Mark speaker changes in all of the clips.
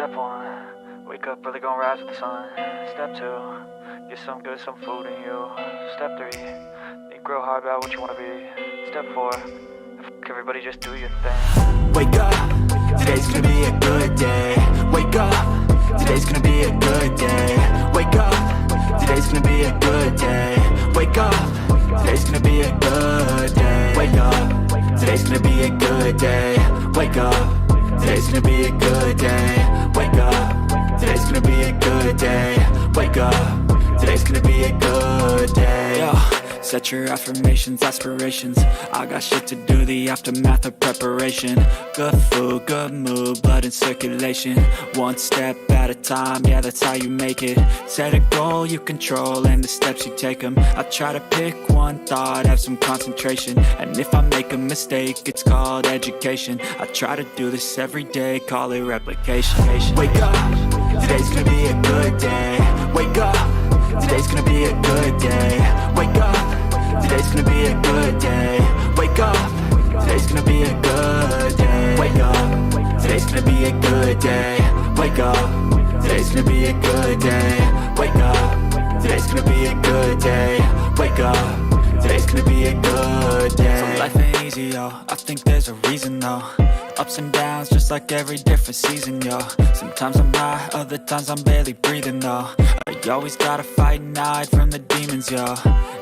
Speaker 1: Step 1, wake up early, gonna rise with the sun. Step 2, get some good, some food in you. Step 3, think real hard about what you wanna be. Step 4, everybody just do your thing.
Speaker 2: Wake up, today's gonna be a good day. Wake up, today's gonna be a good day. Wake up, today's gonna be a good day. Wake up, today's gonna be a good day. Wake up, today's gonna be a good day. Wake up, today's gonna be a good day. Wake up, today's gonna be a good day. Wake up, today's gonna be a good day. Yo, set your affirmations, aspirations. I got shit to do, the aftermath of preparation. Good food, good mood, blood in circulation. One step at a time, yeah, that's how you make it. Set a goal you control and the steps you take them. I try to pick one thought, have some concentration. And if I make a mistake, it's called education. I try to do this every day, call it replication. Wake up, today's gonna be a good day. Wake up, today's gonna be a good day. Wake up, today's gonna be a good day. Wake up, today's gonna be a good day. Wake up, today's gonna be a good day. Wake up, today's gonna be a good day. Wake up, today's gonna be a good day. Wake up, today's gonna be a good day. So life ain't easy, yo, I think there's a reason though. Ups and downs, just like every different season, yo. Sometimes I'm high, other times I'm barely breathing, though. You always gotta fight and hide from the demons, yo.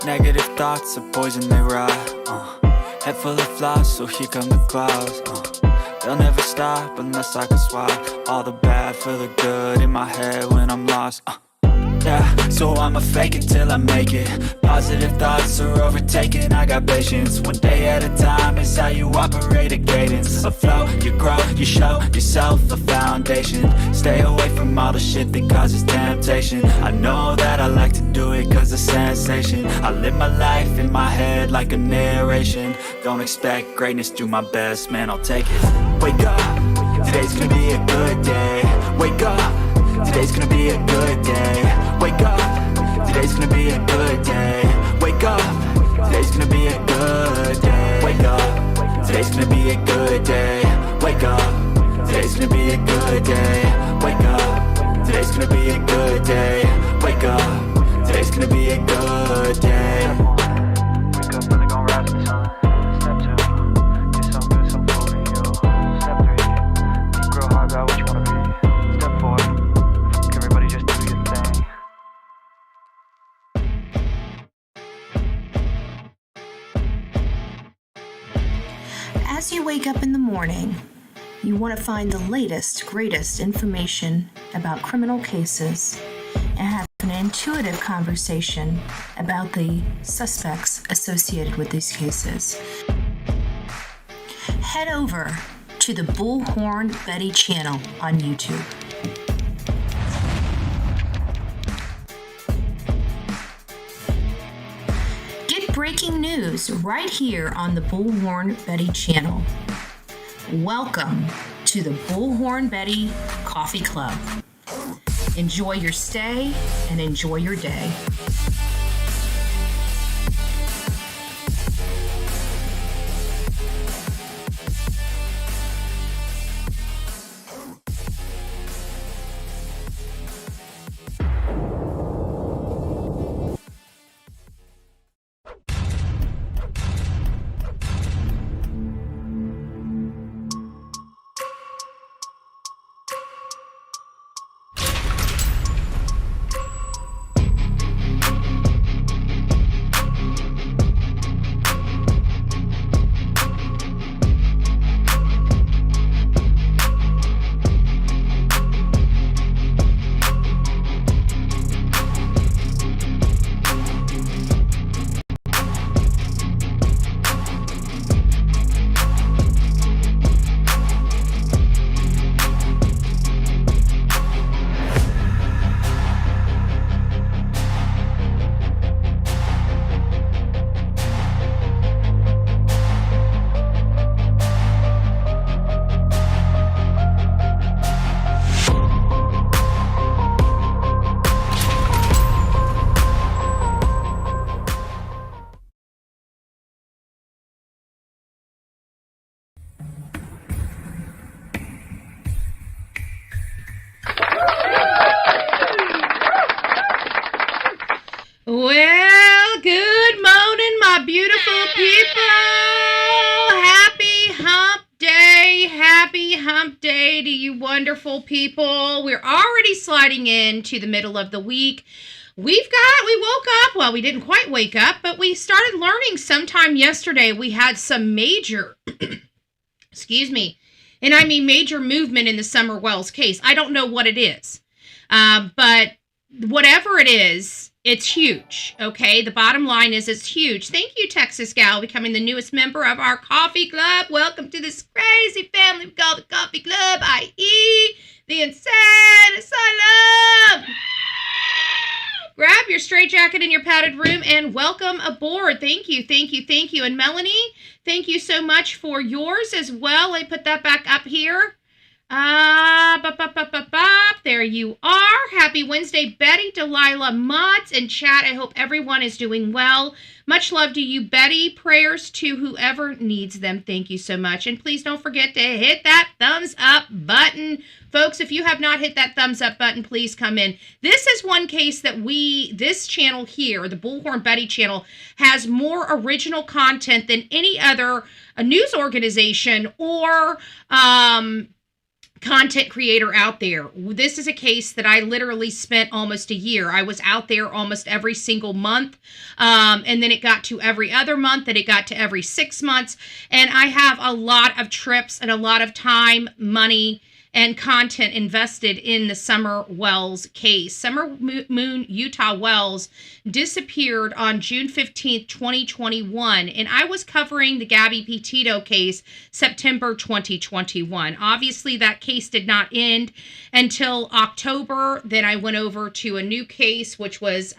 Speaker 2: Negative thoughts are poison, they rot. Head full of flies, so here come the clouds. They'll never stop unless I can swap all the bad for the good in my head when I'm lost. Yeah, so I'ma fake it till I make it. Positive thoughts are overtaken, I got patience. One day at a time is how you operate a cadence. A flow, you grow, you show yourself a foundation. Stay away from all the shit that causes temptation. I know that I like to do it cause it's sensation. I live my life in my head like a narration. Don't expect greatness, do my best, man, I'll take it. Wake up, today's gonna be a good day. Wake up, today's gonna be a good day. Wake up, today's gonna be a good day. Wake up, today's gonna be a good day. Wake up, today's gonna be a good day. Wake up, today's gonna be a good day. Wake up, today's gonna be a good day. Wake up, today's gonna be a good day.
Speaker 1: Wake up early, gonna rise with the sun. Step 2, get some good, some food in you. Step 3, think real hard about what you wanna be. Step 4, everybody just do your thing.
Speaker 3: As you wake up in the morning, you want to find the latest, greatest information about criminal cases and have an intuitive conversation about the suspects associated with these cases. Head over to the Bullhorn Betty channel on YouTube. Get breaking news right here on the Bullhorn Betty channel. Welcome to the Bullhorn Betty Coffee Club. Enjoy your stay and enjoy your day.
Speaker 4: Well, good morning, my beautiful people. Happy hump day. Happy hump day to you wonderful people. We're already sliding into the middle of the week. We woke up, well, we didn't quite wake up, but we started learning sometime yesterday. We had some major, excuse me, and I mean major movement in the Summer Wells case. I don't know what it is, but whatever it is, it's huge, okay? The bottom line is it's huge. Thank you, Texas Gal, becoming the newest member of our coffee club. Welcome to this crazy family we call the coffee club, i.e. the insane asylum. Grab your straitjacket in your padded room and welcome aboard. Thank you, thank you, thank you. And Melanie, thank you so much for yours as well. I put that back up here. There you are. Happy Wednesday, Betty, Delilah, Mutz, and chat. I hope everyone is doing well. Much love to you, Betty. Prayers to whoever needs them. Thank you so much. And please don't forget to hit that thumbs up button. Folks, if you have not hit that thumbs up button, please come in. This is one case that this channel here, the Bullhorn Betty channel, has more original content than any other news organization or content creator out there. This is a case that I literally spent almost a year. I was out there almost every single month. And then it got to every other month, then it got to every 6 months. And I have a lot of trips and a lot of time, money, and content invested in the Summer Wells case. Summer Moon Utah Wells disappeared on June 15th, 2021, and I was covering the Gabby Petito case September 2021. Obviously, that case did not end until October. Then I went over to a new case, which was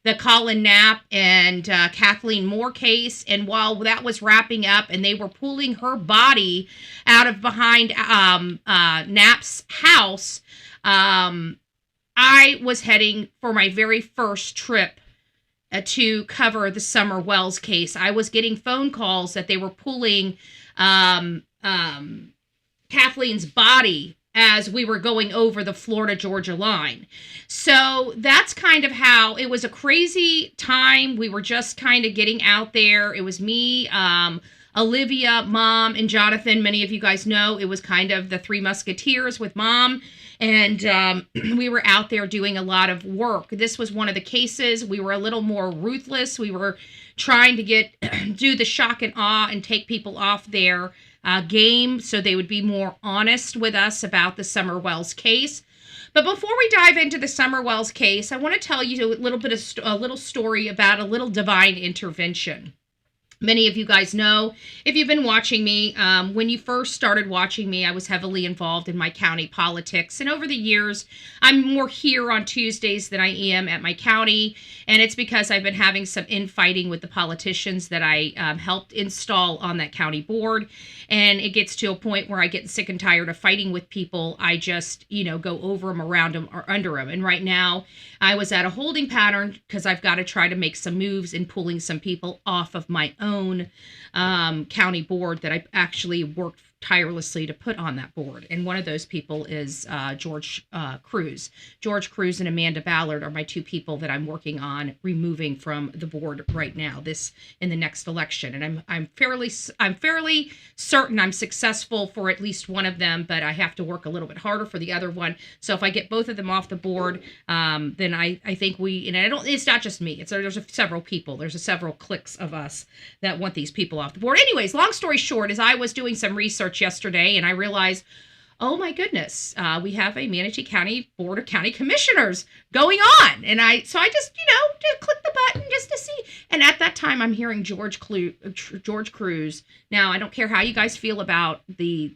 Speaker 4: the Colin Knapp and Kathleen Moore case, and while that was wrapping up and they were pulling her body out of behind Knapp's house, I was heading for my very first trip to cover the Summer Wells case. I was getting phone calls that they were pulling Kathleen's body as we were going over the Florida-Georgia line. So that's kind of how, it was a crazy time. We were just kind of getting out there. It was me, Olivia, Mom, and Jonathan. Many of you guys know it was kind of the Three Musketeers with Mom. And we were out there doing a lot of work. This was one of the cases. We were a little more ruthless. We were trying to do the shock and awe and take people off their game so they would be more honest with us about the Summer Wells case. But before we dive into the Summer Wells case, I want to tell you a little story about a little divine intervention. Many of you guys know, if you've been watching me, when you first started watching me, I was heavily involved in my county politics. And over the years, I'm more here on Tuesdays than I am at my county. And it's because I've been having some infighting with the politicians that I helped install on that county board. And it gets to a point where I get sick and tired of fighting with people. I just, go over them, around them, or under them. And right now, I was at a holding pattern because I've got to try to make some moves in pulling some people off of my own county board that I actually worked tirelessly to put on that board. And one of those people is George Cruz. George Cruz and Amanda Ballard are my two people that I'm working on removing from the board right now, in the next election. And I'm fairly certain I'm successful for at least one of them, but I have to work a little bit harder for the other one. So if I get both of them off the board, then I think it's not just me. There's several people. There's several cliques of us that want these people off the board. Anyways, long story short, as I was doing some research yesterday and I realized, oh my goodness, we have a Manatee County Board of County Commissioners going on. And so I just, just click the button just to see. And at that time, I'm hearing George Cruz. Now, I don't care how you guys feel about the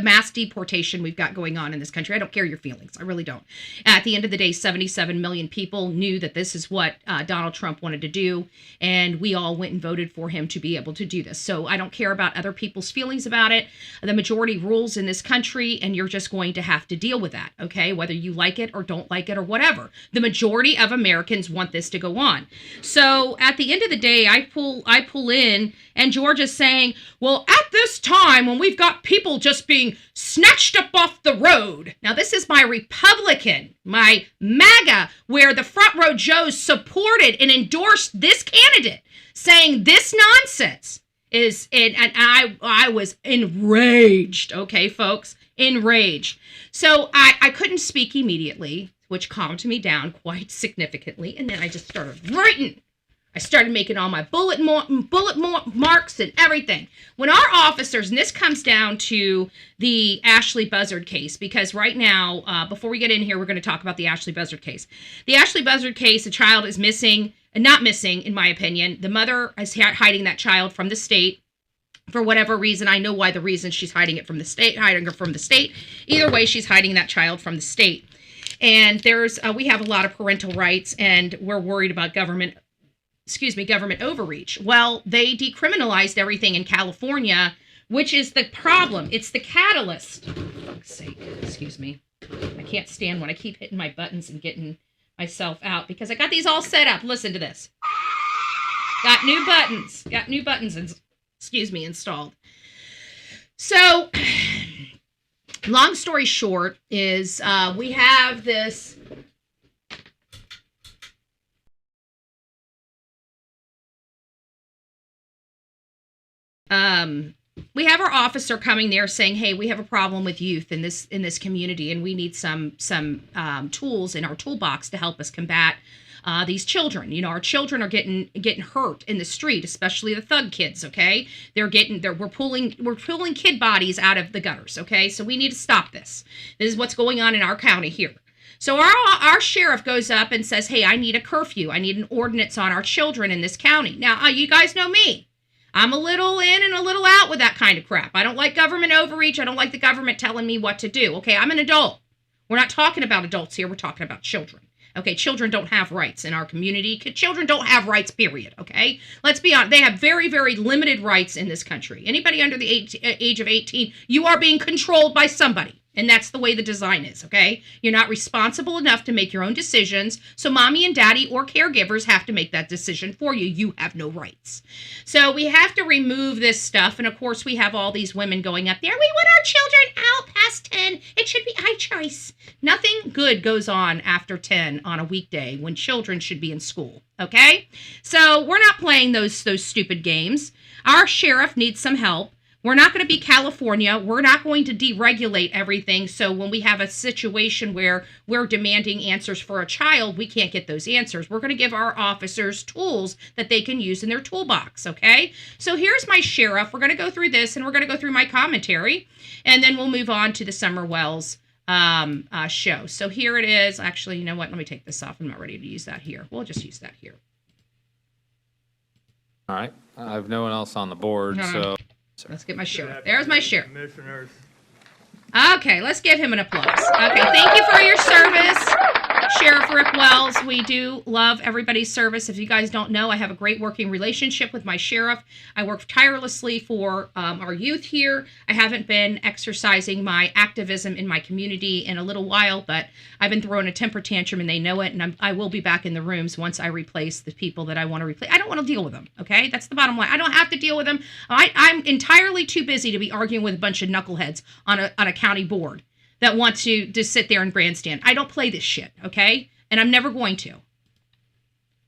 Speaker 4: mass deportation we've got going on in this country. I don't care your feelings. I really don't. At the end of the day, 77 million people knew that this is what Donald Trump wanted to do, and we all went and voted for him to be able to do this. So I don't care about other people's feelings about it. The majority rules in this country, and you're just going to have to deal with that, okay? Whether you like it or don't like it or whatever. The majority of Americans want this to go on. So at the end of the day, I pull in And George is saying, well, at this time when we've got people just being snatched up off the road. Now, this is my Republican, my MAGA, where the front row Joes supported and endorsed this candidate, saying this nonsense is, and I was enraged, okay, folks, enraged. So I couldn't speak immediately, which calmed me down quite significantly, and then I just started writing. I started making all my bullet marks and everything. When our officers, and this comes down to the Ashley Buzzard case, because right now, before we get in here, we're going to talk about the Ashley Buzzard case. The Ashley Buzzard case, a child is missing, not missing, in my opinion. The mother is hiding that child from the state for whatever reason. I know why the reason she's hiding her from the state. Either way, she's hiding that child from the state. And we have a lot of parental rights, and we're worried about government overreach. Well, they decriminalized everything in California, which is the problem. It's the catalyst. For fuck's sake, excuse me. I can't stand when I keep hitting my buttons and getting myself out because I got these all set up. Listen to this. Got new buttons installed. So, long story short is we have this we have our officer coming there saying, hey, we have a problem with youth in this community, and we need some tools in our toolbox to help us combat these children. You know, our children are getting hurt in the street, especially the thug kids. Okay, we're pulling kid bodies out of the gutters. Okay, so we need to stop this. This is what's going on in our county here. So our sheriff goes up and says, hey, I need a curfew. I need an ordinance on our children in this county. Now, you guys know me. I'm a little in and a little out with that kind of crap. I don't like government overreach. I don't like the government telling me what to do. Okay, I'm an adult. We're not talking about adults here. We're talking about children. Okay, children don't have rights in our community. Children don't have rights, period. Okay, let's be honest. They have very, very limited rights in this country. Anybody under the age of 18, you are being controlled by somebody. And that's the way the design is, okay? You're not responsible enough to make your own decisions, so mommy and daddy or caregivers have to make that decision for you. You have no rights. So we have to remove this stuff, and of course we have all these women going up there. We want our children out past 10. It should be high choice. Nothing good goes on after 10 on a weekday when children should be in school, okay? So we're not playing those stupid games. Our sheriff needs some help. We're not going to be California. We're not going to deregulate everything. So when we have a situation where we're demanding answers for a child, we can't get those answers. We're going to give our officers tools that they can use in their toolbox, okay? So here's my sheriff. We're going to go through this, and we're going to go through my commentary, and then we'll move on to the Summer Wells show. So here it is. Actually, you know what? Let me take this off. I'm not ready to use that here. We'll just use that here.
Speaker 5: All right. I have no one else on the board, so...
Speaker 4: Let's get my sheriff. There's my sheriff. Okay, let's give him an applause. Okay, thank you for your service, Sheriff Rick Wells. We do love everybody's service. If you guys don't know, I have a great working relationship with my sheriff. I work tirelessly for our youth here. I haven't been exercising my activism in my community in a little while, but I've been throwing a temper tantrum, and they know it, and I will be back in the rooms once I replace the people that I want to replace. I don't want to deal with them, okay? That's the bottom line. I don't have to deal with them. I'm entirely too busy to be arguing with a bunch of knuckleheads on a county board that want to just sit there and grandstand. I don't play this shit, okay? And I'm never going to.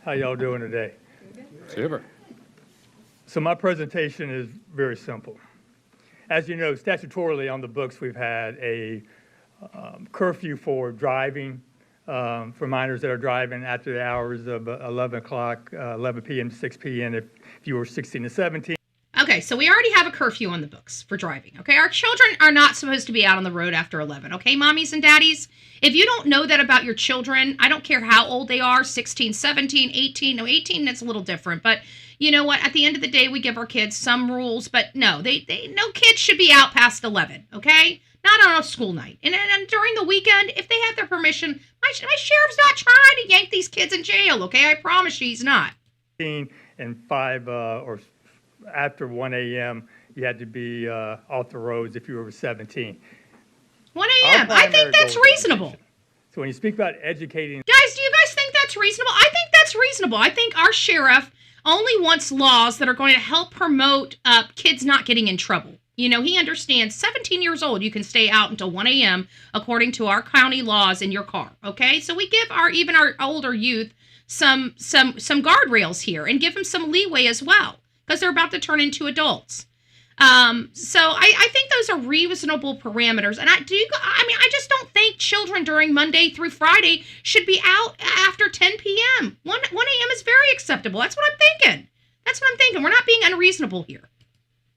Speaker 6: How y'all doing today?
Speaker 5: Super.
Speaker 6: So my presentation is very simple. As you know, statutorily on the books, we've had a curfew for driving, for minors that are driving after the hours of 11 p.m. to 6 p.m. if you were 16 to 17.
Speaker 4: Okay, so we already have a curfew on the books for driving, okay? Our children are not supposed to be out on the road after 11, okay, mommies and daddies? If you don't know that about your children, I don't care how old they are, 16, 17, 18. No, 18, that's a little different. But you know what? At the end of the day, we give our kids some rules. But no, no kids should be out past 11, okay? Not on a school night. And during the weekend, if they have their permission, my sheriff's not trying to yank these kids in jail, okay? I promise you he's not.
Speaker 6: And 5 or after 1 a.m., you had to be off the roads if you were over 17.
Speaker 4: 1 a.m. I think that's reasonable.
Speaker 6: So when you speak about educating...
Speaker 4: Guys, do you guys think that's reasonable? I think that's reasonable. I think our sheriff only wants laws that are going to help promote kids not getting in trouble. You know, he understands 17 years old, you can stay out until 1 a.m. according to our county laws in your car. Okay, so we give our older youth some guardrails here and give them some leeway as well, because they're about to turn into adults. So I think those are reasonable parameters. And I just don't think children during Monday through Friday should be out after 10 p.m. 1 a.m. is very acceptable. That's what I'm thinking. We're not being unreasonable here.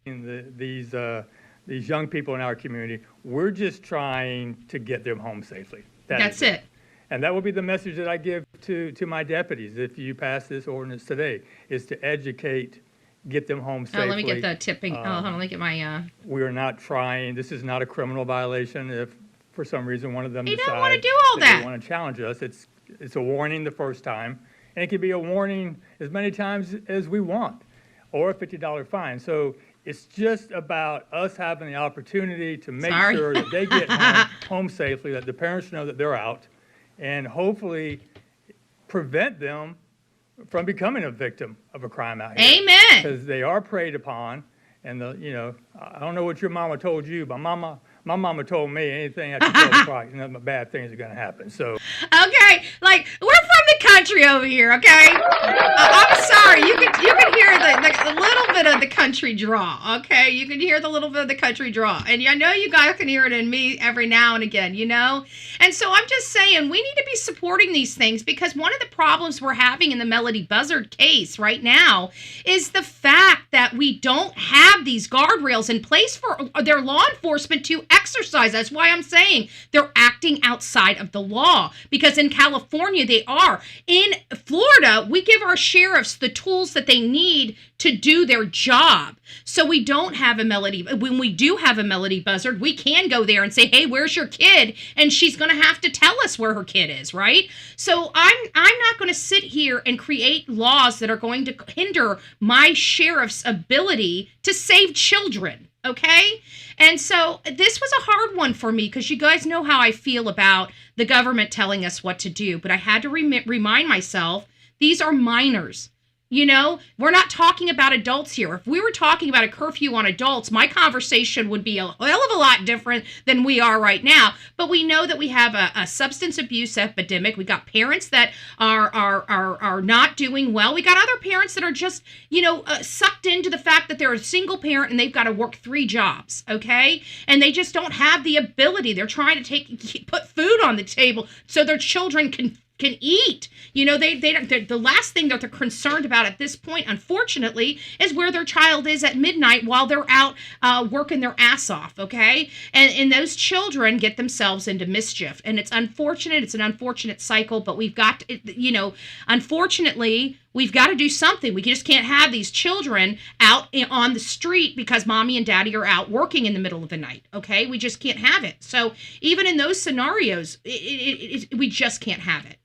Speaker 6: These young people in our community, we're just trying to get them home safely.
Speaker 4: That's it.
Speaker 6: And that will be the message that I give to my deputies if you pass this ordinance today, is to educate, get them home safely.
Speaker 4: Let me get the tipping. Hold on, let me get my...
Speaker 6: We are not trying, this is not a criminal violation. If for some reason one of them
Speaker 4: They
Speaker 6: decides
Speaker 4: don't want to do all that.
Speaker 6: they want to challenge us, it's a warning the first time. And it can be a warning as many times as we want, or a $50 fine. So it's just about us having the opportunity to make sure that they get home safely, that the parents know that they're out, and hopefully prevent them from becoming a victim of a crime out here.
Speaker 4: Amen.
Speaker 6: Because they are preyed upon. And, I don't know what your mama told you, but my mama told me anything after 12 o'clock, nothing but bad things are going to happen. So.
Speaker 4: Okay, like, we're from the country over here, okay? I'm sorry, you can hear the little bit of the country draw, okay? You can hear the little bit of the country draw. And I know you guys can hear it in me every now and again, you know? And so I'm just saying, we need to be supporting these things, because one of the problems we're having in the Melody Buzzard case right now is the fact that we don't have these guardrails in place for their law enforcement to exercise. That's why I'm saying they're acting outside of the law, because in California they are. In Florida, we give our sheriffs the tools that they need to do their job. So we don't have a Melody. When we do have a Melody Buzzard, we can go there and say, hey, where's your kid? And she's going to have to tell us where her kid is, right? So I'm not going to sit here and create laws that are going to hinder my sheriff's ability to save children. Okay? And so this was a hard one for me, because you guys know how I feel about the government telling us what to do. But I had to remind myself, these are minors. You know, we're not talking about adults here. If we were talking about a curfew on adults, my conversation would be a hell of a lot different than we are right now. But we know that we have a substance abuse epidemic. We got parents that are not doing well. We got other parents that are just, sucked into the fact that they're a single parent and they've got to work 3 jobs, okay? And they just don't have the ability. They're trying to put food on the table so their children can eat. The last thing that they're concerned about at this point, unfortunately, is where their child is at midnight while they're out working their ass off, okay? And those children get themselves into mischief. And it's unfortunate. It's an unfortunate cycle, but we've got to, unfortunately, we've got to do something. We just can't have these children out on the street because mommy and daddy are out working in the middle of the night, okay? We just can't have it. So even in those scenarios, we just can't have it.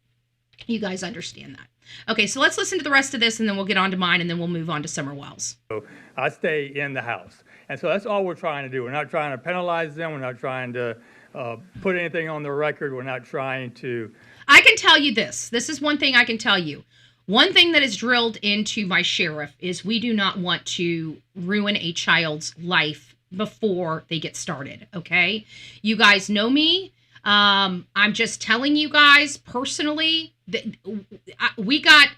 Speaker 4: You guys understand that. Okay, so let's listen to the rest of this, and then we'll get on to mine, and then we'll move on to Summer Wells.
Speaker 6: So I stay in the house. And so that's all we're trying to do. We're not trying to penalize them. We're not trying to put anything on the record. We're not trying to...
Speaker 4: I can tell you this. This is one thing I can tell you. One thing that is drilled into my sheriff is we do not want to ruin a child's life before they get started, okay? You guys know me. I'm just telling you guys personally that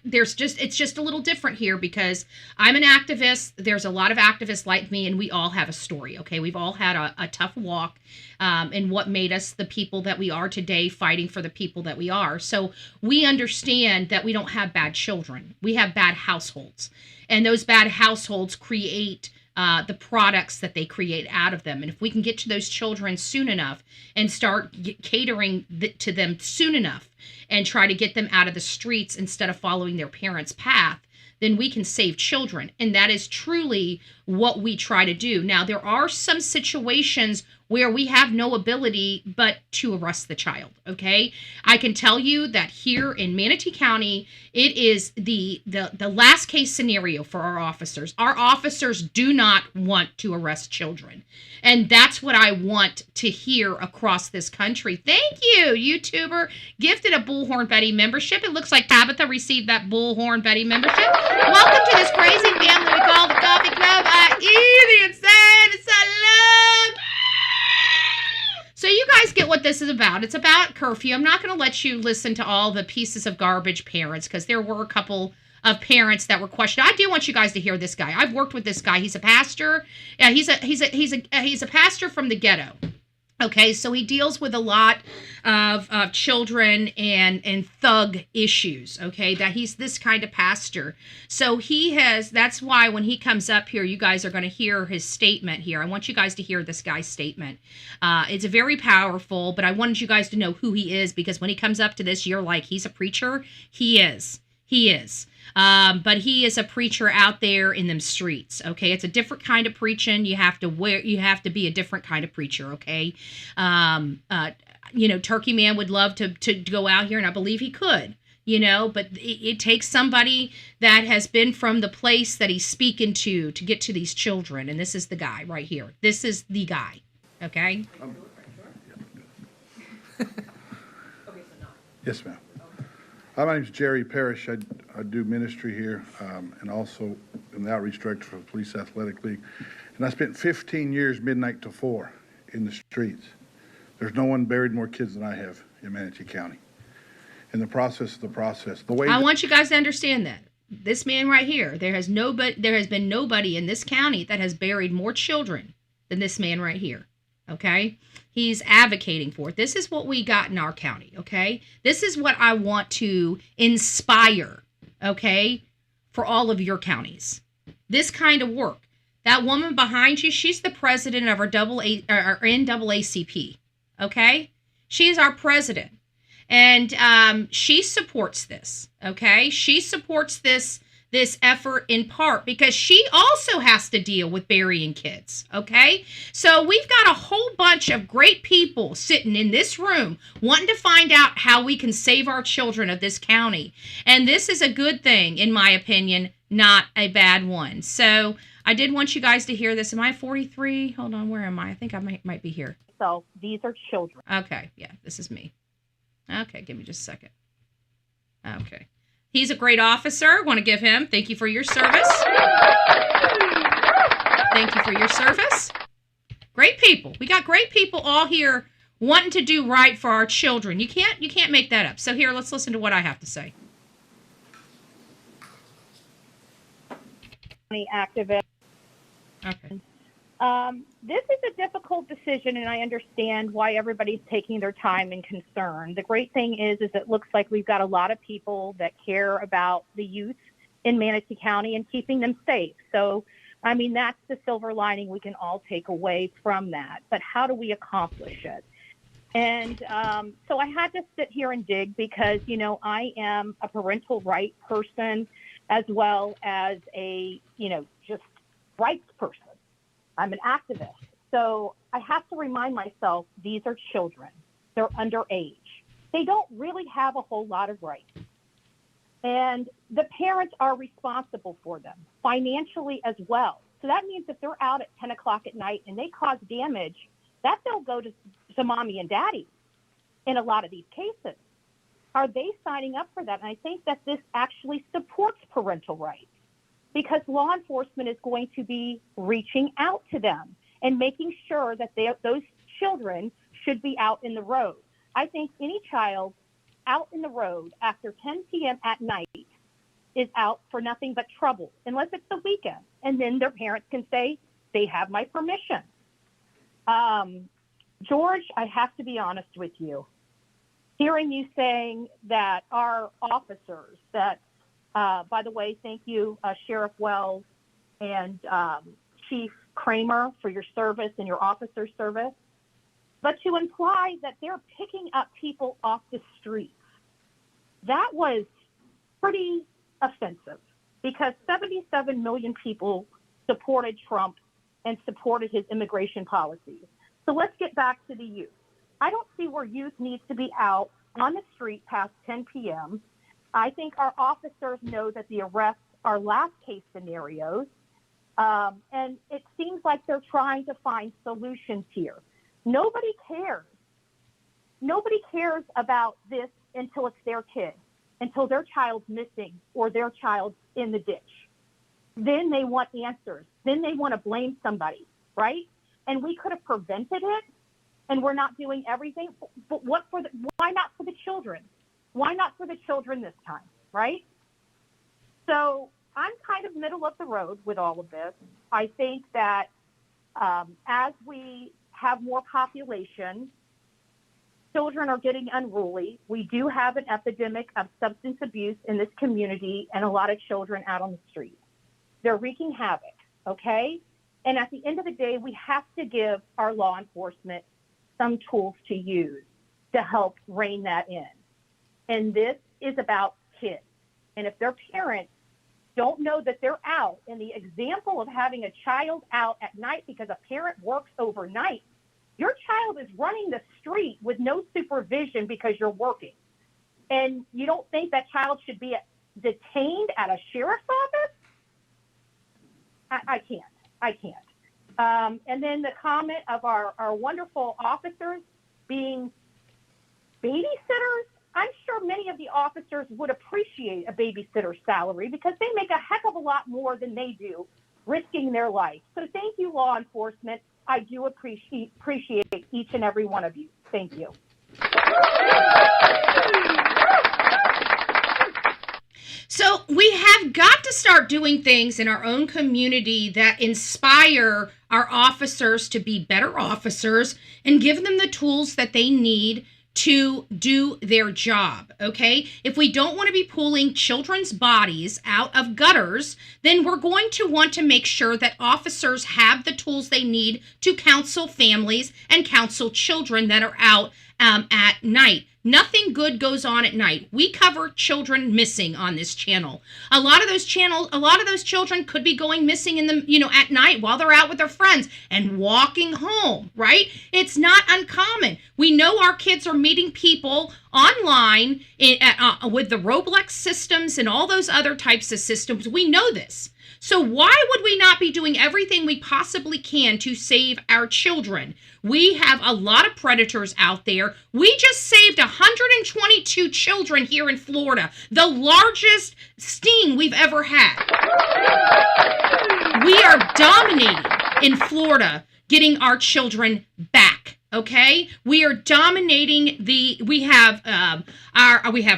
Speaker 4: it's just a little different here, because I'm an activist. There's a lot of activists like me, and we all have a story. Okay. We've all had a tough walk, and what made us the people that we are today, fighting for the people that we are. So we understand that we don't have bad children. We have bad households, and those bad households create the products that they create out of them. And if we can get to those children soon enough and start catering to them soon enough and try to get them out of the streets instead of following their parents' path, then we can save children. And that is truly what we try to do. Now, there are some situations where we have no ability but to arrest the child, okay? I can tell you that here in Manatee County, it is the last case scenario for our officers. Our officers do not want to arrest children. And that's what I want to hear across this country. Thank you, YouTuber. Gifted a Bullhorn Betty membership. It looks like Tabitha received that Bullhorn Betty membership. Welcome to this crazy family we call the Coffee Club. I eat it, sad, it's a love. So you guys get what this is about. It's about curfew. I'm not going to let you listen to all the pieces of garbage parents, because there were a couple of parents that were questioned. I do want you guys to hear this guy. I've worked with this guy. He's a pastor. Yeah, he's a pastor from the ghetto. Okay, so he deals with a lot of children and thug issues, okay, that he's this kind of pastor. So that's why when he comes up here, you guys are going to hear his statement here. I want you guys to hear this guy's statement. It's very powerful, but I wanted you guys to know who he is, because when he comes up to this, you're like, he's a preacher. He is. But he is a preacher out there in them streets. Okay, it's a different kind of preaching. You have to be a different kind of preacher. Okay, Turkey Man would love to go out here, and I believe he could. But it takes somebody that has been from the place that he's speaking to get to these children, and this is the guy right here. This is the guy. Okay.
Speaker 7: Yes, ma'am. My name's Jerry Parrish. I do ministry here, and also am the outreach director for the Police Athletic League. And I spent 15 years midnight to 4 in the streets. There's no one buried more kids than I have in Manatee County. In the process, I
Speaker 4: want you guys to understand that. This man right here, there has been nobody in this county that has buried more children than this man right here. Okay? He's advocating for it. This is what we got in our county, okay? This is what I want to inspire, okay, for all of your counties. This kind of work. That woman behind you, she's the president of our NAACP, okay? She's our president. And she supports this, okay? She supports this effort in part because she also has to deal with burying kids, okay? So we've got a whole bunch of great people sitting in this room wanting to find out how we can save our children of this county. And this is a good thing, in my opinion, not a bad one. So I did want you guys to hear this. Am I 43? Hold on, where am I? I think I might be here.
Speaker 8: So these are children.
Speaker 4: Okay, yeah, this is me. Okay, give me just a second. Okay. He's a great officer. Want to give him thank you for your service. Thank you for your service. Great people. We got great people all here wanting to do right for our children. You can't make that up. So here, let's listen to what I have to say.
Speaker 8: Activist.
Speaker 4: Okay.
Speaker 8: This is a difficult decision, and I understand why everybody's taking their time and concern. The great thing is it looks like we've got a lot of people that care about the youth in Manatee County and keeping them safe. So, I mean, that's the silver lining we can all take away from that. But how do we accomplish it? And so I had to sit here and dig because, I am a parental right person as well as a, just rights person. I'm an activist. So I have to remind myself, these are children. They're underage. They don't really have a whole lot of rights. And the parents are responsible for them financially as well. So that means if they're out at 10 o'clock at night and they cause damage, that they'll go to mommy and daddy in a lot of these cases. Are they signing up for that? And I think that this actually supports parental rights, because law enforcement is going to be reaching out to them and making sure that those children should be out in the road. I think any child out in the road after 10 p.m. at night is out for nothing but trouble, unless it's the weekend. And then their parents can say, they have my permission. George, I have to be honest with you. Hearing you saying that our officers that, by the way, thank you, Sheriff Wells and Chief Kramer for your service and your officer service. But to imply that they're picking up people off the streets, that was pretty offensive, because 77 million people supported Trump and supported his immigration policies. So let's get back to the youth. I don't see where youth needs to be out on the street past 10 p.m. I think our officers know that the arrests are last case scenarios. And it seems like they're trying to find solutions here. Nobody cares. Nobody cares about this until it's their kid, until their child's missing or their child's in the ditch. Then they want answers. Then they want to blame somebody, right? And we could have prevented it, and we're not doing everything. But why not for the children? Why not for the children this time, right? So I'm kind of middle of the road with all of this. I think that as we have more population, children are getting unruly. We do have an epidemic of substance abuse in this community and a lot of children out on the street. They're wreaking havoc, okay? And at the end of the day, we have to give our law enforcement some tools to use to help rein that in. And this is about kids. And if their parents don't know that they're out, and the example of having a child out at night because a parent works overnight, your child is running the street with no supervision because you're working. And you don't think that child should be detained at a sheriff's office? I can't. And then the comment of our wonderful officers being babysitters, I'm sure many of the officers would appreciate a babysitter's salary because they make a heck of a lot more than they do risking their life. So thank you, law enforcement. I do appreciate each and every one of you. Thank you.
Speaker 4: So we have got to start doing things in our own community that inspire our officers to be better officers and give them the tools that they need to do their job, okay? If we don't want to be pulling children's bodies out of gutters, then we're going to want to make sure that officers have the tools they need to counsel families and counsel children that are out at night. Nothing good goes on at night. We cover children missing on this channel. A lot of those children could be going missing in the, at night while they're out with their friends and walking home, right? It's not uncommon. We know our kids are meeting people online with the Roblox systems and all those other types of systems. We know this. So why would we not be doing everything we possibly can to save our children? We have a lot of predators out there. We just saved 122 children here in Florida, the largest sting we've ever had. We are dominating in Florida, getting our children back. Okay, we are dominating we have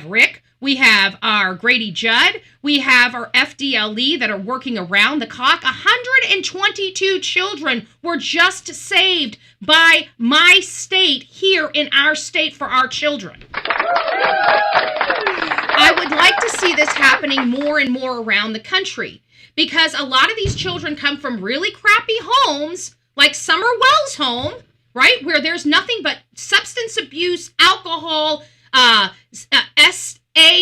Speaker 4: Rick. We have our Grady Judd. We have our FDLE that are working around the clock. 122 children were just saved by my state here in our state for our children. I would like to see this happening more and more around the country because a lot of these children come from really crappy homes like Summer Wells' home, right, where there's nothing but substance abuse, alcohol, SA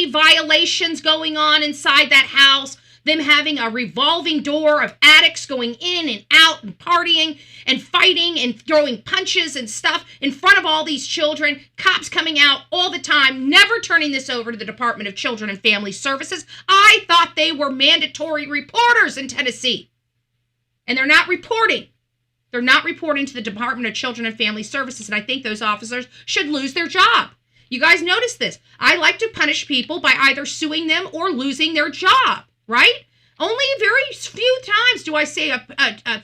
Speaker 4: violations going on inside that house, them having a revolving door of addicts going in and out and partying and fighting and throwing punches and stuff in front of all these children, cops coming out all the time, never turning this over to the Department of Children and Family Services. I thought they were mandatory reporters in Tennessee, and they're not reporting. They're not reporting to the Department of Children and Family Services, and I think those officers should lose their job. You guys notice this. I like to punish people by either suing them or losing their job, right? Only very few times do I say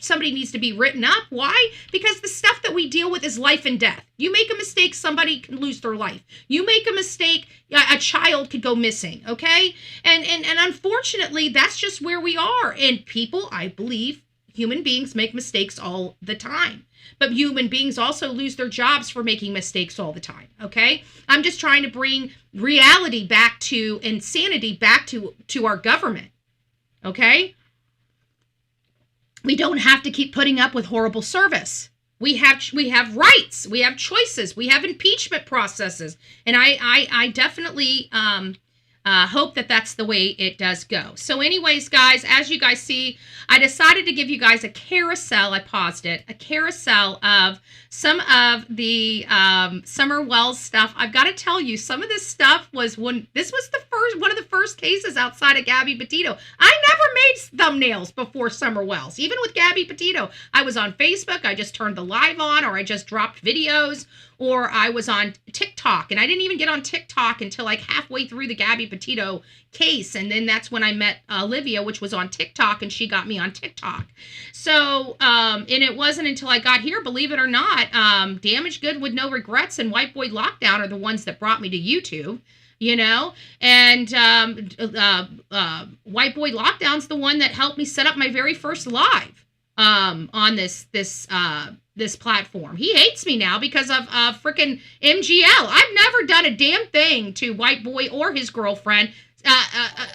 Speaker 4: somebody needs to be written up. Why? Because the stuff that we deal with is life and death. You make a mistake, somebody can lose their life. You make a mistake, a child could go missing, okay? And unfortunately, that's just where we are. And people, I believe, human beings make mistakes all the time. But human beings also lose their jobs for making mistakes all the time, okay? I'm just trying to bring reality back to, and sanity back to our government, okay? We don't have to keep putting up with horrible service. We have rights, we have choices, we have impeachment processes. And I definitely hope that that's the way it does go. So anyways, guys, as you guys see, I decided to give you guys a carousel. I paused it. A carousel of some of the Summer Wells stuff. I've got to tell you, some of this stuff was one of the first cases outside of Gabby Petito. I never made thumbnails before Summer Wells. Even with Gabby Petito, I was on Facebook. I just turned the live on, or I just dropped videos, or I was on TikTok, and I didn't even get on TikTok until like halfway through the Gabby Petito case, and then that's when I met Olivia, which was on TikTok, and she got me on TikTok. So, and it wasn't until I got here, believe it or not, Damaged Good with No Regrets and White Boy Lockdown are the ones that brought me to YouTube, you know, and White Boy Lockdown's the one that helped me set up my very first live on this platform. He hates me now because of freaking MGL. I've never done a damn thing to White Boy or his girlfriend.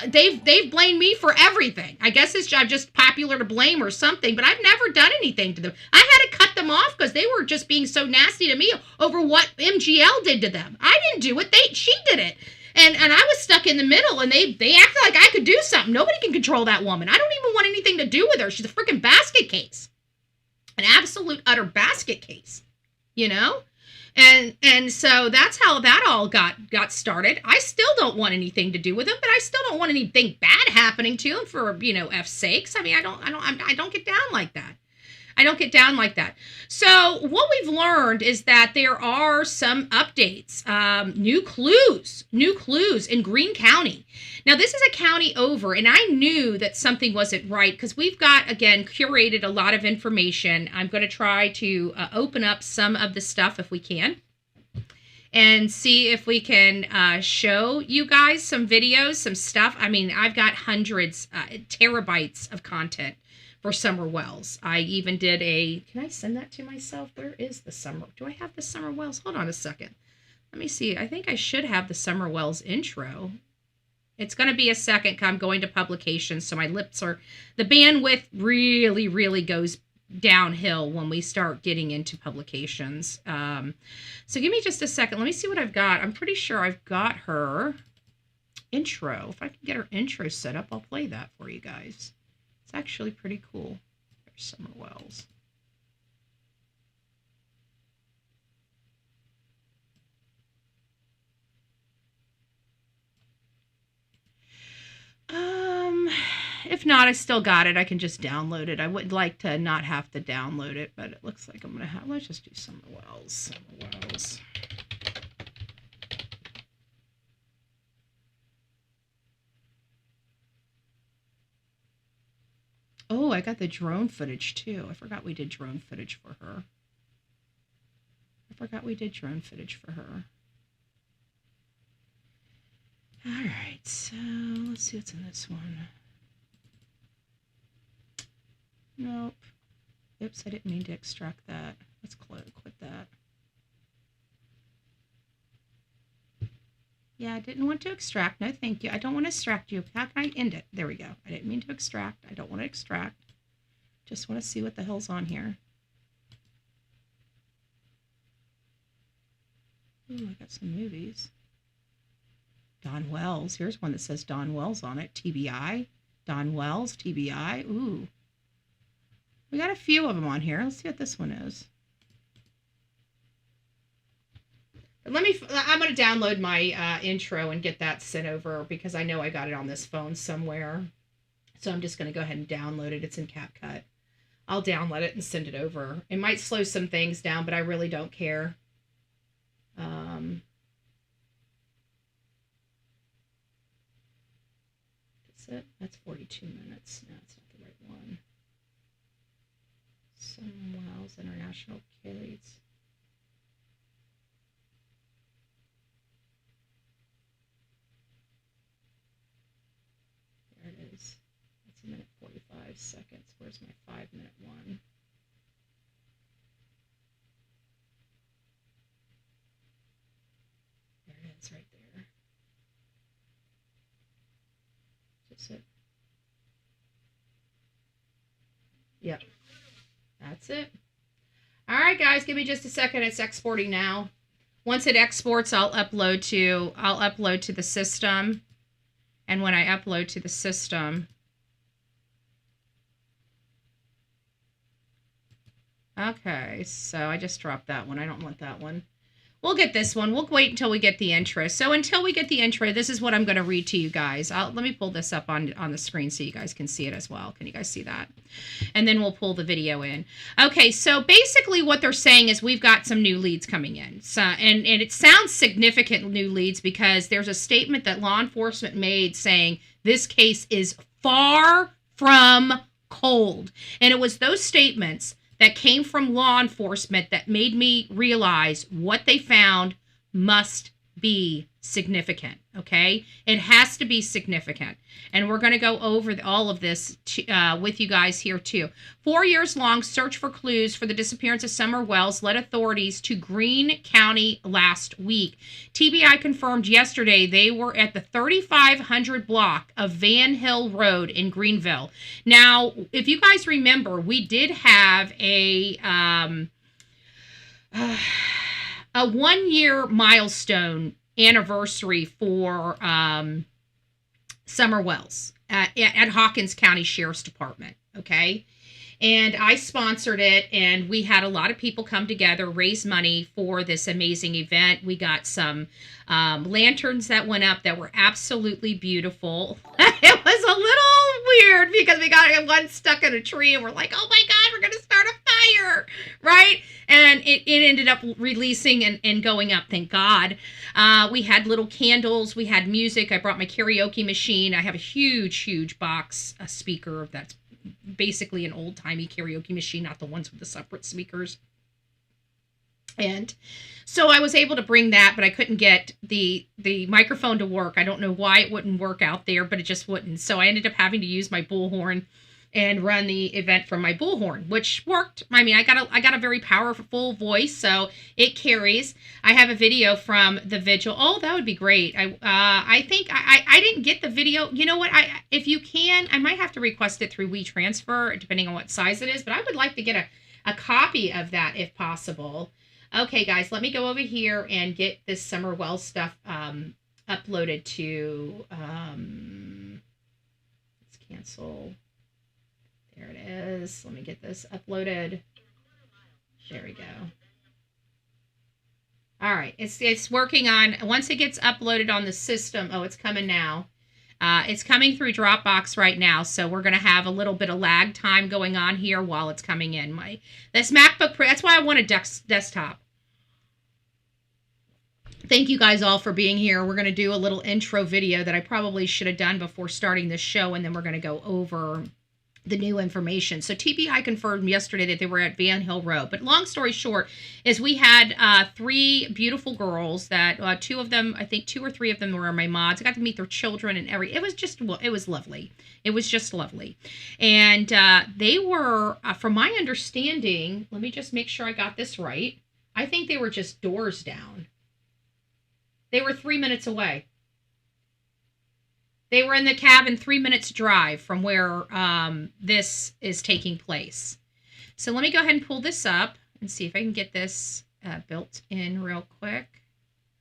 Speaker 4: They've blamed me for everything. I guess I'm just popular to blame or something, but I've never done anything to them. I had to cut them off because they were just being so nasty to me over what MGL did to them. I didn't do it. She did it. And I was stuck in the middle, and they acted like I could do something. Nobody can control that woman. I don't even want anything to do with her. She's a freaking basket case. An absolute utter basket case, you know? And so that's how that all got started. I still don't want anything to do with him, but I still don't want anything bad happening to him for, you know, F's sakes. I mean, I don't get down like that. I don't get down like that. So what we've learned is that there are some updates, new clues in Greene County. Now, this is a county over, and I knew that something wasn't right because we've got, again, curated a lot of information. I'm going to try to open up some of the stuff if we can and see if we can show you guys some videos, some stuff. I mean, I've got hundreds, terabytes of content for Summer Wells. I even did can I send that to myself? Where is the Summer? Do I have the Summer Wells? Hold on a second. Let me see. I think I should have the Summer Wells intro. It's going to be a second. I'm going to publications, so my lips are, the bandwidth really, really goes downhill when we start getting into publications. So give me just a second. Let me see what I've got. I'm pretty sure I've got her intro. If I can get her intro set up, I'll play that for you guys. It's actually pretty cool. There's Summer Wells. If not, I still got it. I can just download it. I would like to not have to download it, but it looks like I'm going to have, let's just do Summer Wells. Summer Wells. Oh, I got the drone footage too. I forgot we did drone footage for her. All right, so let's see what's in this one. Nope. Oops, I didn't mean to extract that. Let's quit that. Yeah, I didn't want to extract. No, thank you. I don't want to extract you. How can I end it? There we go. I didn't mean to extract. I don't want to extract. Just want to see what the hell's on here. Ooh, I got some movies. Don Wells. Here's one that says Don Wells on it. TBI. Don Wells, TBI. Ooh. We got a few of them on here. Let's see what this one is. But I'm going to download my intro and get that sent over because I know I got it on this phone somewhere. So I'm just going to go ahead and download it. It's in CapCut. I'll download it and send it over. It might slow some things down, but I really don't care. That's it. That's 42 minutes. No, it's not the right one. Some Wells International Kids. There it is. That's a minute 45 seconds. Where's my 5-minute one? There it is, right there. Just it. Yep. That's it. All right, guys, give me just a second. It's exporting now. Once it exports, I'll upload to the system. And when I upload to the system, okay, so I just dropped that one. I don't want that one. We'll get this one. We'll wait until we get the intro. So until we get the intro, this is what I'm going to read to you guys. Let me pull this up on the screen so you guys can see it as well. Can you guys see that? And then we'll pull the video in. Okay, so basically what they're saying is we've got some new leads coming in. So, and it sounds significant new leads because there's a statement that law enforcement made saying this case is far from cold. And it was those statements that came from law enforcement that made me realize what they found must be significant, okay? It has to be significant. And we're going to go over all of this with you guys here too. 4 years long search for clues for the disappearance of Summer Wells led authorities to Greene County last week. TBI confirmed yesterday they were at the 3500 block of Van Hill Road in Greenville. Now, if you guys remember, we did have a 1-year milestone anniversary for Summer Wells at Hawkins County Sheriff's Department, okay? And I sponsored it, and we had a lot of people come together, raise money for this amazing event. We got some lanterns that went up that were absolutely beautiful. It was a little weird because we got one stuck in a tree, and we're like, oh my God, we're going to start a fire, right? And it ended up releasing and going up, thank God. We had little candles. We had music. I brought my karaoke machine. I have a huge box, a speaker that's basically an old-timey karaoke machine, not the ones with the separate speakers. And so I was able to bring that, but I couldn't get the microphone to work. I don't know why it wouldn't work out there, but it just wouldn't. So I ended up having to use my Bullhorn and run the event from my Bullhorn, which worked. I mean, I got a very powerful voice, so it carries. I have a video from the vigil. Oh, that would be great. I think I didn't get the video. You know what? If you can, I might have to request it through WeTransfer, depending on what size it is. But I would like to get a copy of that if possible. Okay, guys, let me go over here and get this Summer Wells stuff uploaded to. Let's cancel. There it is. Let me get this uploaded. There we go. All right. It's working on, once it gets uploaded on the system. Oh, it's coming now. It's coming through Dropbox right now. So we're going to have a little bit of lag time going on here while it's coming in. This MacBook Pro, that's why I want a desktop. Thank you guys all for being here. We're going to do a little intro video that I probably should have done before starting this show. And then we're going to go over the new information. So TBI confirmed yesterday that they were at Van Hill Road. But long story short is we had 3 beautiful girls that 2 of them, I think 2 or 3 of them were my mods. I got to meet their children and it was lovely. It was just lovely. And they were, from my understanding, let me just make sure I got this right. I think they were just doors down. They were 3 minutes away. They were in the cabin 3 minutes drive from where this is taking place. So let me go ahead and pull this up and see if I can get this built in real quick.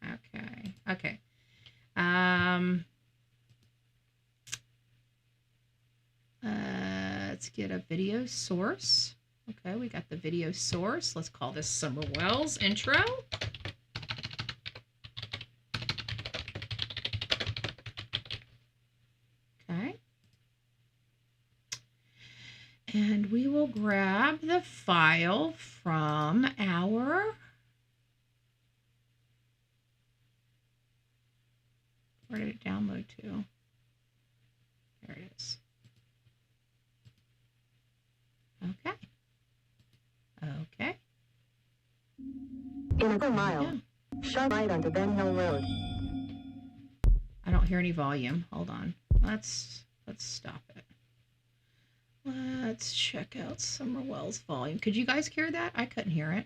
Speaker 4: Okay. Let's get a video source. Okay, we got the video source. Let's call this Summer Wells intro. Okay. And we will grab the file from our, where did it download to? There it is. Okay.
Speaker 9: In a quarter mile, sharp right onto Ben Hill Road.
Speaker 4: I don't hear any volume. Hold on. Let's stop it. Let's check out Summer Wells volume. Could you guys hear that? I couldn't hear it.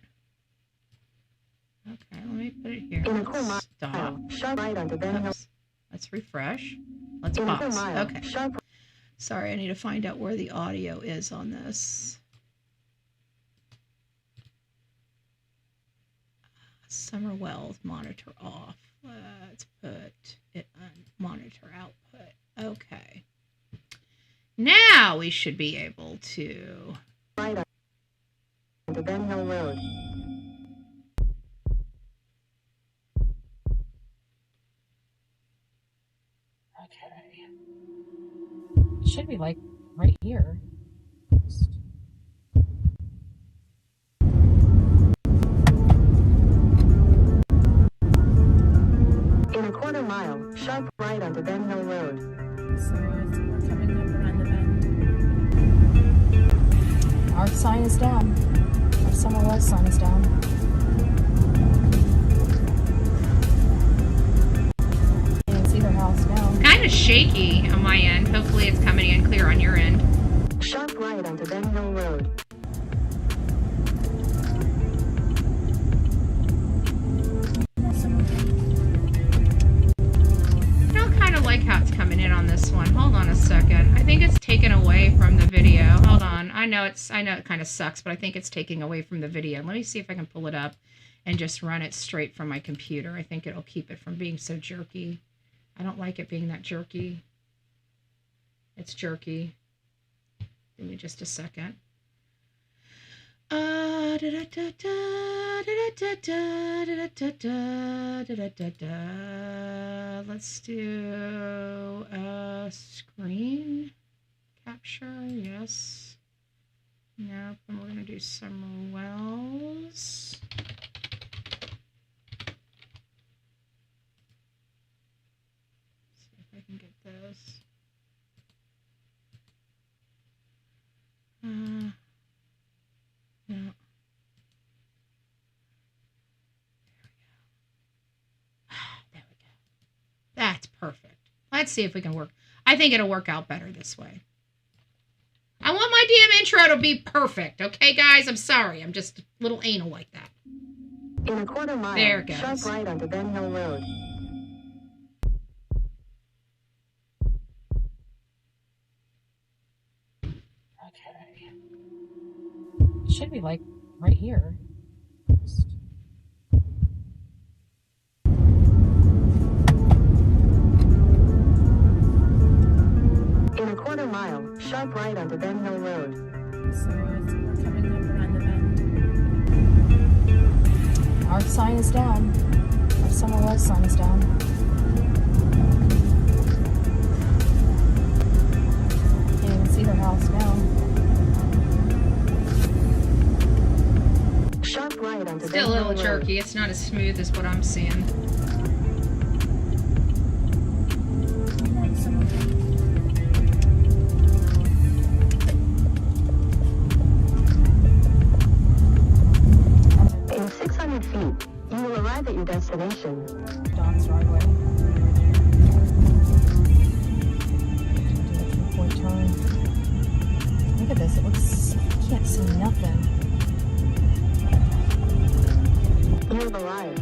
Speaker 4: Okay, let me put it here.
Speaker 9: In a quarter
Speaker 4: Let's stop.
Speaker 9: mile, sharp right onto Ben Hill.
Speaker 4: Let's refresh. Let's
Speaker 9: In a
Speaker 4: pause.
Speaker 9: quarter mile,
Speaker 4: Okay.
Speaker 9: sharp.
Speaker 4: Sorry, I need to find out where the audio is on this. Summer Wells monitor off. Let's put it on monitor output. Okay. Now we should be able to...
Speaker 9: Right onto Ben Hill Road.
Speaker 10: Okay. It should be like right here.
Speaker 9: In a quarter mile, sharp right onto Ben Hill Road.
Speaker 10: So we're coming up around the bend. Our sign is down. Our Summer West sign is down. You can see their house now.
Speaker 4: Kind of shaky on my end. Hopefully it's coming in clear on your end.
Speaker 9: Sharp right onto Ben Hill Road.
Speaker 4: I don't kind of like how it's coming in on this one. Hold on a second. I think it's taken away from the video. Hold on. I know it kind of sucks, but I think it's taking away from the video. Let me see if I can pull it up and just run it straight from my computer. I think it'll keep it from being so jerky. I don't like it being that jerky. It's jerky. Give me just a second. Let's do screen capture. Yes. Nope. And we're gonna do Summer Wells. See if I can get this. No. There we go. That's perfect. Let's see if we can work. I think it'll work out better this way. I want my damn intro to be perfect, okay, guys? I'm sorry. I'm just a little anal like that.
Speaker 9: In a quarter mile,
Speaker 4: There it goes.
Speaker 9: sharp right onto Ben Hill Road.
Speaker 10: Okay. It should be like right here.
Speaker 9: In a quarter mile, sharp right onto Ben Hill Road.
Speaker 10: So we're coming up around the bend. Our sign is down. Our Summer West sign is down. You can see their house now.
Speaker 9: Sharp right onto
Speaker 4: Still a
Speaker 9: Ben
Speaker 4: little
Speaker 9: Hill Road.
Speaker 4: jerky. It's not as smooth as what I'm seeing.
Speaker 9: In 600 feet, you will arrive at your destination.
Speaker 10: Don's driveway. Do a 2-point turn. Look at this. It looks. You can't see nothing.
Speaker 9: You have arrived.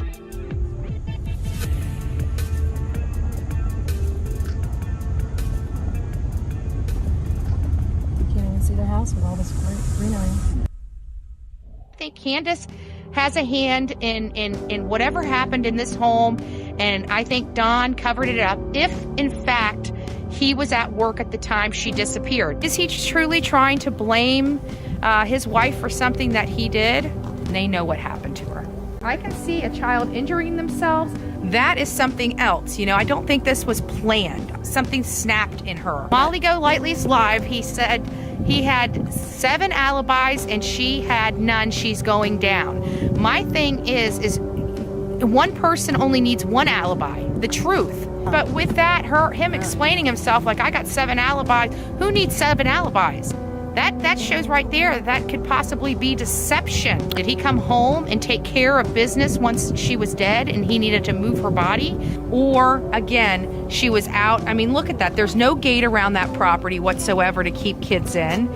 Speaker 10: You can't even see their house with all this greenery.
Speaker 4: I think Candus has a hand in whatever happened in this home, and I think Don covered it up if, in fact, he was at work at the time she disappeared. Is he truly trying to blame his wife for something that he did? They know what happened to her. I can see a child injuring themselves. That is something else. You know, I don't think this was planned. Something snapped in her. Molly Golightly's live, he said he had 7 alibis and she had none. She's going down. My thing is one person only needs 1 alibi, the truth. But with that, him explaining himself like, I got 7 alibis. Who needs 7 alibis? That shows right there that could possibly be deception. Did he come home and take care of business once she was dead and he needed to move her body? Or, again, she was out. I mean, look at that. There's no gate around that property whatsoever to keep kids in.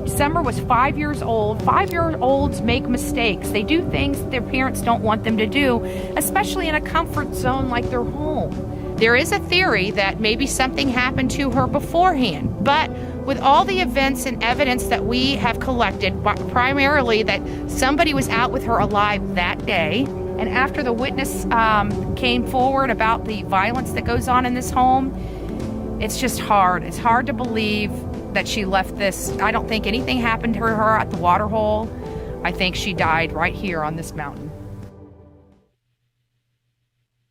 Speaker 4: Summer was 5 years old. 5-year-olds make mistakes. They do things their parents don't want them to do, especially in a comfort zone like their home. There is a theory that maybe something happened to her beforehand, but with all the events and evidence that we have collected, primarily that somebody was out with her alive that day,
Speaker 11: And after the witness came forward about the violence that goes on in this home, it's just hard. It's hard to believe that she left this. I don't think anything happened to her at the water hole. I think she died right here on this mountain.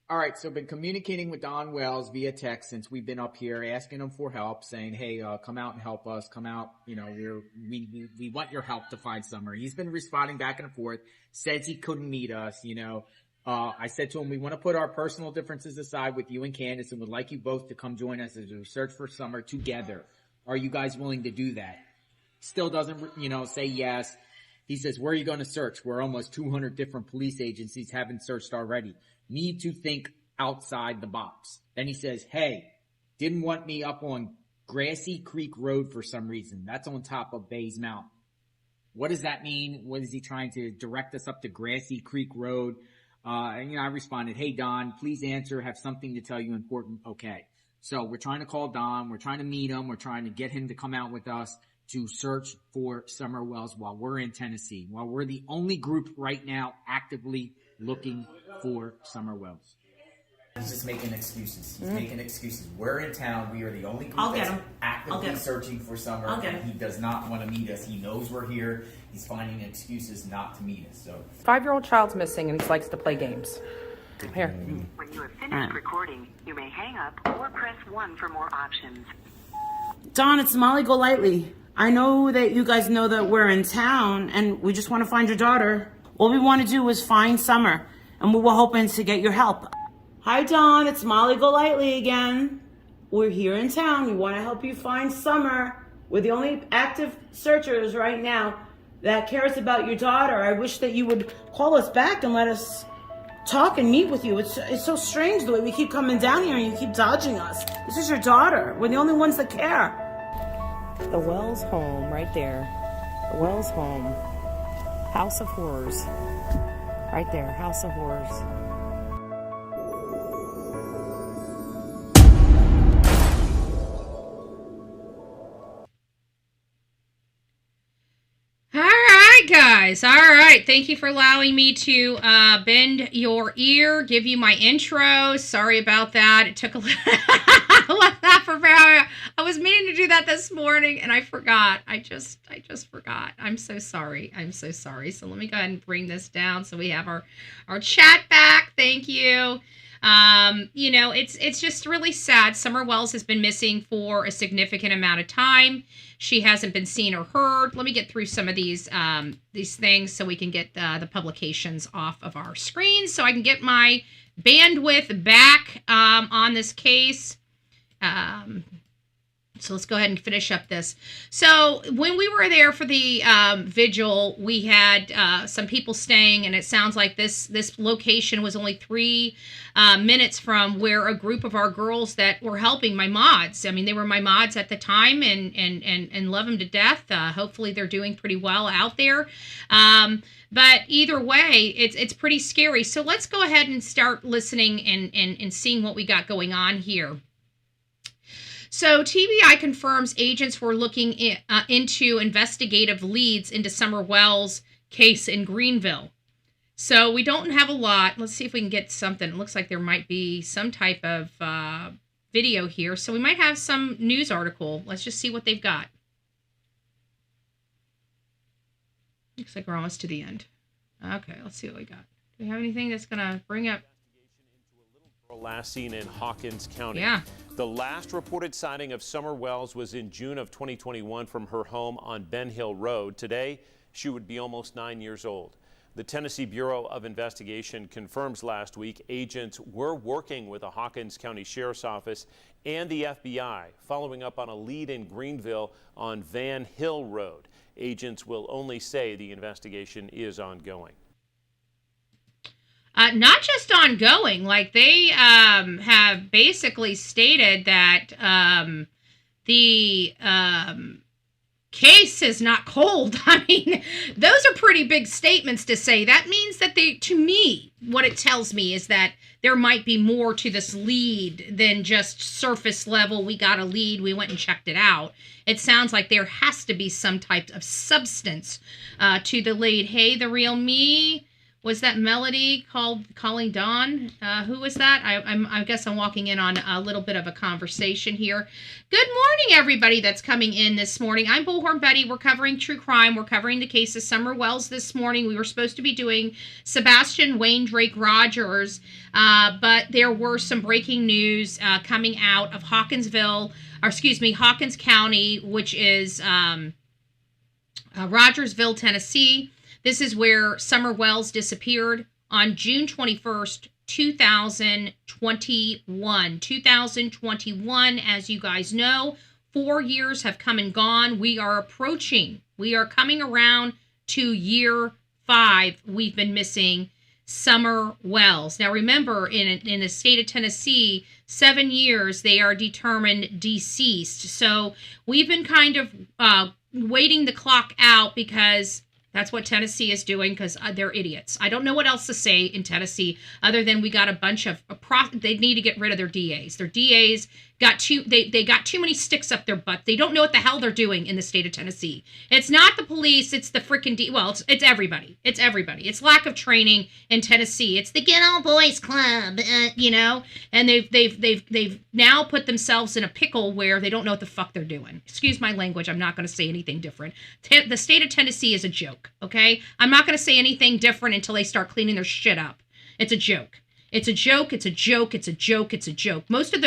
Speaker 12: All right, so I've been communicating with Don Wells via text since we've been up here, asking him for help, saying, hey, come out and help us, come out, you know, we want your help to find Summer. He's been responding back and forth, says he couldn't meet us, you know. I said to him, we want to put our personal differences aside with you and Candus and would like you both to come join us as we search for Summer together. Are you guys willing to do that? Still doesn't, you know, say yes. He says, where are you going to search? Where almost 200 different police agencies haven't searched already. Need to think outside the box. Then he says, hey, didn't want me up on Grassy Creek Road for some reason. That's on top of Bays Mountain. What does that mean? What is he trying to direct us up to Grassy Creek Road? And, you know, I responded, hey, Don, please answer. Have something to tell you important. Okay. So we're trying to call Don. We're trying to meet him. We're trying to get him to come out with us to search for Summer Wells while we're in Tennessee, while we're the only group right now actively looking for Summer Wells.
Speaker 13: He's just making excuses. He's making excuses. We're in town. We are the only group
Speaker 14: I'll get
Speaker 13: that's
Speaker 14: him.
Speaker 13: actively searching for Summer.
Speaker 14: I'll get
Speaker 13: and
Speaker 14: him.
Speaker 13: he does not want to meet us. He knows we're here. He's finding excuses not to meet us. So
Speaker 11: 5-year-old child's missing and he likes to play games. Here.
Speaker 15: When you have finished recording, you may hang up or press 1 for more options.
Speaker 14: Don, it's Molly Golightly. I know that you guys know that we're in town and we just want to find your daughter. All we want to do is find Summer, and we were hoping to get your help. Hi, Don. It's Molly Golightly again. We're here in town. We want to help you find Summer. We're the only active searchers right now that cares about your daughter. I wish that you would call us back and let us talk and meet with you. It's so strange the way we keep coming down here and you keep dodging us. This is your daughter. We're the only ones that care.
Speaker 11: The Wells home right there. The Wells home. House of Horrors. Right there. House of Horrors.
Speaker 4: Guys, all right, thank you for allowing me to bend your ear, give you my intro. Sorry about that. It took a little I was meaning to do that this morning and I forgot. I just forgot. I'm so sorry. So let me go ahead and bring this down so we have our chat back. Thank you. You know, it's just really sad. Summer Wells has been missing for a significant amount of time. She hasn't been seen or heard. Let me get through some of these things so we can get the publications off of our screens so I can get my bandwidth back on this case. So let's go ahead and finish up this. So when we were there for the vigil, we had some people staying, and it sounds like this location was only 3 minutes from where a group of our girls that were helping my mods. I mean, they were my mods at the time, and love them to death. Hopefully, they're doing pretty well out there. But either way, it's pretty scary. So let's go ahead and start listening and seeing what we got going on here. So TBI confirms agents were looking into investigative leads into Summer Wells' case in Greenville. So we don't have a lot. Let's see if we can get something. It looks like there might be some type of video here. So we might have some news article. Let's just see what they've got. Looks like we're almost to the end. Okay, let's see what we got. Do we have anything that's going to bring up?
Speaker 16: Last seen in Hawkins County.
Speaker 4: Yeah.
Speaker 16: The last reported sighting of Summer Wells was in June of 2021 from her home on Ben Hill Road. Today, she would be almost 9 years old. The Tennessee Bureau of Investigation confirms last week agents were working with the Hawkins County Sheriff's Office and the FBI, following up on a lead in Greenville on Van Hill Road. Agents will only say the investigation is ongoing.
Speaker 4: Not just ongoing, like they have basically stated that the case is not cold. I mean, those are pretty big statements to say. That means that to me, what it tells me is that there might be more to this lead than just surface level. We got a lead, we went and checked it out. It sounds like there has to be some type of substance to the lead. Hey, the real me. Was that Melody calling Don? Who was that? I guess I'm walking in on a little bit of a conversation here. Good morning, everybody that's coming in this morning. I'm Bullhorn Betty. We're covering true crime. We're covering the case of Summer Wells this morning. We were supposed to be doing Sebastian Wayne Drake Rogers, but there were some breaking news coming out of Hawkins County, which is Rogersville, Tennessee. This is where Summer Wells disappeared on June 21st, 2021. 2021, as you guys know, 4 years have come and gone. We are coming around to year 5. We've been missing Summer Wells. Now remember, in the state of Tennessee, 7 years they are determined deceased. So we've been kind of waiting the clock out because that's what Tennessee is doing, because they're idiots. I don't know what else to say in Tennessee other than we got a bunch of they need to get rid of their DAs. Their DAs got they got too many sticks up their butt. They don't know what the hell they're doing in the state of Tennessee. It's not the police, it's the freaking it's everybody. It's everybody. It's lack of training in Tennessee. It's the Get All Boys Club, and they've now put themselves in a pickle where they don't know what the fuck they're doing. Excuse my language. I'm not going to say anything different. The state of Tennessee is a joke, okay? I'm not going to say anything different until they start cleaning their shit up. It's a joke. It's a joke, it's a joke, it's a joke, it's a joke. Most of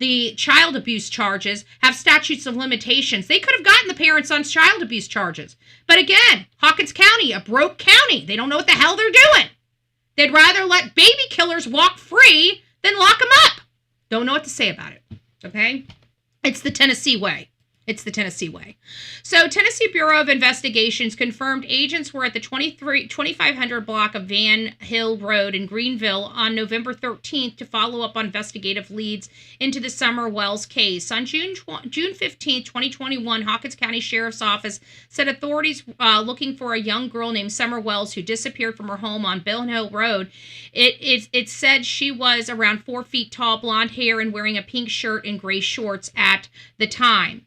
Speaker 4: the child abuse charges have statutes of limitations. They could have gotten the parents on child abuse charges. But again, Hawkins County, a broke county. They don't know what the hell they're doing. They'd rather let baby killers walk free than lock them up. Don't know what to say about it, okay? It's the Tennessee way. It's the Tennessee way. So Tennessee Bureau of Investigations confirmed agents were at the 2500 block of Van Hill Road in Greenville on November 13th to follow up on investigative leads into the Summer Wells case. On June 15th, 2021, Hawkins County Sheriff's Office said authorities looking for a young girl named Summer Wells who disappeared from her home on Van Hill Road. It said she was around 4 feet tall, blonde hair, and wearing a pink shirt and gray shorts at the time.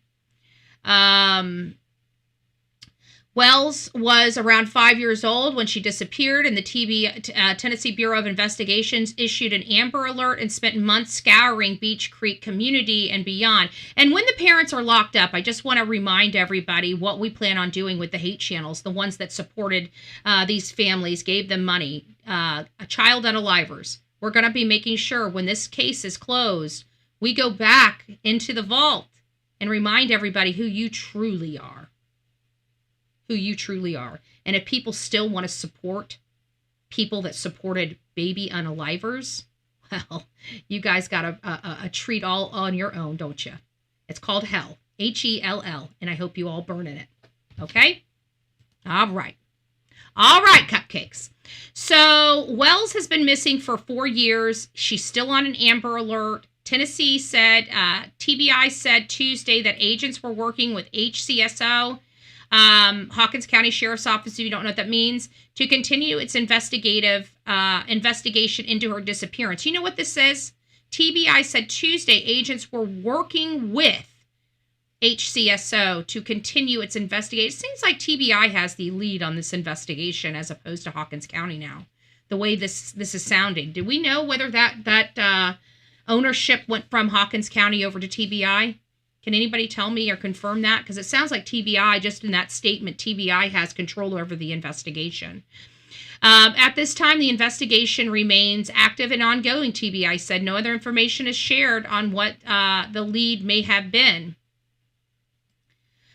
Speaker 4: Wells was around 5 years old when she disappeared, and the Tennessee Bureau of Investigations issued an Amber Alert and spent months scouring Beech Creek community and beyond. And when the parents are locked up, I just want to remind everybody what we plan on doing with the hate channels, the ones that supported these families, gave them money, a child unalivers. We're going to be making sure when this case is closed, we go back into the vault and remind everybody who you truly are. Who you truly are. And if people still want to support people that supported baby unalivers, well, you guys got a treat all on your own, don't you? It's called hell. Hell. And I hope you all burn in it. Okay? All right. All right, cupcakes. So Wells has been missing for 4 years. She's still on an Amber Alert. Tennessee said, TBI said Tuesday that agents were working with HCSO, Hawkins County Sheriff's Office, if you don't know what that means, to continue its investigation into her disappearance. You know what this says? TBI said Tuesday agents were working with HCSO to continue its investigation. It seems like TBI has the lead on this investigation as opposed to Hawkins County now, the way this is sounding. Do we know whether that ownership went from Hawkins County over to TBI? Can anybody tell me or confirm that? Because it sounds like TBI, just in that statement, TBI has control over the investigation. At this time, the investigation remains active and ongoing, TBI said. No other information is shared on what the lead may have been.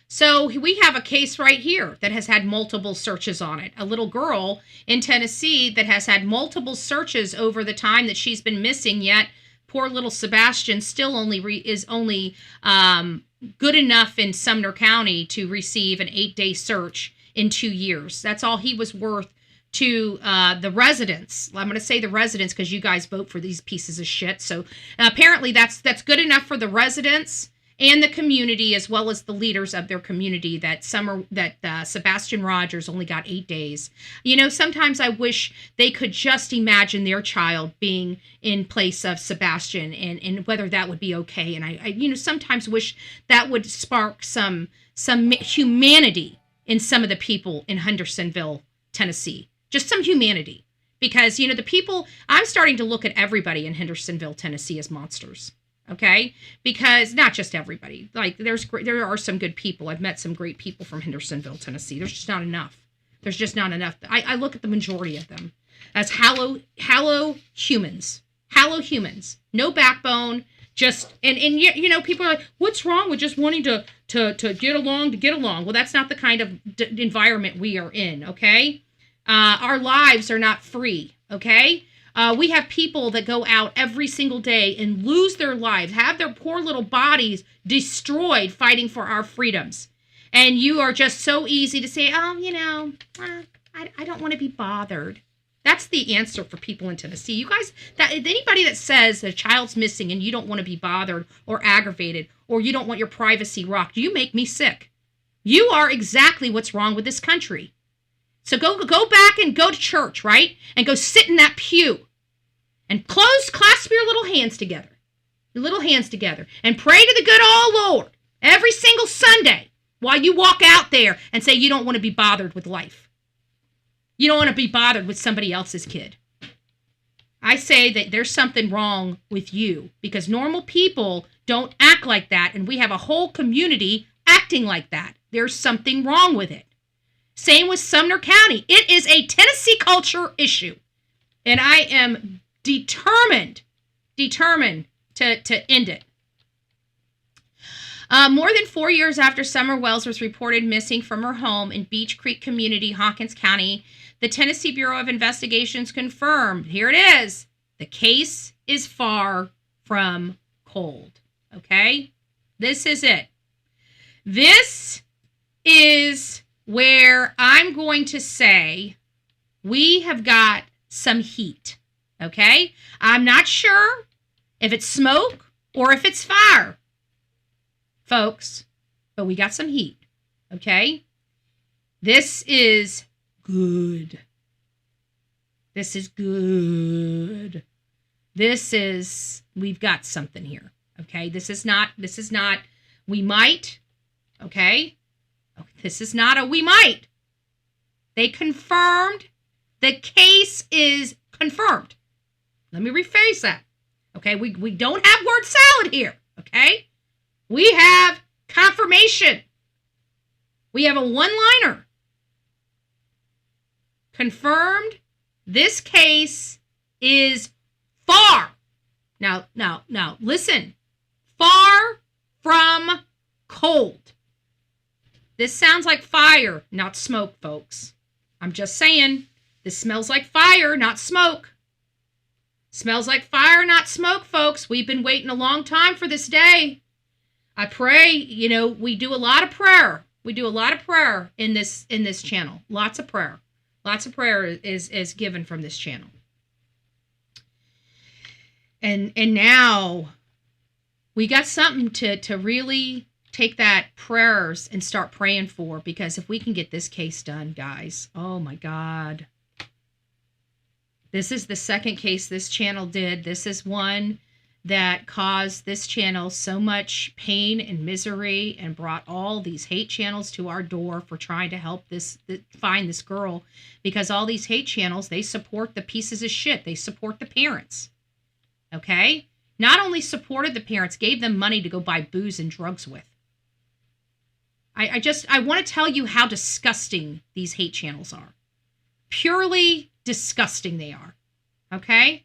Speaker 4: So we have a case right here that has had multiple searches on it. A little girl in Tennessee that has had multiple searches over the time that she's been missing, yet poor little Sebastian still is only good enough in Sumner County to receive an 8-day search in 2 years. That's all he was worth to the residents. I'm going to say the residents because you guys vote for these pieces of shit. So apparently that's good enough for the residents and the community, as well as the leaders of their community, that Sebastian Rogers only got 8 days. You know, sometimes I wish they could just imagine their child being in place of Sebastian and whether that would be okay. And I sometimes wish that would spark some humanity in some of the people in Hendersonville, Tennessee. Just some humanity. Because, you know, the people, I'm starting to look at everybody in Hendersonville, Tennessee as monsters. Okay? Because not just everybody. Like, there are some good people. I've met some great people from Hendersonville, Tennessee. There's just not enough. There's just not enough. I look at the majority of them as hollow humans. Hollow humans. No backbone. Just, and you know, people are like, what's wrong with just wanting to get along? Well, that's not the kind of environment we are in, okay? Our lives are not free, okay? We have people that go out every single day and lose their lives, have their poor little bodies destroyed fighting for our freedoms. And you are just so easy to say, oh, you know, I don't want to be bothered. That's the answer for people in Tennessee. You guys, anybody that says a child's missing and you don't want to be bothered or aggravated or you don't want your privacy rocked, you make me sick. You are exactly what's wrong with this country. So go back and go to church, right? And go sit in that pew and clasp your little hands together. Your little hands together. And pray to the good old Lord every single Sunday while you walk out there and say you don't want to be bothered with life. You don't want to be bothered with somebody else's kid. I say that there's something wrong with you because normal people don't act like that, and we have a whole community acting like that. There's something wrong with it. Same with Sumner County. It is a Tennessee culture issue, and I am determined to end it. More than 4 years after Summer Wells was reported missing from her home in Beech Creek Community, Hawkins County, the Tennessee Bureau of Investigations confirmed, here it is, the case is far from cold. Okay? This is it. This is where I'm going to say we have got some heat. Okay? I'm not sure if it's smoke or if it's fire, folks, but we got some heat. Okay? This is good. This is good. We've got something here. Okay? This is not, we might. Okay? This is not a we might. They confirmed. The case is confirmed. Let me rephrase that. Okay? We don't have word salad here. Okay? We have confirmation. We have a one-liner. Confirmed, this case is far, now, listen, far from cold. This sounds like fire, not smoke, folks. I'm just saying, this smells like fire, not smoke. Smells like fire, not smoke, folks. We've been waiting a long time for this day. I pray, you know, we do a lot of prayer. We do a lot of prayer in this channel. Lots of prayer. Lots of prayer is given from this channel. And now we got something to really take that prayers and start praying for, because if we can get this case done, guys, oh my God. This is the second case this channel did. This is one that caused this channel so much pain and misery and brought all these hate channels to our door for trying to help find this girl, because all these hate channels, they support the pieces of shit. They support the parents. Okay? Not only supported the parents, gave them money to go buy booze and drugs with. I want to tell you how disgusting these hate channels are. Purely disgusting they are. Okay?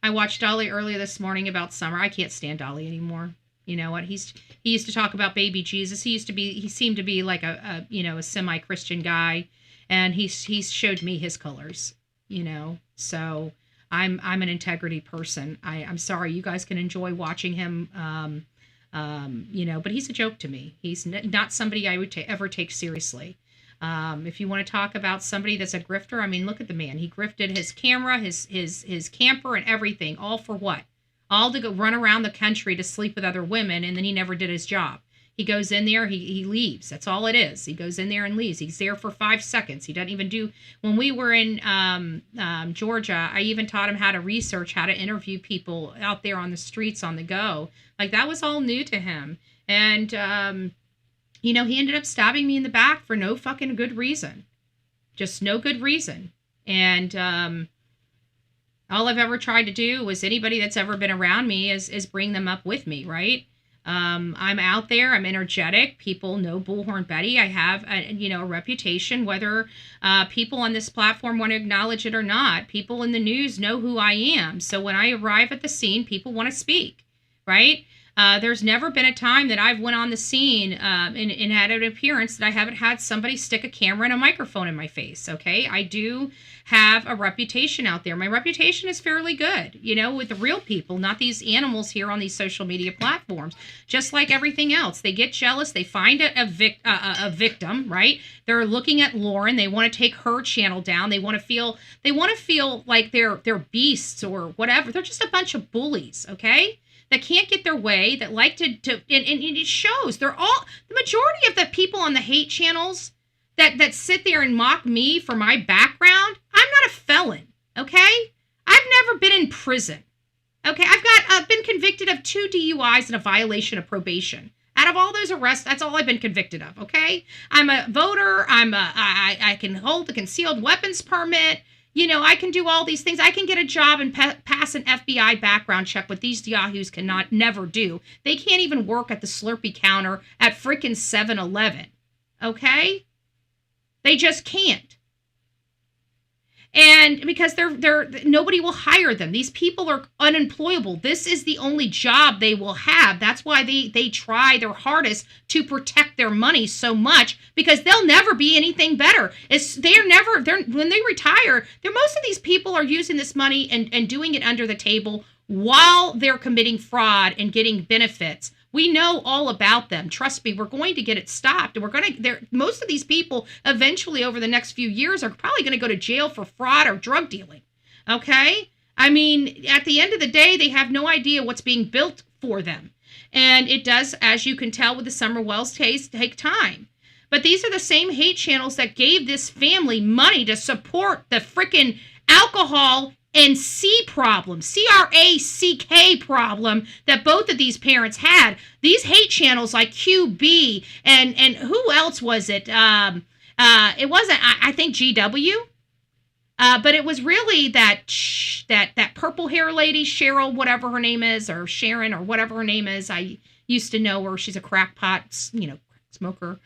Speaker 4: I watched Dolly earlier this morning about Summer. I can't stand Dolly anymore. You know what? He used to talk about baby Jesus. He seemed to be like a semi-Christian guy, and he showed me his colors, you know. So I'm an integrity person. I'm sorry, you guys can enjoy watching him, you know, but he's a joke to me. He's not somebody I would ever take seriously. If you want to talk about somebody that's a grifter, I mean, look at the man. He grifted his camera, his camper, and everything. All for what? All to go run around the country to sleep with other women, and then he never did his job. He goes in there, he leaves. That's all it is. He goes in there and leaves. He's there for 5 seconds. He doesn't even do... When we were in Georgia, I even taught him how to research, how to interview people out there on the streets on the go. Like, that was all new to him. And... you know, he ended up stabbing me in the back for no fucking good reason. Just no good reason. And, All I've ever tried to do was anybody that's ever been around me is bring them up with me, right? I'm out there. I'm energetic. People know Bullhorn Betty. I have a reputation, whether people on this platform want to acknowledge it or not. People in the news know who I am. So when I arrive at the scene, people want to speak, right? There's never been a time that I've went on the scene and had an appearance that I haven't had somebody stick a camera and a microphone in my face, okay? I do have a reputation out there. My reputation is fairly good, with the real people, not these animals here on these social media platforms. Just like everything else, they get jealous. They find a victim, right? They're looking at Lauren. They want to take her channel down. They want to feel like they're beasts or whatever. They're just a bunch of bullies, okay? That can't get their way, that like to and it shows. They're all, the majority of the people on the hate channels that sit there and mock me for my background, I'm not a felon, okay? I've never been in prison, okay? I've been convicted of 2 DUIs and a violation of probation. Out of all those arrests, that's all I've been convicted of, okay? I'm a voter. I can hold a concealed weapons permit. I can do all these things. I can get a job and pass an FBI background check, what these yahoos cannot never do. They can't even work at the Slurpee counter at freaking 7-Eleven. Okay? They just can't. And because they're nobody will hire them. These people are unemployable. This is the only job they will have. That's why they try their hardest to protect their money so much, because they'll never be anything better. When they retire, most of these people are using this money and doing it under the table while they're committing fraud and getting benefits. We know all about them. Trust me, we're going to get it stopped. And most of these people eventually over the next few years are probably going to go to jail for fraud or drug dealing. Okay? I mean, at the end of the day, they have no idea what's being built for them. And it does, as you can tell with the Summer Wells case, take time. But these are the same hate channels that gave this family money to support the freaking alcohol and CRACK problem that both of these parents had. These hate channels like QB and who else was it? It wasn't, I think, GW. But it was really that purple hair lady, Cheryl, whatever her name is, or Sharon, or whatever her name is. I used to know her. She's a crackpot, smoker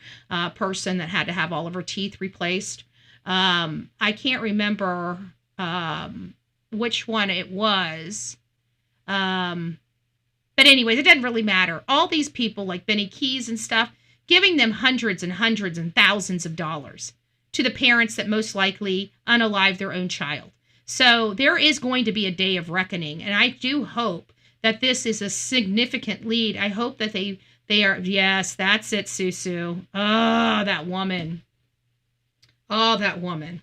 Speaker 4: person that had to have all of her teeth replaced. I can't remember which one it was. But anyways, it doesn't really matter. All these people like Benny Keys and stuff, giving them hundreds and hundreds and thousands of dollars to the parents that most likely unalive their own child. So there is going to be a day of reckoning. And I do hope that this is a significant lead. I hope that they are, yes, that's it, Susu. Oh, that woman. Oh, that woman.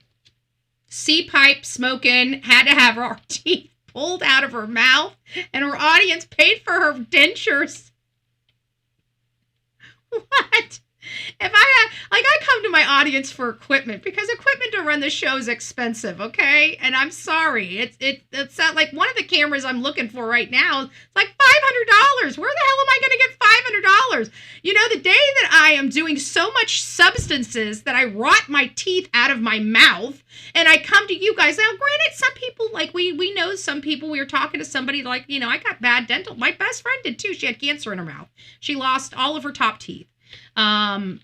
Speaker 4: C-pipe smoking, had to have her teeth pulled out of her mouth, and her audience paid for her dentures. What? If I come to my audience for equipment, because equipment to run the show is expensive, okay? And I'm sorry. It's not like one of the cameras I'm looking for right now, it's like $500. Where the hell am I going to get $500? The day that I am doing so much substances that I rot my teeth out of my mouth, and I come to you guys. Now, granted, some people, like we know some people, we were talking to somebody like, I got bad dental. My best friend did too. She had cancer in her mouth. She lost all of her top teeth. So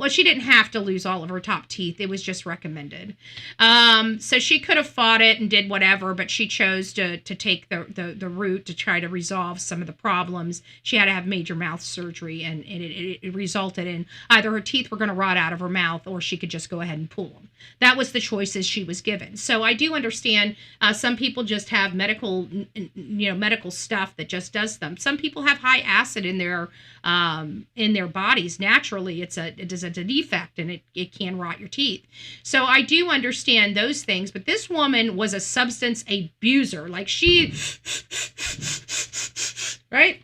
Speaker 4: she didn't have to lose all of her top teeth. It was just recommended. So she could have fought it and did whatever, but she chose to take the route to try to resolve some of the problems. She had to have major mouth surgery, and it resulted in either her teeth were going to rot out of her mouth or she could just go ahead and pull them. That was the choices she was given. So I do understand some people just have medical stuff that just does them. Some people have high acid in their bodies naturally. It's a defect, and it can rot your teeth. So I do understand those things, but this woman was a substance abuser. Like she, right?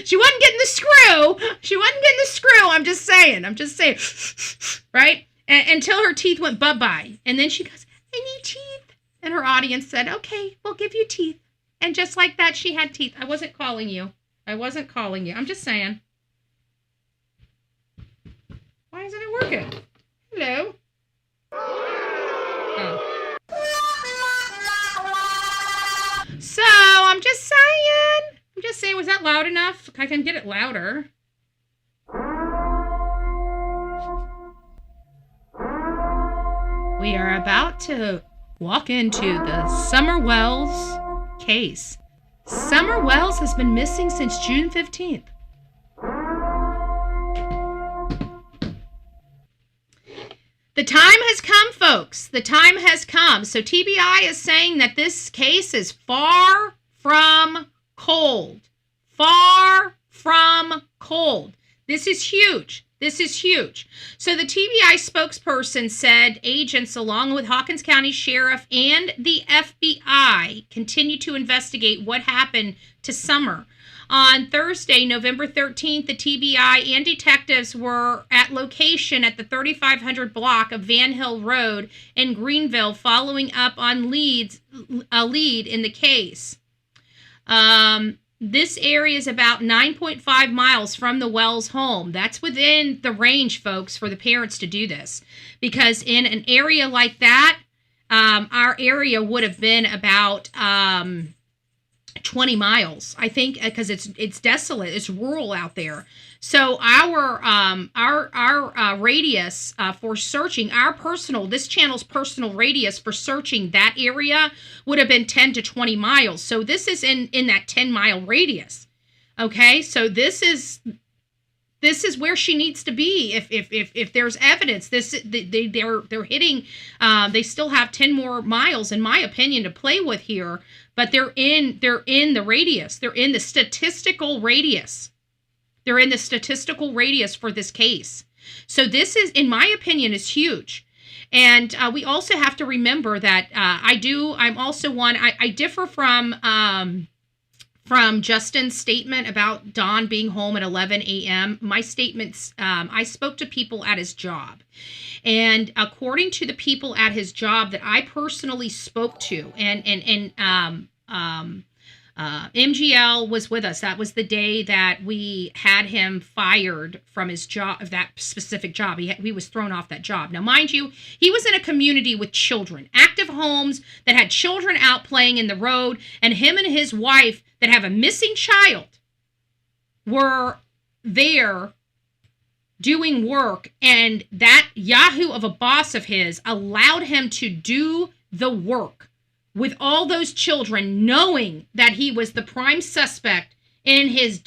Speaker 4: She wasn't getting the screw. I'm just saying, right? Until her teeth went bye-bye. And then she goes, I need teeth. And her audience said, okay, we'll give you teeth. And just like that, she had teeth. I wasn't calling you. I'm just saying. Why isn't it working? Hello? not loud enough? I can get it louder. We are about to walk into the Summer Wells case. Summer Wells has been missing since June 15th. The time has come, folks. The time has come. So TBI is saying that this case is far from cold. Far from cold. This is huge. This is huge. So the TBI spokesperson said agents along with Hawkins County Sheriff and the FBI continue to investigate what happened to Summer. On Thursday, November 13th, the TBI and detectives were at location at the 3500 block of Van Hill Road in Greenville, following up on a lead in the case. This area is about 9.5 miles from the Wells home. That's within the range, folks, for the parents to do this. Because in an area like that, our area would have been about 20 miles, I think, because it's desolate, it's rural out there. So our radius for searching, this channel's personal radius for searching that area would have been 10 to 20 miles. So this is in that 10-mile radius. Okay, so this is where she needs to be. If there's evidence, they're hitting. They still have 10 more miles, in my opinion, to play with here. But they're in the radius. They're in the statistical radius. They're in the statistical radius for this case. So this is, in my opinion, is huge. And we also have to remember that I differ from Justin's statement about Don being home at 11 a.m. My statements, I spoke to people at his job. And according to the people at his job that I personally spoke to, and MGL was with us. That was the day that we had him fired from his job, that specific job. He was thrown off that job. Now, mind you, he was in a community with children, active homes that had children out playing in the road, and him and his wife that have a missing child were there doing work, and that Yahoo of a boss of his allowed him to do the work with all those children, knowing that he was the prime suspect in his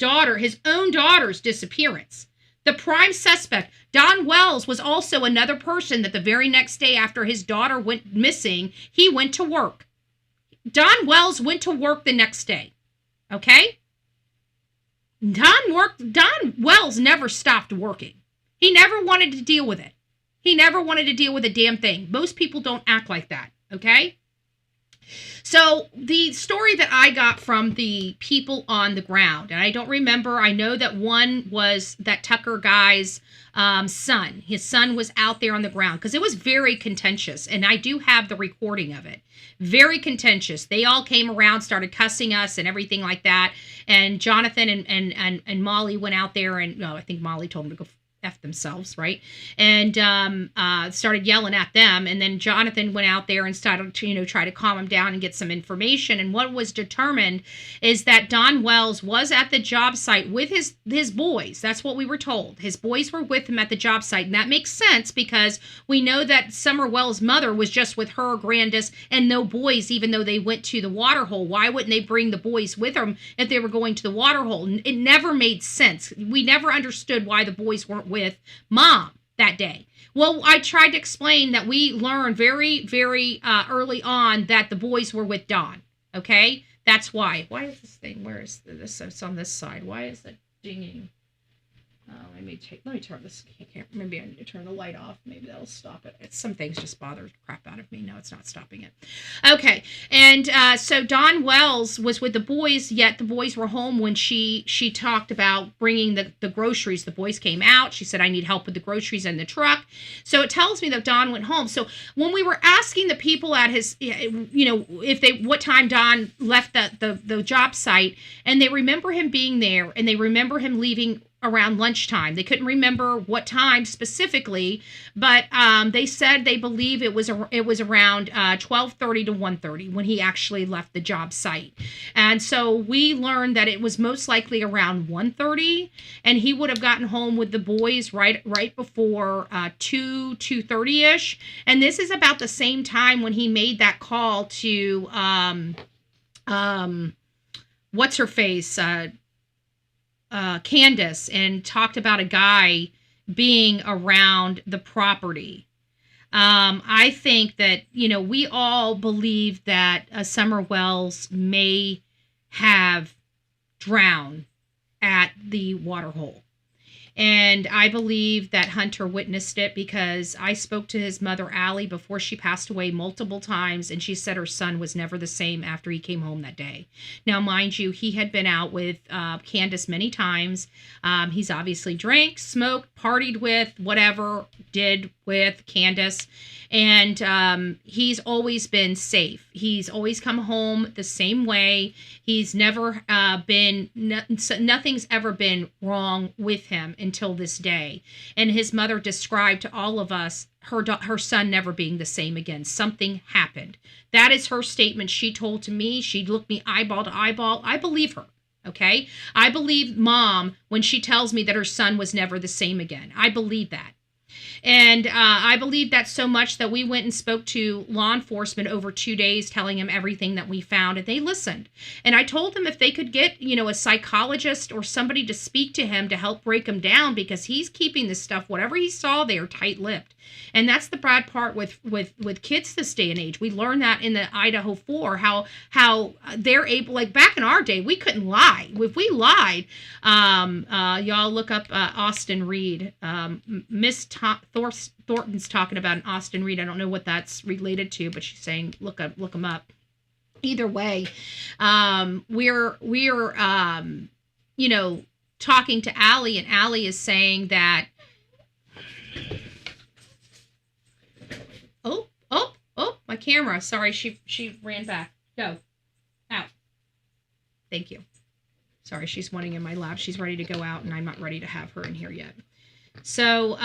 Speaker 4: own daughter's disappearance. The prime suspect. Don Wells was also another person that the very next day after his daughter went missing, he went to work. Don Wells went to work the next day. Okay? Don Wells never stopped working. He never wanted to deal with it. He never wanted to deal with a damn thing. Most people don't act like that, okay? So the story that I got from the people on the ground, and I don't remember, I know that one was that Tucker guy's son. His son was out there on the ground because it was very contentious, and I do have the recording of it. Very contentious. They all came around, started cussing us and everything like that, and Jonathan and Molly went out there, and I think Molly told him to go F themselves, right? And started yelling at them. And then Jonathan went out there and started to, try to calm him down and get some information. And what was determined is that Don Wells was at the job site with his boys. That's what we were told. His boys were with him at the job site. And that makes sense because we know that Summer Wells' mother was just with her, Grandis, and no boys, even though they went to the water hole. Why wouldn't they bring the boys with them if they were going to the water hole? It never made sense. We never understood why the boys weren't with Mom that day. Well, I tried to explain that we learned very, very early on that the boys were with Don. Okay? That's why. Why is this thing? Where is this? It's on this side. Why is it dinging? Let me turn this. Maybe I need to turn the light off. Maybe that'll stop it. Some things just bother the crap out of me. No, it's not stopping it. Okay, and so Don Wells was with the boys. Yet the boys were home when she talked about bringing the groceries. The boys came out. She said, "I need help with the groceries in the truck." So it tells me that Don went home. So when we were asking the people at his, what time Don left the job site, and they remember him being there, and they remember him leaving around lunchtime. They couldn't remember what time specifically, but they said they believe it was around 12:30 to 1:30 when he actually left the job site. And so we learned that it was most likely around 1:30, and he would have gotten home with the boys right before 2:30ish. And this is about the same time when he made that call to what's her face, Candus, and talked about a guy being around the property. I think that, we all believe that Summer Wells may have drowned at the water hole. And I believe that Hunter witnessed it because I spoke to his mother, Allie, before she passed away multiple times, and she said her son was never the same after he came home that day. Now, mind you, he had been out with Candus many times. He's obviously drank, smoked, partied with, whatever, did with Candus. And he's always been safe. He's always come home the same way. He's never nothing's ever been wrong with him until this day. And his mother described to all of us her son never being the same again. Something happened. That is her statement she told to me. She looked me eyeball to eyeball. I believe her. Okay? I believe Mom when she tells me that her son was never the same again. I believe that. And I believe that so much that we went and spoke to law enforcement over 2 days, telling them everything that we found, and they listened. And I told them if they could get, a psychologist or somebody to speak to him to help break him down, because he's keeping this stuff, whatever he saw there, tight-lipped. And that's the bad part with kids this day and age. We learned that in the Idaho 4, how they're able, like back in our day, we couldn't lie. If we lied, y'all look up Austin Reed. Miss Thornton's talking about an Austin Reed. I don't know what that's related to, but she's saying look him up. Either way, we're talking to Allie, and Allie is saying that. Oh, my camera. Sorry, she ran back. Go. Out. Thank you. Sorry, she's wanting in my lab. She's ready to go out, and I'm not ready to have her in here yet. So,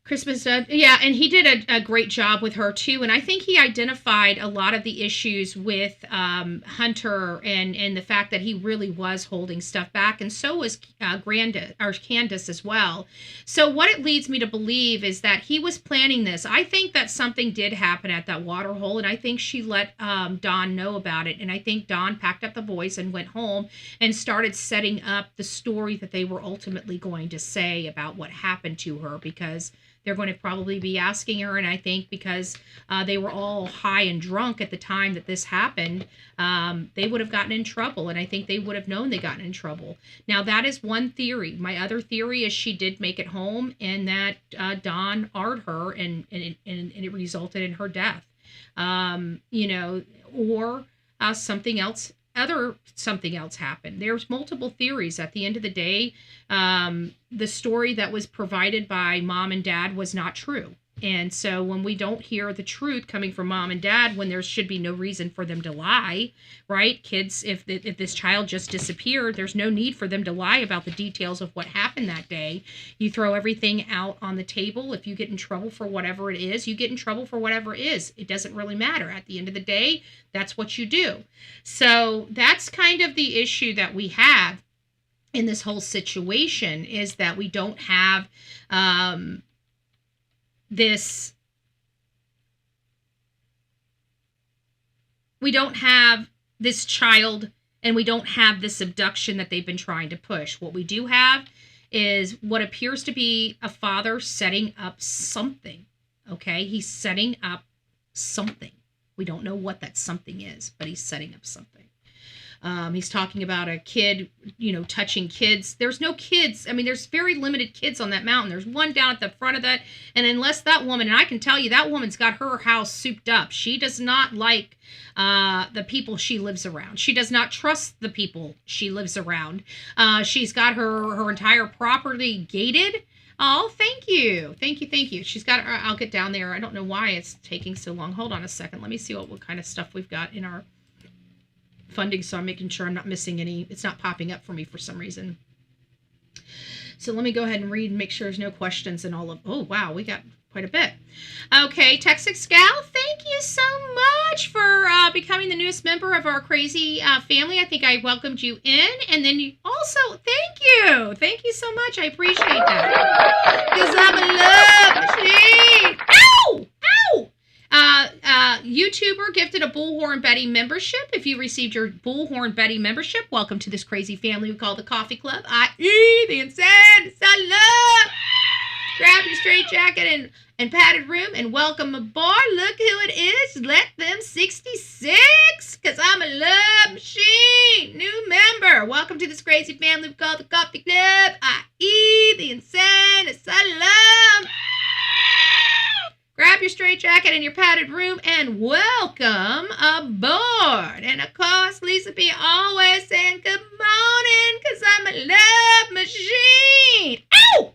Speaker 4: Christmas, yeah, and he did a great job with her too, and I think he identified a lot of the issues with Hunter and the fact that he really was holding stuff back, and so was Candus as well. So what it leads me to believe is that he was planning this. I think that something did happen at that water hole, and I think she let Don know about it, and I think Don packed up the boys and went home and started setting up the story that they were ultimately going to say about what happened to her, because they're going to probably be asking her, and I think because they were all high and drunk at the time that this happened, they would have gotten in trouble, and I think they would have known they got in trouble. Now, that is one theory. My other theory is she did make it home, and that Don R''d her, and it resulted in her death. Or something else happened. There's multiple theories. At the end of the day, the story that was provided by Mom and Dad was not true. And so when we don't hear the truth coming from Mom and Dad, when there should be no reason for them to lie, right? Kids, if this child just disappeared, there's no need for them to lie about the details of what happened that day. You throw everything out on the table. If you get in trouble for whatever it is, you get in trouble for whatever it is. It doesn't really matter. At the end of the day, that's what you do. So that's kind of the issue that we have in this whole situation, is that we don't have this child, and we don't have this abduction that they've been trying to push. What we do have is what appears to be a father setting up something. Okay, he's setting up something. We don't know what that something is, but he's setting up something. He's talking about a kid, touching kids. There's no kids. I mean, there's very limited kids on that mountain. There's one down at the front of that. And unless that woman, and I can tell you, that woman's got her house souped up. She does not like the people she lives around. She does not trust the people she lives around. She's got her entire property gated. Oh, thank you. Thank you. She's got, I'll get down there. I don't know why it's taking so long. Hold on a second. Let me see what kind of stuff we've got in our funding, so I'm making sure I'm not missing any. It's not popping up for me for some reason. So let me go ahead and read and make sure there's no questions and all of. Oh, wow, we got quite a bit. Okay, Texas Gal, thank you so much for becoming the newest member of our crazy family. I think I welcomed you in, and then you also, thank you so much. I appreciate that. Because I'm a love machine. Ow! Ow! YouTuber gifted a Bullhorn Betty membership. If you received your Bullhorn Betty membership, welcome to this crazy family we call the Coffee Club, i.e. the insane love. Grab your straight jacket and padded room and welcome aboard. Look who it is. Let them 66, because I'm a love machine. New member. Welcome to this crazy family we call the Coffee Club, i.e. the insane asylum. Grab your straight jacket and your padded room and welcome aboard. And of course, Lisa B always saying good morning, because I'm a love machine. Ow!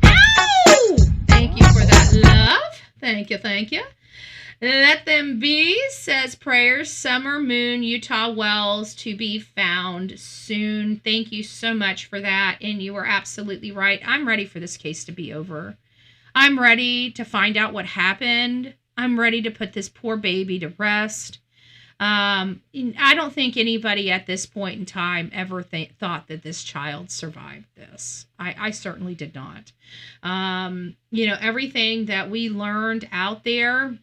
Speaker 4: Ow! Thank you for that love. Thank you. Let them be, says prayers, Summer Moon, Utah Wells, to be found soon. Thank you so much for that. And you are absolutely right. I'm ready for this case to be over. I'm ready to find out what happened. I'm ready to put this poor baby to rest. I don't think anybody at this point in time ever thought that this child survived this. I certainly did not. Everything that we learned out there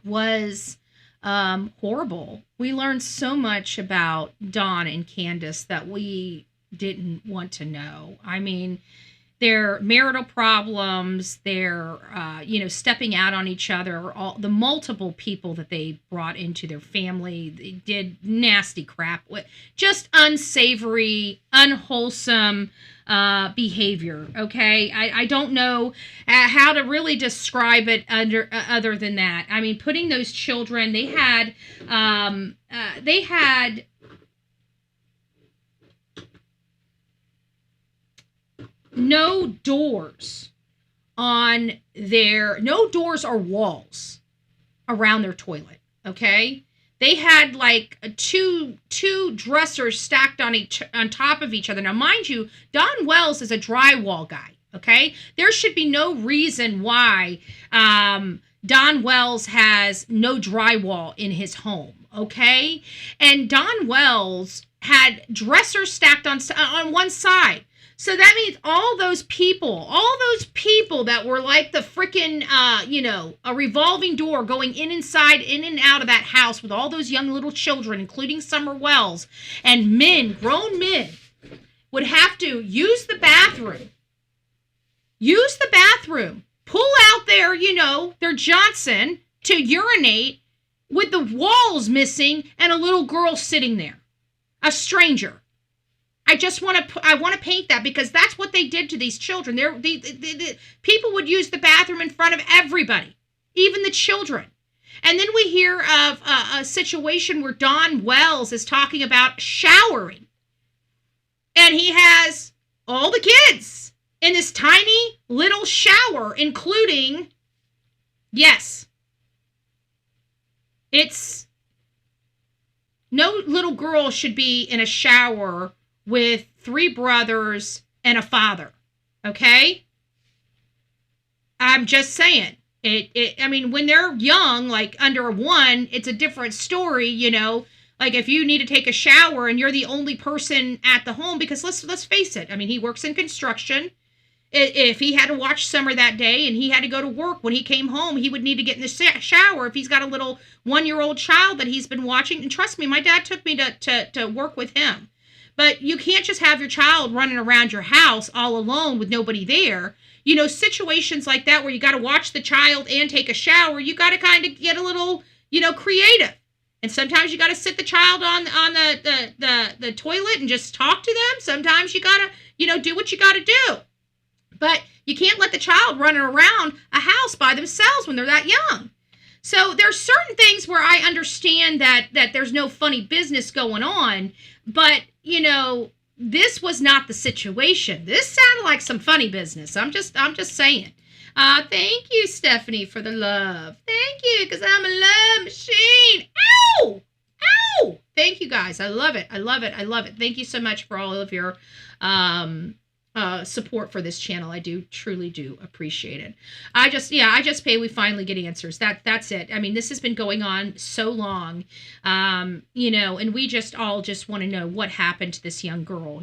Speaker 4: was horrible. We learned so much about Don and Candus that we didn't want to know. I mean, their marital problems, their, stepping out on each other, all the multiple people that they brought into their family. They did nasty crap, just unsavory, unwholesome behavior. Okay, I don't know how to really describe it other than that. I mean, putting those children, they had no doors or walls around their toilet. Okay, they had like two dressers stacked on top of each other. Now, mind you, Don Wells is a drywall guy. Okay, there should be no reason why Don Wells has no drywall in his home. Okay, and Don Wells had dressers stacked on one side. So that means all those people that were like the freaking, a revolving door going in and out of that house with all those young little children, including Summer Wells, and grown men, would have to use the bathroom, pull out their Johnson to urinate with the walls missing and a little girl sitting there, a stranger. I want to paint that, because that's what they did to these children. The people would use the bathroom in front of everybody, even the children. And then we hear of a situation where Don Wells is talking about showering. And he has all the kids in this tiny little shower, including, yes, no little girl should be in a shower with 3 brothers and a father. Okay? I'm just saying. I mean, when they're young, like under 1, it's a different story, Like if you need to take a shower and you're the only person at the home, because let's face it. I mean, he works in construction. If he had to watch Summer that day and he had to go to work, when he came home, he would need to get in the shower if he's got a little 1-year-old child that he's been watching. And trust me, my dad took me to work with him. But you can't just have your child running around your house all alone with nobody there. Situations like that where you got to watch the child and take a shower, you got to kind of get a little, creative. And sometimes you got to sit the child on the toilet and just talk to them. Sometimes you got to, do what you got to do. But you can't let the child running around a house by themselves when they're that young. So there's certain things where I understand that there's no funny business going on, but this was not the situation. This sounded like some funny business. I'm just saying. Thank you, Stephanie, for the love. Thank you, because I'm a love machine. Ow! Ow! Thank you, guys. I love it. I love it. I love it. Thank you so much for all of your support for this channel. I truly do appreciate it. I just pay we finally get answers. That's it. I mean, this has been going on so long, and we just want to know what happened to this young girl,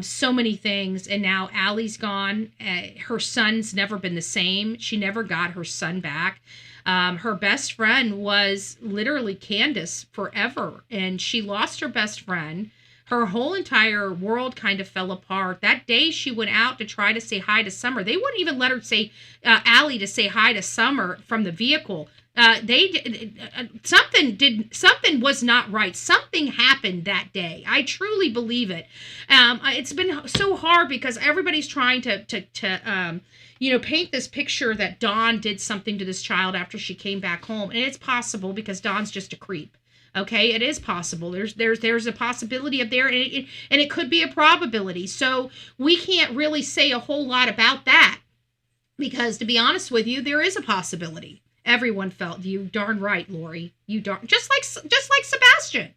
Speaker 4: so many things. And now Allie's gone. Her son's never been the same. She never got her son back. Her best friend was literally Candus forever, and she lost her best friend. Her whole entire world kind of fell apart. That day she went out to try to say hi to Summer. They wouldn't even let her say, Allie, to say hi to Summer from the vehicle. Something was not right. Something happened that day. I truly believe it. It's been so hard because everybody's trying to paint this picture that Dawn did something to this child after she came back home. And it's possible because Dawn's just a creep. Okay, it is possible. There's a possibility of there, and it could be a probability. So we can't really say a whole lot about that because, to be honest with you, there is a possibility. Everyone felt you darn right, Lori. You darn just like Sebastian.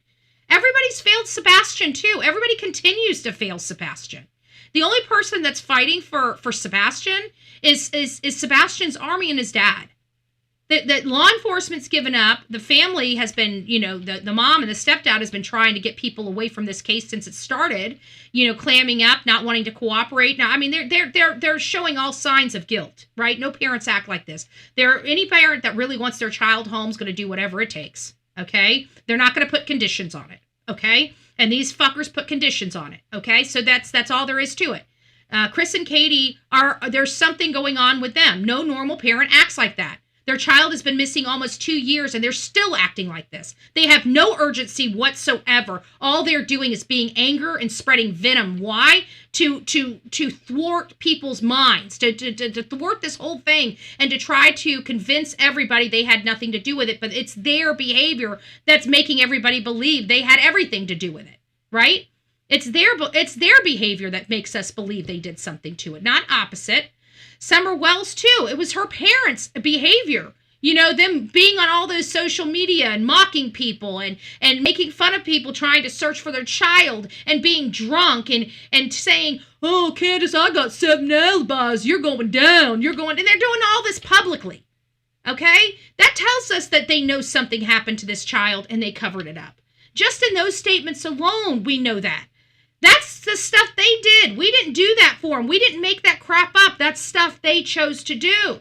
Speaker 4: Everybody's failed Sebastian too. Everybody continues to fail Sebastian. The only person that's fighting for Sebastian is Sebastian's army and his dad. That law enforcement's given up. The family has been, the mom and the stepdad has been trying to get people away from this case since it started, clamming up, not wanting to cooperate. Now, I mean, they're showing all signs of guilt, right? No parents act like this. Any parent that really wants their child home is going to do whatever it takes, okay? They're not going to put conditions on it, okay? And these fuckers put conditions on it, okay? So that's all there is to it. Chris and Katie there's something going on with them. No normal parent acts like that. Their child has been missing almost 2 years and they're still acting like this. They have no urgency whatsoever. All they're doing is being anger and spreading venom. Why? To thwart people's minds, to thwart this whole thing and to try to convince everybody they had nothing to do with it. But it's their behavior that's making everybody believe they had everything to do with it, right? It's their behavior that makes us believe they did something to it, not opposite. Summer Wells, too. It was her parents' behavior. Them being on all those social media and mocking people and making fun of people trying to search for their child and being drunk and saying, oh, Candus, I got 7 alibis. You're going down. And they're doing all this publicly. Okay? That tells us that they know something happened to this child and they covered it up. Just in those statements alone, we know that. That's the stuff they did. We didn't do that for them. We didn't make that crap up. That's stuff they chose to do.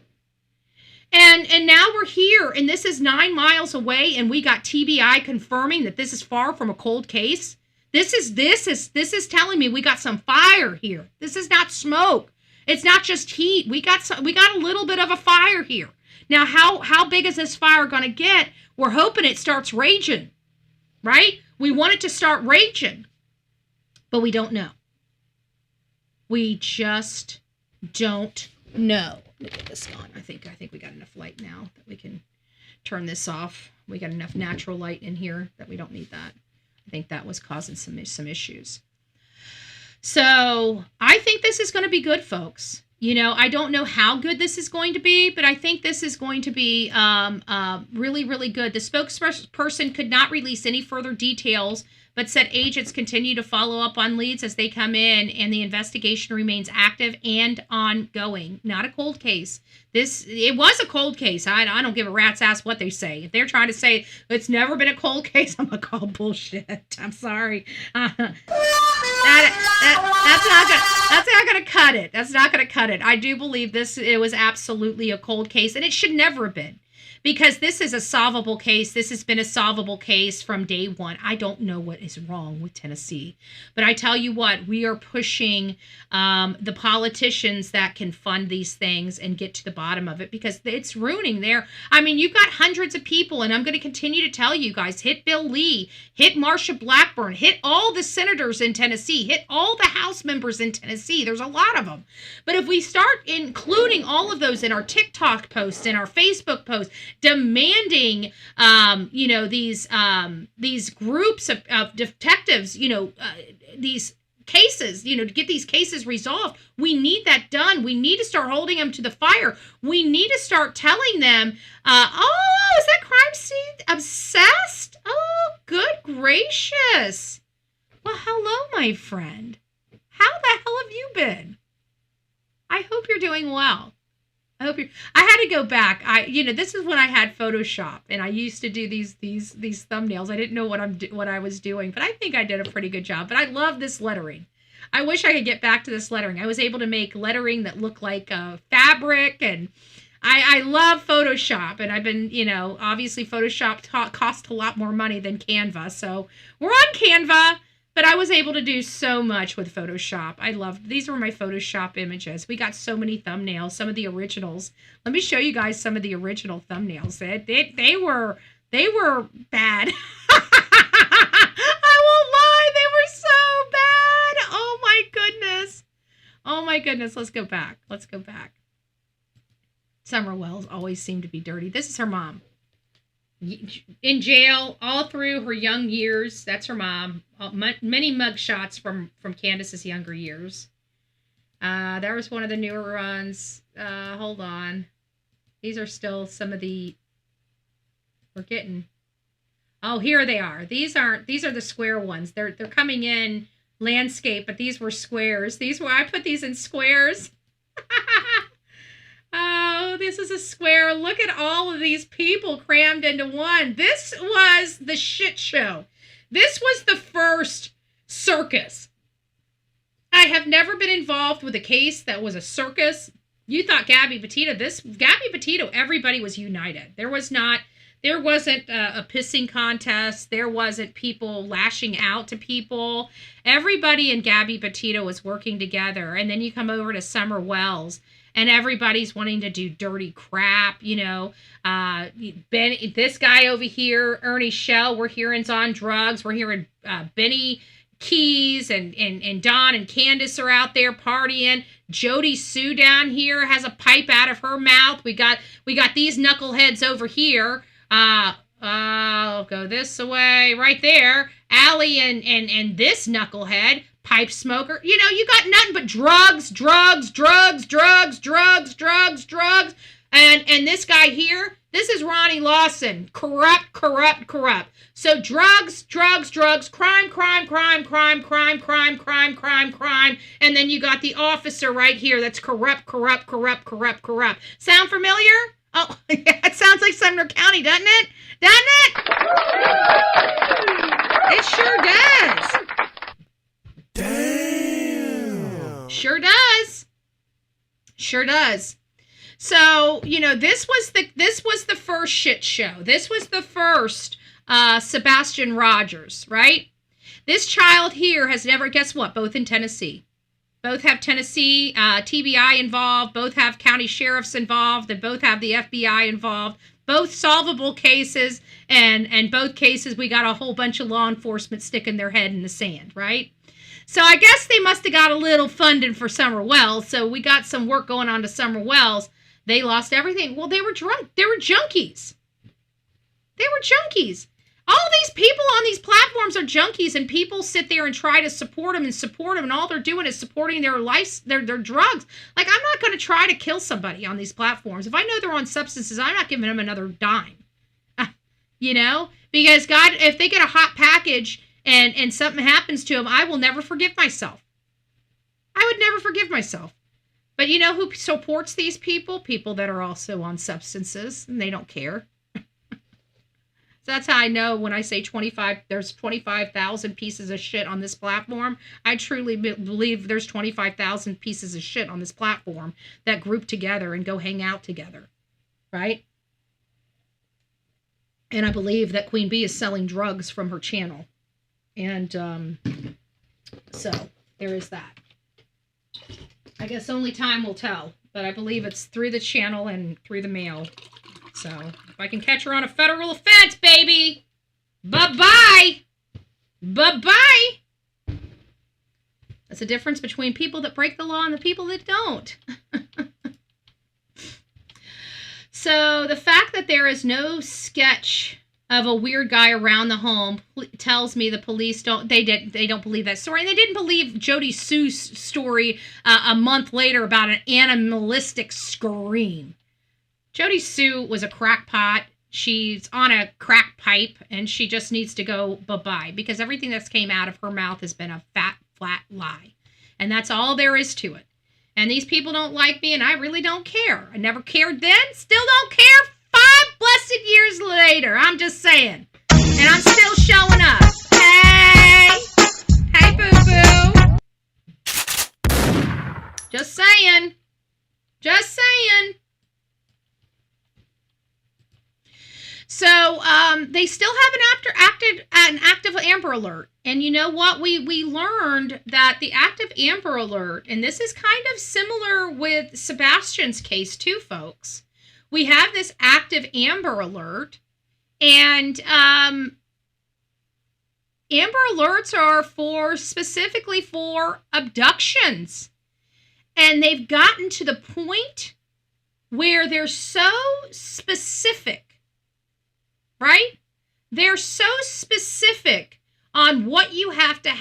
Speaker 4: And now we're here, and this is 9 miles away, and we got TBI confirming that this is far from a cold case. This is telling me we got some fire here. This is not smoke. It's not just heat. We got a little bit of a fire here. Now, how big is this fire going to get? We're hoping it starts raging, right? We want it to start raging. But we don't know. We just don't know. Let me get this on. I think we got enough light now that we can turn this off. We got enough natural light in here that we don't need that. I think that was causing some issues. So I think this is going to be good, folks. I don't know how good this is going to be, but I think this is going to be really, really good. The spokesperson could not release any further details, but said agents continue to follow up on leads as they come in, and the investigation remains active and ongoing. Not a cold case. It was a cold case. I don't give a rat's ass what they say. If they're trying to say it's never been a cold case, I'm gonna call bullshit. I'm sorry. That's not gonna cut it. That's not gonna cut it. I do believe it was absolutely a cold case, and it should never have been. Because this is a solvable case. This has been a solvable case from day one. I don't know what is wrong with Tennessee. But I tell you what, we are pushing the politicians that can fund these things and get to the bottom of it because it's ruining you've got hundreds of people, and I'm going to continue to tell you guys, hit Bill Lee, hit Marsha Blackburn, hit all the senators in Tennessee, hit all the House members in Tennessee. There's a lot of them. But if we start including all of those in our TikTok posts, in our Facebook posts, demanding, these groups of detectives, these cases, to get these cases resolved. We need that done. We need to start holding them to the fire. We need to start telling them, is that crime scene obsessed? Oh, good gracious. Well, hello, my friend. How the hell have you been? I hope you're doing well. I had to go back. This is when I had Photoshop, and I used to do these thumbnails. I didn't know what I was doing, but I think I did a pretty good job. But I love this lettering. I wish I could get back to this lettering. I was able to make lettering that looked like fabric, and I love Photoshop. And I've been, obviously Photoshop cost a lot more money than Canva, so we're on Canva. But I was able to do so much with Photoshop. I loved, these were my Photoshop images. We got so many thumbnails, some of the originals. Let me show you guys some of the original thumbnails. They were bad. I won't lie, they were so bad. Oh my goodness. Let's go back. Summer Wells always seemed to be dirty. This is her mom. In jail all through her young years. That's her mom. Many mug shots from Candus's younger years. There was one of the newer runs. Hold on. These are still some of the... We're getting... Oh, here they are. These are the square ones. They're coming in landscape, but these were squares. I put these in squares. Oh, this is a square. Look at all of these people crammed into one. This was the shit show. This was the first circus. I have never been involved with a case that was a circus. You thought Gabby Petito, everybody was united. There wasn't a pissing contest. There wasn't people lashing out to people. Everybody in Gabby Petito was working together. And then you come over to Summer Wells, and everybody's wanting to do dirty crap, this guy over here, Ernie Shell, we're hearing's on drugs. We're hearing Benny Keys and Don and Candus are out there partying. Jody Sue down here has a pipe out of her mouth. We got these knuckleheads over here. I'll go this way right there. Allie and this knucklehead. Pipe smoker. You got nothing but drugs. And this guy here, this is Ronnie Lawson. Corrupt. So drugs, crime. And then you got the officer right here that's corrupt. Sound familiar? Oh, it sounds like Sumner County, doesn't it? It sure does. Damn. Sure does. So, this was the first shit show. This was the first Sebastian Rogers, right? This child here has never, guess what? Both in Tennessee. Both have Tennessee TBI involved. Both have county sheriffs involved. And both have the FBI involved. Both solvable cases. And both cases, we got a whole bunch of law enforcement sticking their head in the sand, right? So I guess they must have got a little funding for Summer Wells. So we got some work going on to Summer Wells. They lost everything. Well, they were drunk. They were junkies. All these people on these platforms are junkies, and people sit there and try to support them, and all they're doing is supporting their drugs. Like, I'm not going to try to kill somebody on these platforms. If I know they're on substances, I'm not giving them another dime. Because God, if they get a hot package and something happens to them, I will never forgive myself. I would never forgive myself. But you know who supports these people? People that are also on substances, and they don't care. So that's how I know when I say there's 25,000 pieces of shit on this platform. I truly believe there's 25,000 pieces of shit on this platform that group together and go hang out together, right? And I believe that Queen Bee is selling drugs from her channel. And so there is that. I guess only time will tell, but I believe it's through the channel and through the mail. So if I can catch her on a federal offense, baby, bye-bye. That's the difference between people that break the law and the people that don't. So the fact that there is no sketch of a weird guy around the home tells me the police don't believe that story, and they didn't believe Jody Sue's story a month later about an animalistic scream. Jody Sue was a crackpot. She's on a crack pipe, and she just needs to go bye-bye, because everything that's came out of her mouth has been a fat, flat lie. And that's all there is to it. And these people don't like me, and I really don't care. I never cared then, still don't care 5 blessed years later. I'm just saying. And I'm still showing up. Hey! Hey, boo-boo! Just saying. Just saying. So they still have an active Amber Alert. And you know what? We learned that the active Amber Alert, and this is kind of similar with Sebastian's case too, folks. We have this active Amber Alert, and Amber Alerts are specifically for abductions. And they've gotten to the point where they're so specific. Right? They're so specific on what you have to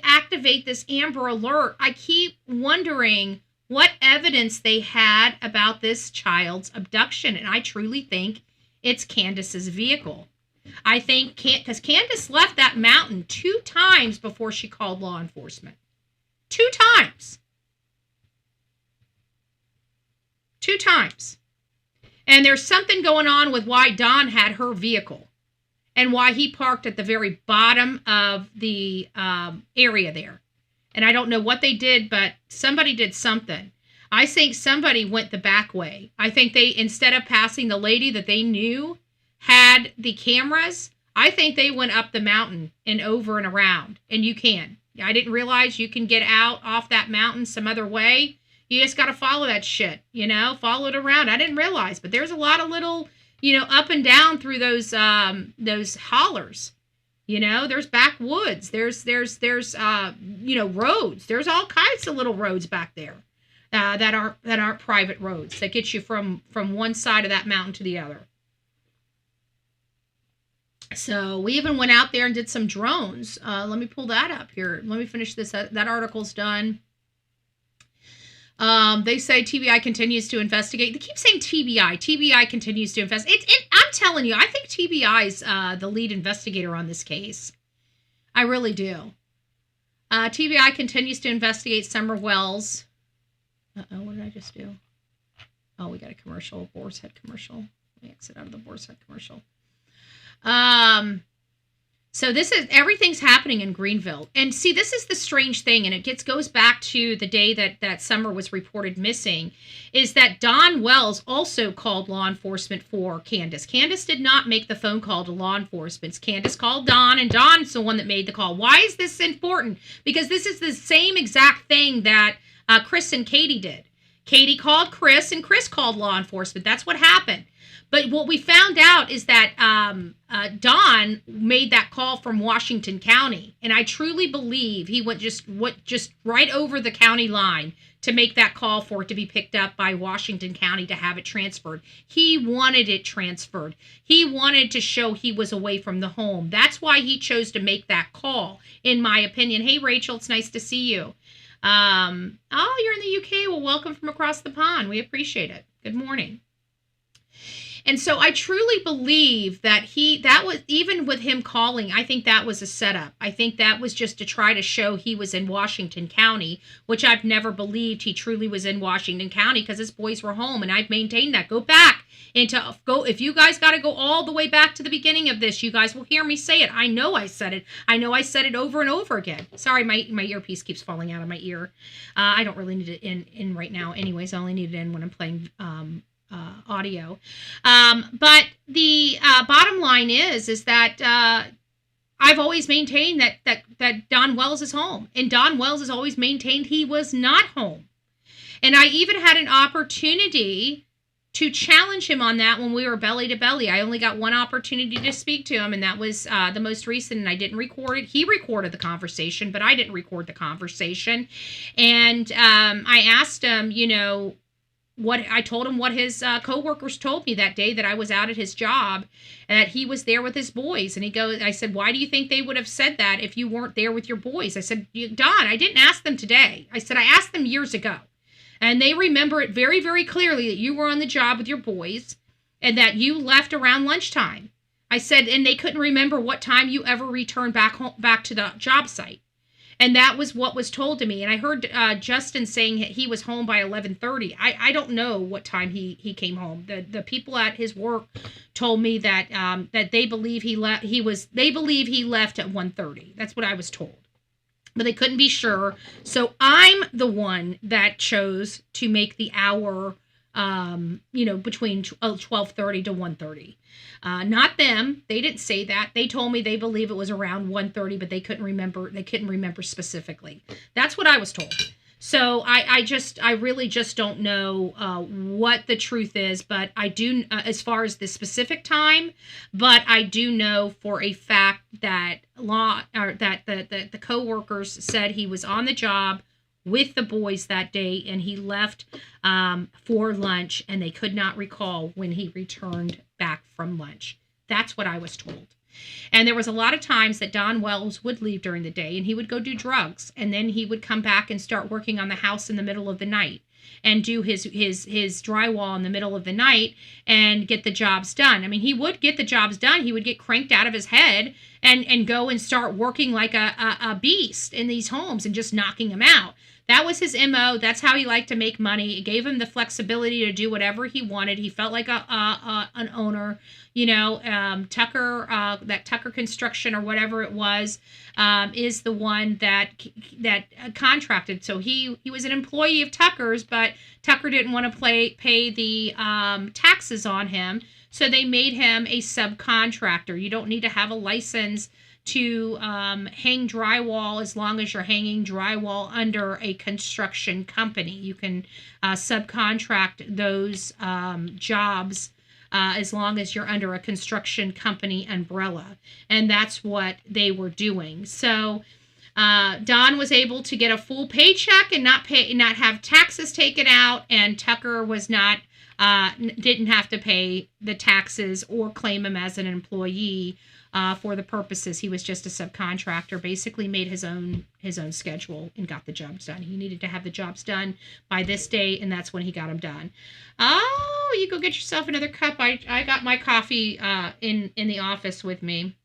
Speaker 4: activate this Amber Alert. I keep wondering what evidence they had about this child's abduction. And I truly think it's Candus's vehicle. I think, because Candus left that mountain 2 times before she called law enforcement. 2 times. 2 times. And there's something going on with why Don had her vehicle and why he parked at the very bottom of the area there. And I don't know what they did, but somebody did something. I think somebody went the back way. I think they, instead of passing the lady that they knew had the cameras, I think they went up the mountain and over and around. And you can. I didn't realize you can get out off that mountain some other way. You just got to follow that shit, follow it around. I didn't realize, but there's a lot of little, up and down through those hollers. There's backwoods. There's roads. There's all kinds of little roads back there that aren't private roads that get you from one side of that mountain to the other. So we even went out there and did some drones. Let me pull that up here. Let me finish this. That article's done. They say TBI continues to investigate. They keep saying TBI. TBI continues to investigate. I'm telling you, I think TBI's the lead investigator on this case. I really do. TBI continues to investigate Summer Wells. Uh-oh, what did I just do? Oh, we got a commercial, Boar's Head commercial. Let me exit out of the Boar's Head commercial. So everything's happening in Greenville. And see, this is the strange thing, and it goes back to the day that Summer was reported missing, is that Don Wells also called law enforcement for Candus. Candus did not make the phone call to law enforcement. Candus called Don, and Don's the one that made the call. Why is this important? Because this is the same exact thing that Chris and Katie did. Katie called Chris, and Chris called law enforcement. That's what happened. But what we found out is that Don made that call from Washington County, and I truly believe he went just right over the county line to make that call for it to be picked up by Washington County to have it transferred. He wanted it transferred. He wanted to show he was away from the home. That's why he chose to make that call, in my opinion. Hey, Rachel, it's nice to see you. Oh, you're in the UK. Well, welcome from across the pond. We appreciate it. Good morning. And so I truly believe that that was, even with him calling, I think that was a setup. I think that was just to try to show he was in Washington County, which I've never believed he truly was in Washington County, because his boys were home, and I've maintained that. Go back if you guys got to go all the way back to the beginning of this, you guys will hear me say it. I know I said it. I know I said it over and over again. Sorry, my earpiece keeps falling out of my ear. I don't really need it in right now anyways. I only need it in when I'm playing audio. But the bottom line is that I've always maintained that Don Wells is home, and Don Wells has always maintained he was not home. And I even had an opportunity to challenge him on that when we were belly to belly. I only got one opportunity to speak to him, and that was the most recent, and I didn't record it. He recorded the conversation, but I didn't record the conversation. And I asked him, what his coworkers told me that day that I was out at his job, and that he was there with his boys. And I said, why do you think they would have said that if you weren't there with your boys? I said, Don, I didn't ask them today. I said, I asked them years ago. And they remember it very, very clearly that you were on the job with your boys and that you left around lunchtime. I said, and they couldn't remember what time you ever returned back to the job site. And that was what was told to me. And I heard Justin saying he was home by 11:30. I don't know what time he came home. The people at his work told me that that they believe he left. They believe he left at 1:30. That's what I was told, but they couldn't be sure. So I'm the one that chose to make the hour, between 12:30 to 1:30. Not them. They didn't say that. They told me they believe it was around 1:30, but they couldn't remember. They couldn't remember specifically. That's what I was told. So I really just don't know what the truth is, but I do, as far as the specific time, but I do know for a fact that the coworkers said he was on the job with the boys that day, and he left for lunch, and they could not recall when he returned back from lunch. That's what I was told. And there was a lot of times that Don Wells would leave during the day, and he would go do drugs, and then he would come back and start working on the house in the middle of the night and do his drywall in the middle of the night and get the jobs done. I mean, he would get the jobs done. He would get cranked out of his head and go and start working like a beast in these homes and just knocking them out. That was his MO. That's how he liked to make money. It gave him the flexibility to do whatever he wanted. He felt like an owner. Tucker, that Tucker Construction or whatever it was, is the one that contracted. So he was an employee of Tucker's, but Tucker didn't want to pay the taxes on him, so they made him a subcontractor. You don't need to have a license to hang drywall as long as you're hanging drywall under a construction company. You can subcontract those jobs as long as you're under a construction company umbrella. And that's what they were doing. So Don was able to get a full paycheck and not have taxes taken out, and Tucker was didn't have to pay the taxes or claim him as an employee for the purposes. He was just a subcontractor, basically made his own schedule and got the jobs done. He needed to have the jobs done by this date, and that's when he got them done. Oh, you go get yourself another cup. I got my coffee in the office with me.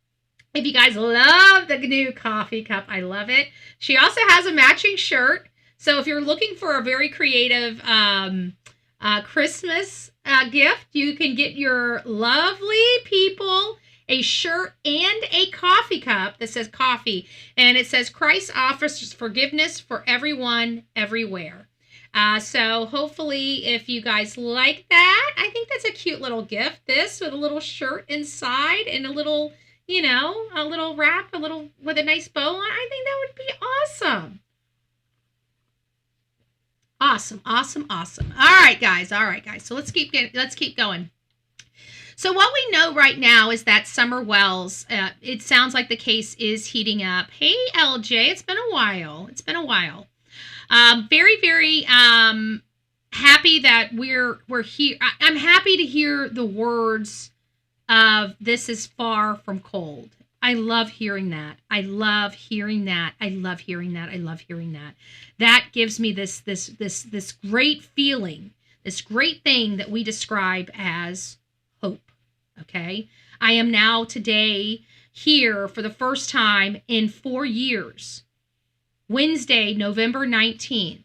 Speaker 4: If you guys love the new coffee cup, I love it. She also has a matching shirt. So if you're looking for a very creative Christmas gift, you can get your lovely people a shirt and a coffee cup that says coffee, and it says Christ offers forgiveness for everyone, everywhere. So hopefully, if you guys like that, I think that's a cute little gift. This with a little shirt inside and a little, a little wrap, with a nice bow on. I think that would be awesome. Awesome. All right, guys. So let's keep going. So what we know right now is that Summer Wells, it sounds like the case is heating up. Hey, LJ, it's been a while. Very, very happy that we're here. I'm happy to hear the words of "This is far from cold." I love hearing that. That gives me this great feeling, this great thing that we describe as hope. Okay, I am now today here for the first time in 4 years. Wednesday, November 19th.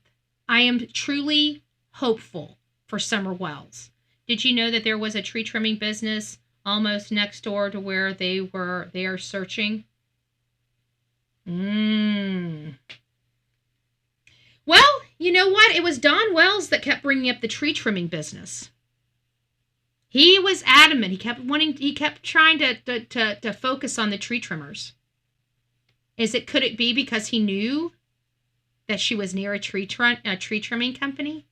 Speaker 4: I am truly hopeful for Summer Wells. Did you know that there was a tree trimming business almost next door to where they are searching? Well, you know what? It was Don Wells that kept bringing up the tree trimming business. He was adamant. He kept trying to focus on the tree trimmers. Could it be because he knew that she was near a tree trimming company?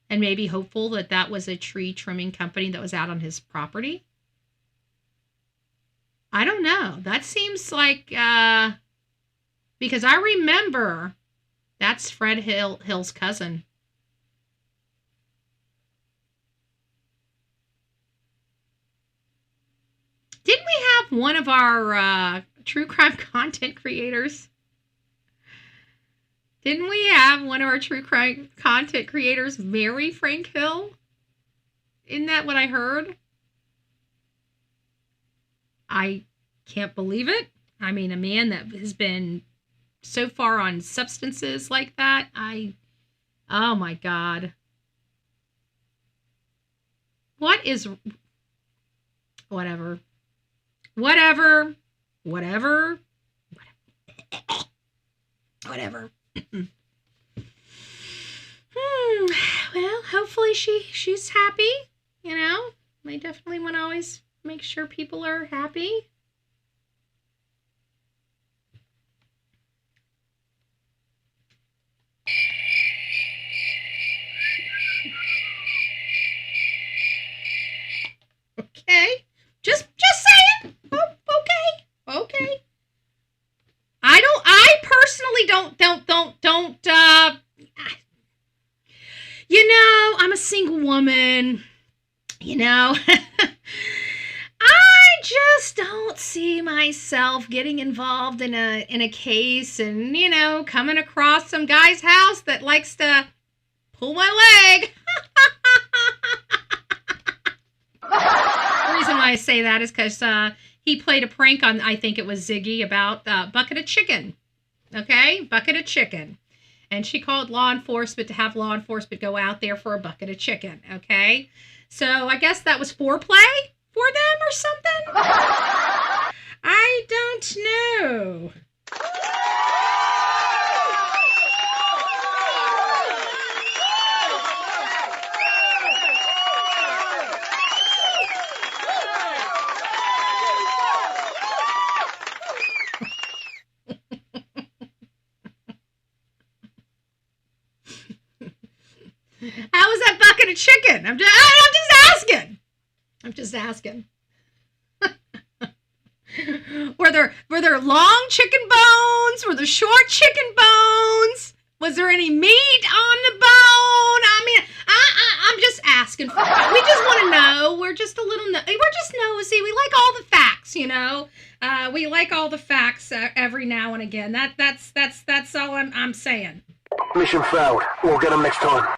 Speaker 4: And maybe hopeful that was a tree trimming company that was out on his property? I don't know. That seems like, because I remember that's Fred Hill's cousin. Didn't we have one of our true crime content creators? Didn't we have one of our true crime content creators marry Frank Hill? Isn't that what I heard? I can't believe it. I mean, a man that has been so far on substances like that, oh my God. Whatever. Well, hopefully she's happy, you know. I definitely want to always make sure people are happy. Okay. Just saying. Oh, okay. I personally don't, you know, I'm a single woman, you know. I just don't see myself getting involved in a case and, you know, coming across some guy's house that likes to pull my leg. The reason why I say that is because he played a prank on, I think it was Ziggy, about bucket of chicken. Okay? Bucket of chicken. And she called law enforcement to have law enforcement go out there for a bucket of chicken. Okay? So I guess that was foreplay for them or something? I don't know. How was that bucket of chicken? I'm just asking. Were there long chicken bones? Were there short chicken bones? Was there any meat on the bone? I mean, I'm just asking. We just want to know. We're just nosy. We like all the facts, you know. We like all the facts every now and again. That's all I'm saying.
Speaker 17: Mission failed. We'll get them next time.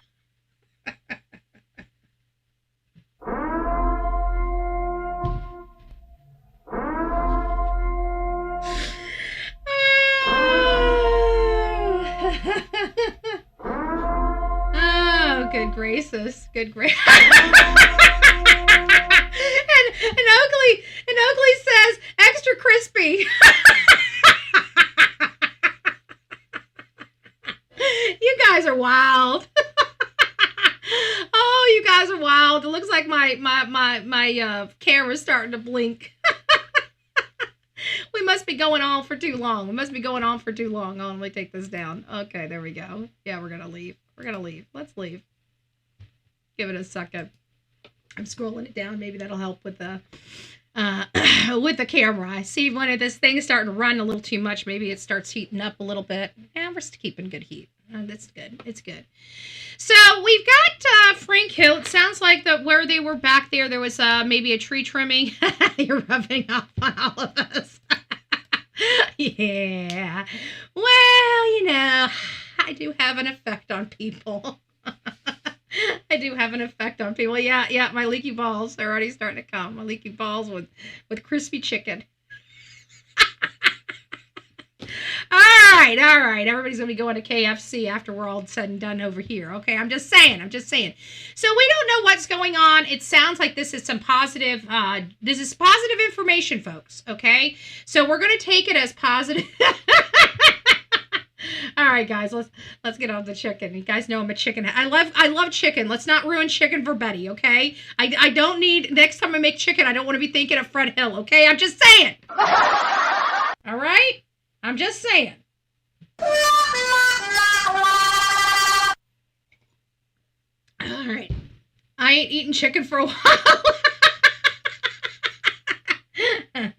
Speaker 4: Oh, good gracious. And Oakley says extra crispy. You guys are wild. Oh, you guys are wild. It looks like my camera's starting to blink. We must be going on for too long. Oh, let me take this down. Okay, there we go. Yeah, we're gonna leave. Let's leave. Give it a second. I'm scrolling it down. Maybe that'll help with the camera. I see when this thing is starting to run a little too much. Maybe it starts heating up a little bit. Yeah, we're still keeping good heat. That's good. It's good. So we've got Frank Hill. It sounds like that where they were back there was maybe a tree trimming. You're rubbing off on all of us. Yeah. Well, you know, I do have an effect on people. Yeah, my leaky balls are already starting to come. My leaky balls with crispy chicken. All right. Everybody's going to be going to KFC after we're all said and done over here. Okay, I'm just saying. So we don't know what's going on. It sounds like this is some positive, information, folks. Okay, so we're going to take it as positive. All right, guys, let's get on the chicken. You guys know I'm a chicken. I love chicken. Let's not ruin chicken for Betty, okay? I don't need, next time I make chicken, I don't want to be thinking of Fred Hill, okay? I'm just saying. All right? I'm just saying. All right. I ain't eaten chicken for a while. I'm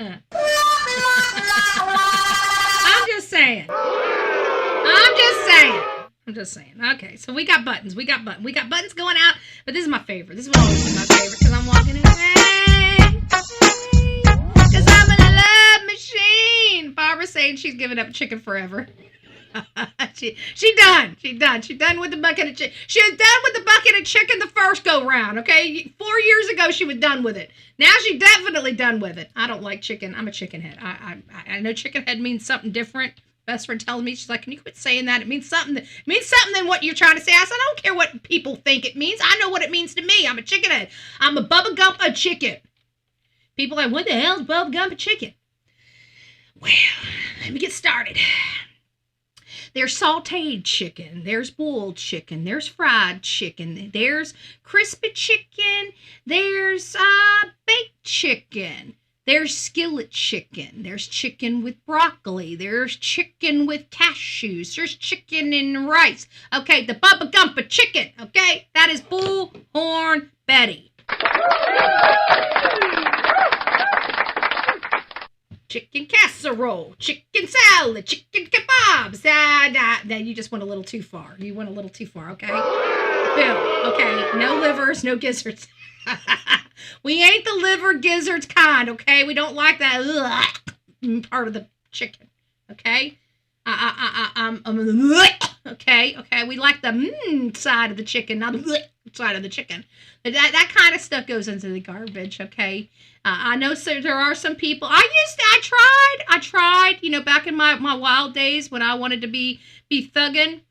Speaker 4: just saying. Okay, so we got buttons. We got buttons going out, but this is my favorite. This is always my favorite because I'm walking in. Hey. saying she's giving up chicken forever. She done with the bucket of chicken. She was done with the bucket of chicken the first go round. Okay, 4 years ago she was done with it. Now she's definitely done with it. I don't like chicken. I'm a chicken head. I know chicken head means something different. Best friend telling me, she's like, can you quit saying that? It means something than what you're trying to say. I said, I don't care what people think it means. I know what it means to me. I'm a chicken head. I'm a Bubba Gump of chicken. People are like, what the hell is Bubba Gump of chicken? Well, let me get started. There's sauteed chicken, there's boiled chicken, there's fried chicken, there's crispy chicken, there's baked chicken, there's skillet chicken, there's chicken with broccoli, there's chicken with cashews, there's chicken and rice. Okay, the Bubba Gump of chicken, okay? That is Bullhorn Betty. Chicken casserole, chicken salad, chicken kebabs. Nah, you just went a little too far. You went a little too far, okay? Boom. Okay, no livers, no gizzards. We ain't the liver gizzards kind, okay? We don't like that part of the chicken, okay? Okay. We like the side of the chicken, not the side of the chicken. That kind of stuff goes into the garbage, okay? I know there are some people. I tried, back in my wild days when I wanted to be thugging.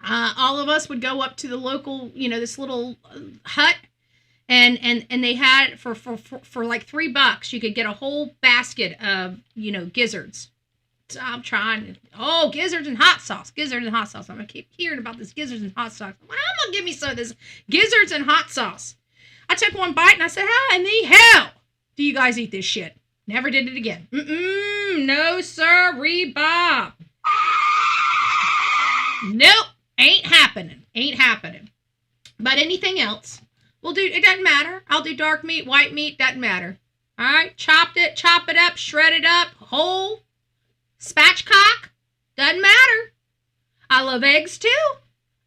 Speaker 4: All of us would go up to the local, this little hut, and they had for like $3, you could get a whole basket of, gizzards. So I'm trying. Oh, gizzards and hot sauce. I'm gonna keep hearing about this gizzards and hot sauce. Well, I'm gonna give me some of this gizzards and hot sauce. I took one bite and I said, how in the hell do you guys eat this shit? Never did it again. No sir, Bob. Nope, ain't happening. But anything else, we'll do. It doesn't matter. I'll do dark meat, white meat, doesn't matter. All right, chop it up, shred it up, whole, spatchcock, doesn't matter. I love eggs too.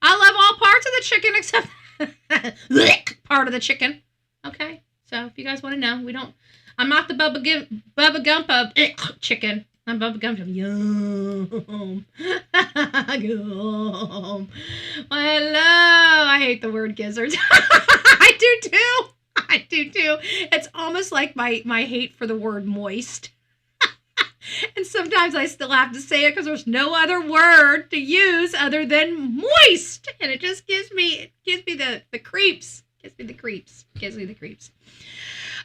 Speaker 4: I love all parts of the chicken except part of the chicken. Okay, so if you guys want to know, I'm not the Bubba Gump of chicken. I'm Bubba Gump of yum. Yum. Well, hello. I hate the word gizzards. I do too. It's almost like my hate for the word moist. And sometimes I still have to say it because there's no other word to use other than moist. And it just gives me the creeps. Gives me the creeps.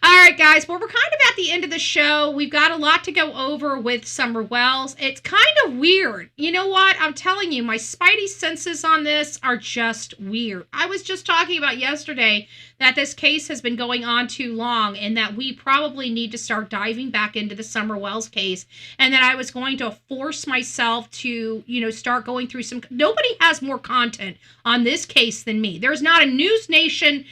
Speaker 4: All right, guys. Well, we're kind of at the end of the show. We've got a lot to go over with Summer Wells. It's kind of weird. You know what? I'm telling you, my spidey senses on this are just weird. I was just talking about yesterday that this case has been going on too long and that we probably need to start diving back into the Summer Wells case, and that I was going to force myself to, start going through some. Nobody has more content on this case than me. There's not a news station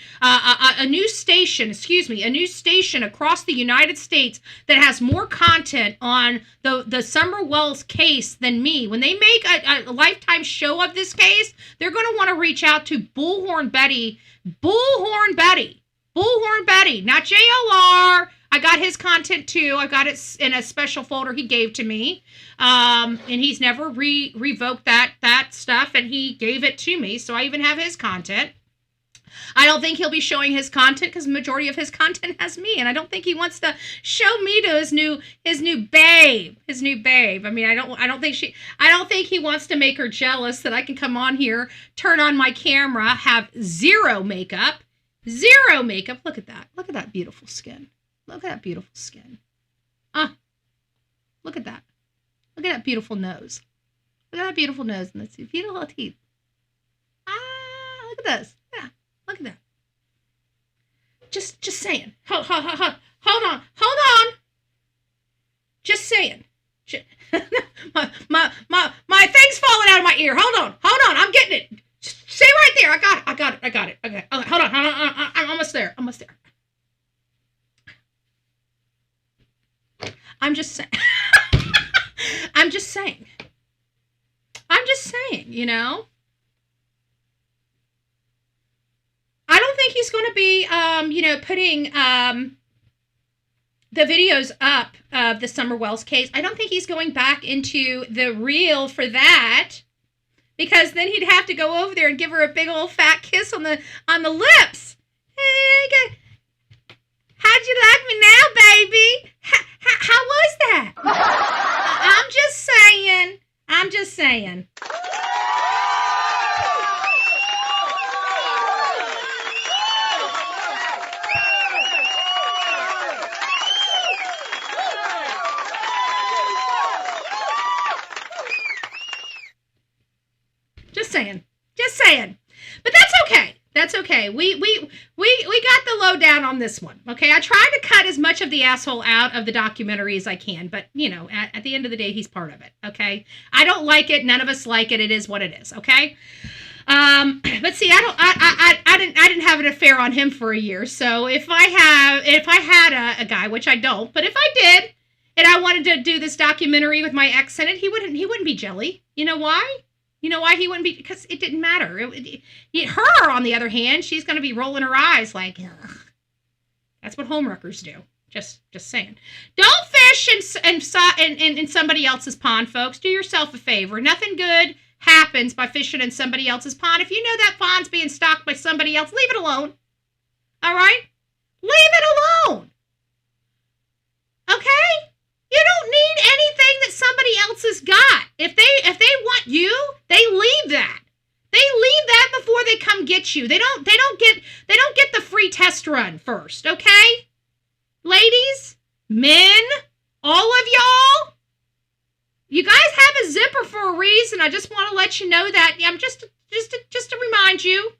Speaker 4: across the United States that has more content on the Summer Wells case than me. When they make a lifetime show of this case, they're going to want to reach out to Bullhorn Betty, not JLR. I got his content too. I got it in a special folder he gave to me. And he's never revoked that stuff, and he gave it to me, so I even have his content. I don't think he'll be showing his content because the majority of his content has me, and I don't think he wants to show me to his new babe. I mean, I don't think he wants to make her jealous that I can come on here, turn on my camera, have zero makeup. Look at that. Look at that beautiful skin. Look at that beautiful skin. Look at that. Look at that beautiful nose. Look at that beautiful nose and those beautiful teeth. Look at this. Yeah. Look at that. Just saying. Hold on. Just saying. my thing's falling out of my ear. Hold on. I'm getting it. Just stay right there. I got it. Okay. Hold on. I'm almost there. I'm just saying. I'm just saying, I don't think he's going to be, putting the video's up of the Summer Wells case. I don't think he's going back into the reel for that, because then he'd have to go over there and give her a big old fat kiss on the lips. How'd you like me now, baby? How was that? I'm just saying. I'm just saying. Just saying. But that's okay. That's okay. We got the lowdown on this one. Okay, I tried to cut as much of the asshole out of the documentary as I can, but you know, at the end of the day, he's part of it. Okay, I don't like it. None of us like it. It is what it is. Okay. But see, I didn't have an affair on him for a year. So if I had a guy, which I don't, but if I did, and I wanted to do this documentary with my ex in it, he wouldn't be jelly. You know why? You know why he wouldn't be? Because it didn't matter. Her, on the other hand, she's going to be rolling her eyes like, ugh. That's what homewreckers do. Just saying. Don't fish in somebody else's pond, folks. Do yourself a favor. Nothing good happens by fishing in somebody else's pond. If you know that pond's being stocked by somebody else, leave it alone. All right? Leave it alone. Okay? You don't need anything that somebody else has got. If they want you, they leave that. They leave that before they come get you. They don't get the free test run first, okay? Ladies, men, all of y'all, you guys have a zipper for a reason. I just want to let you know that. I'm just to remind you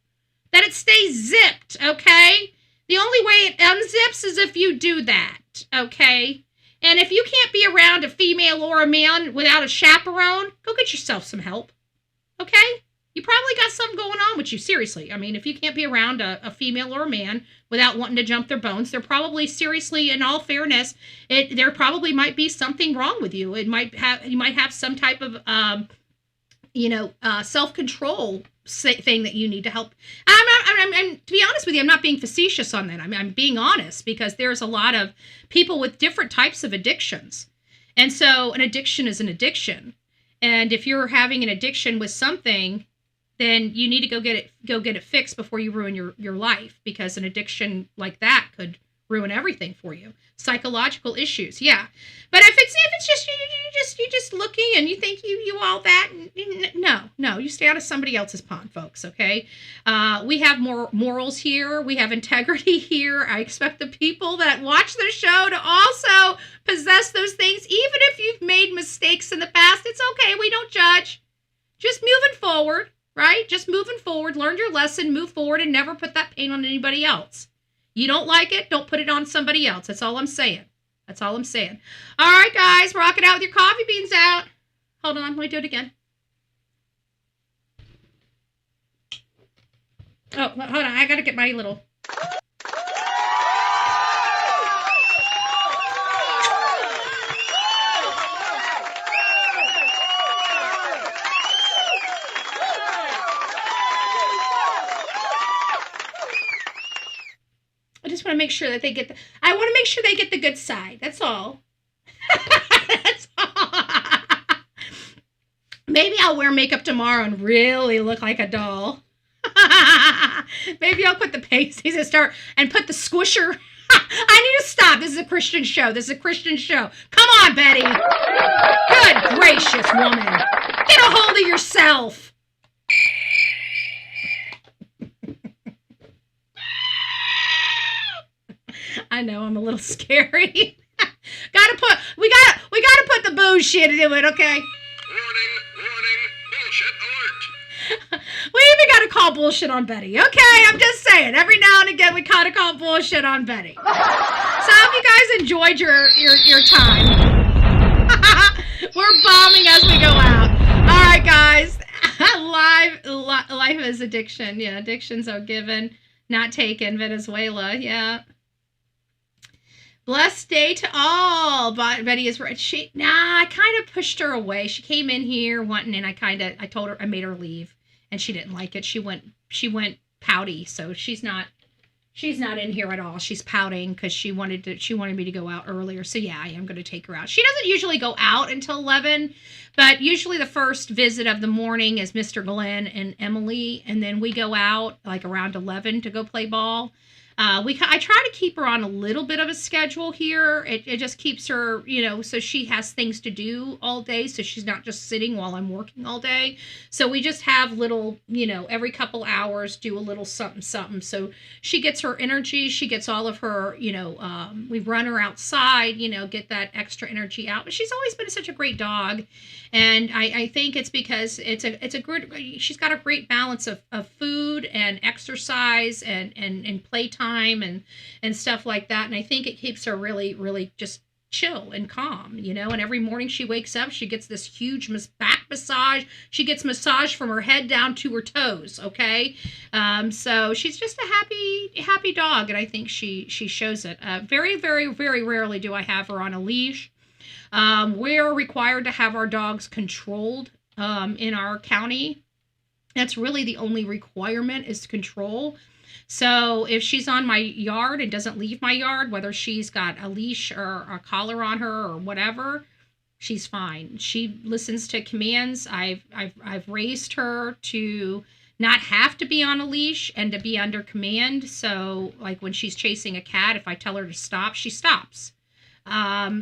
Speaker 4: that it stays zipped, okay? The only way it unzips is if you do that, okay? And if you can't be around a female or a man without a chaperone, go get yourself some help. Okay? You probably got something going on with you, seriously. I mean, if you can't be around a female or a man without wanting to jump their bones, they're probably, seriously, in all fairness, there probably might be something wrong with you. You might have some type of, self-control thing that you need to help. I'm to be honest with you, I'm not being facetious on that. I'm being honest, because there's a lot of people with different types of addictions. And so an addiction is an addiction. And if you're having an addiction with something, then you need to go get it fixed before you ruin your life, because an addiction like that could ruin everything for you. Psychological issues, yeah. But if it's just you just looking and you think you all that, no, you stay out of somebody else's pond, folks. Okay, we have more morals here. We have integrity here. I expect the people that watch the show to also possess those things, even if you've made mistakes in the past. It's okay. We don't judge. Just moving forward, right? Just moving forward. Learn your lesson. Move forward, and never put that pain on anybody else. You don't like it, don't put it on somebody else. That's all I'm saying. All right, guys, rock it out with your coffee beans out. Hold on, let me do it again. Oh, hold on, I got to get my little... I just want to make sure that they get the good side. That's all. That's all. Maybe I'll wear makeup tomorrow and really look like a doll. Maybe I'll put the pasties and put the squisher. I need to stop. This is a Christian show. Come on, Betty. Good gracious, woman. Get a hold of yourself. I know I'm a little scary. we gotta put the bullshit into it, okay?
Speaker 18: Warning, bullshit alert.
Speaker 4: We even gotta call bullshit on Betty, okay? I'm just saying, every now and again we gotta call bullshit on Betty. So I hope you guys enjoyed your time. We're bombing as we go out. All right, guys. Life is addiction. Yeah, addictions are given, not taken. Venezuela, yeah. Blessed day to all. Betty is right. I kind of pushed her away. She came in here wanting, and I told her, I made her leave, and she didn't like it. She went pouty, so she's not She's not in here at all. She's pouting because she wanted me to go out earlier. So yeah, I am going to take her out. She doesn't usually go out until 11, but usually the first visit of the morning is Mr. Glenn and Emily, and then we go out like around 11 to go play ball. I try to keep her on a little bit of a schedule here. It just keeps her, so she has things to do all day. So she's not just sitting while I'm working all day. So we just have little, every couple hours do a little something, something. So she gets her energy. She gets all of her, we run her outside, get that extra energy out. But she's always been such a great dog. And I think it's because she's got a great balance of food and exercise and playtime and stuff like that. And I think it keeps her really, really just chill and calm, and every morning she wakes up, she gets this huge back massage. She gets massage from her head down to her toes. Okay. So she's just a happy dog. And I think she shows it. Very, very, very rarely do I have her on a leash. We're required to have our dogs controlled in our county. That's really the only requirement, is control. So if she's on my yard and doesn't leave my yard, whether she's got a leash or a collar on her or whatever, she's fine. She listens to commands. I've raised her to not have to be on a leash and to be under command. So like when she's chasing a cat, if I tell her to stop, she stops.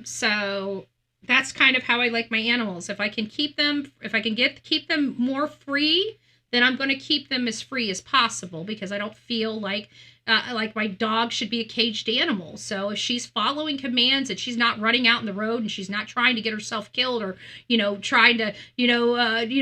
Speaker 4: So that's kind of how I like my animals. If I can keep them more free, then I'm going to keep them as free as possible, because I don't feel like my dog should be a caged animal. So if she's following commands and she's not running out in the road and she's not trying to get herself killed or, trying to,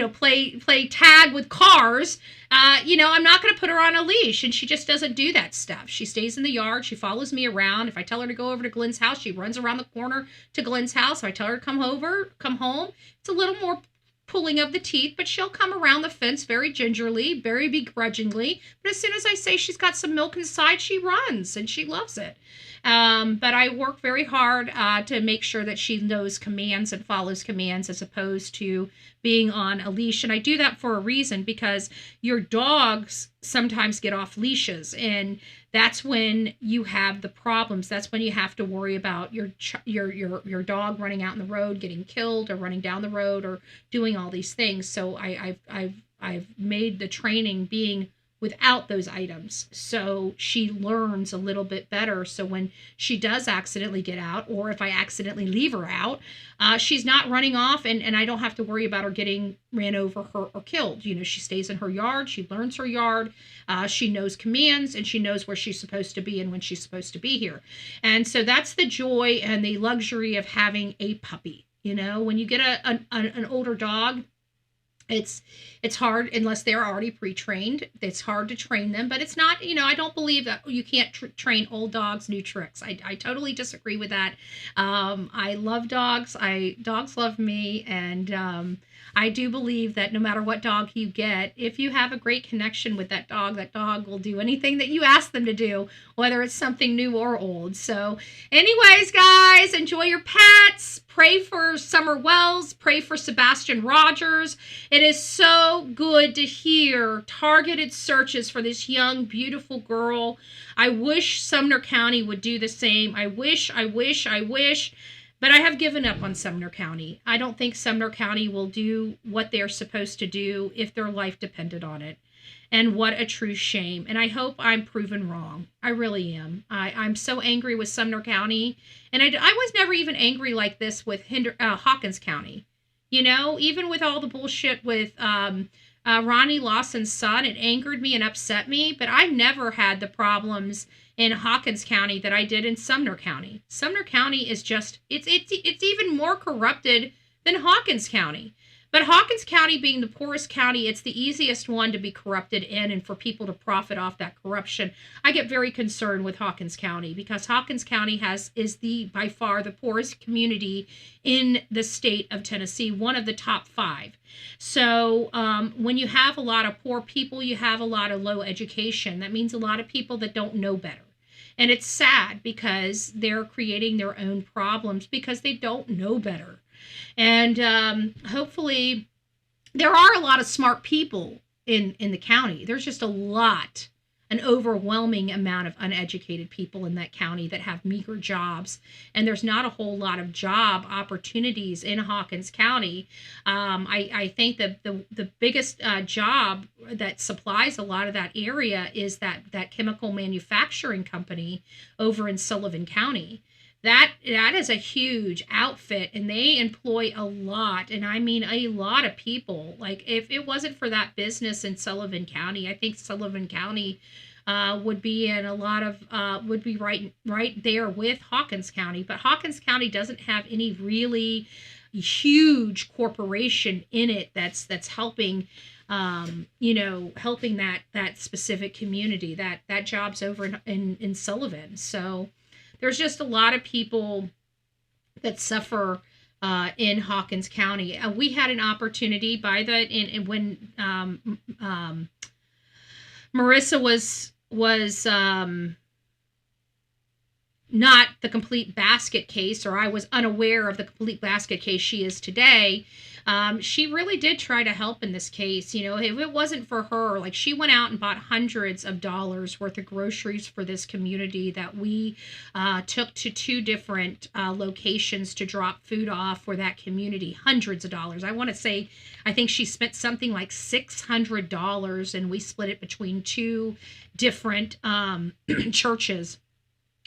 Speaker 4: play tag with cars, I'm not going to put her on a leash. And she just doesn't do that stuff. She stays in the yard. She follows me around. If I tell her to go over to Glenn's house, she runs around the corner to Glenn's house. If I tell her to come home, it's a little more pulling of the teeth, but she'll come around the fence very gingerly, very begrudgingly. But as soon as I say she's got some milk inside, she runs and she loves it. But I work very hard to make sure that she knows commands and follows commands, as opposed to being on a leash. And I do that for a reason, because your dogs sometimes get off leashes, and that's when you have the problems. That's when you have to worry about your dog running out in the road, getting killed, or running down the road, or doing all these things. So I've made the training being without those items, so she learns a little bit better. So when she does accidentally get out, or if I accidentally leave her out, she's not running off, and I don't have to worry about her getting ran over or killed. She stays in her yard. She learns her yard. She knows commands, and she knows where she's supposed to be and when she's supposed to be here. And so that's the joy and the luxury of having a puppy. When you get an older dog, it's hard unless they're already pre-trained. It's hard to train them, but it's not, I don't believe that you can't train old dogs new tricks. I totally disagree with that. I love dogs. Dogs love me. And I do believe that no matter what dog you get, if you have a great connection with that dog will do anything that you ask them to do, whether it's something new or old. So anyways, guys, enjoy your pets. Pray for Summer Wells. Pray for Sebastian Rogers. It is so good to hear targeted searches for this young, beautiful girl. I wish Sumner County would do the same. I wish. But I have given up on Sumner County. I don't think Sumner County will do what they're supposed to do if their life depended on it. And what a true shame. And I hope I'm proven wrong. I really am. I'm so angry with Sumner County. And I was never even angry like this with Hawkins County. Even with all the bullshit with Ronnie Lawson's son, it angered me and upset me. But I never had the problems in Hawkins County that I did in Sumner County. Sumner County is just, it's even more corrupted than Hawkins County. But Hawkins County being the poorest county, it's the easiest one to be corrupted in and for people to profit off that corruption. I get very concerned with Hawkins County because Hawkins County is by far the poorest community in the state of Tennessee, one of the top 5. So when you have a lot of poor people, you have a lot of low education. That means a lot of people that don't know better. And it's sad because they're creating their own problems because they don't know better. And hopefully there are a lot of smart people in the county. There's just a lot. an overwhelming amount of uneducated people in that county that have meager jobs, and there's not a whole lot of job opportunities in Hawkins County. I think that the biggest job that supplies a lot of that area is that chemical manufacturing company over in Sullivan County. That is a huge outfit, and they employ a lot, and I mean a lot of people. Like, if it wasn't for that business in Sullivan County, I think Sullivan County would be in a lot of would be right there with Hawkins County. But Hawkins County doesn't have any really huge corporation in it that's helping helping that specific community. That job's over in Sullivan. So there's just a lot of people that suffer in Hawkins County. We had an opportunity by that, and when Marissa was not the complete basket case, or I was unaware of the complete basket case she is today. She really did try to help in this case. You know, if it wasn't for her, like, she went out and bought hundreds of dollars worth of groceries for this community that we took to 2 different locations to drop food off for that community. Hundreds of dollars. I want to say, I think she spent something like $600, and we split it between 2 different churches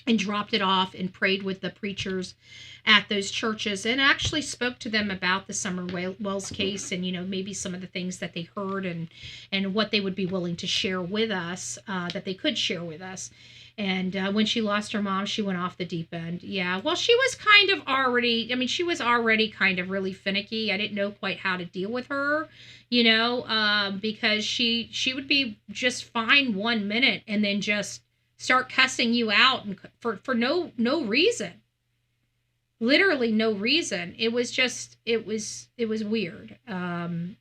Speaker 4: and dropped it off and prayed with the preachers at those churches, and actually spoke to them about the Summer Wells case, and, you know, maybe some of the things that they heard and what they would be willing to share with us, that they could share with us. And when she lost her mom, she went off the deep end. Yeah, well, she was kind of already, she was already kind of really finicky. I didn't know quite how to deal with her, because she would be just fine 1 minute and then just start cussing you out and for no reason. Literally no reason. It was weird. And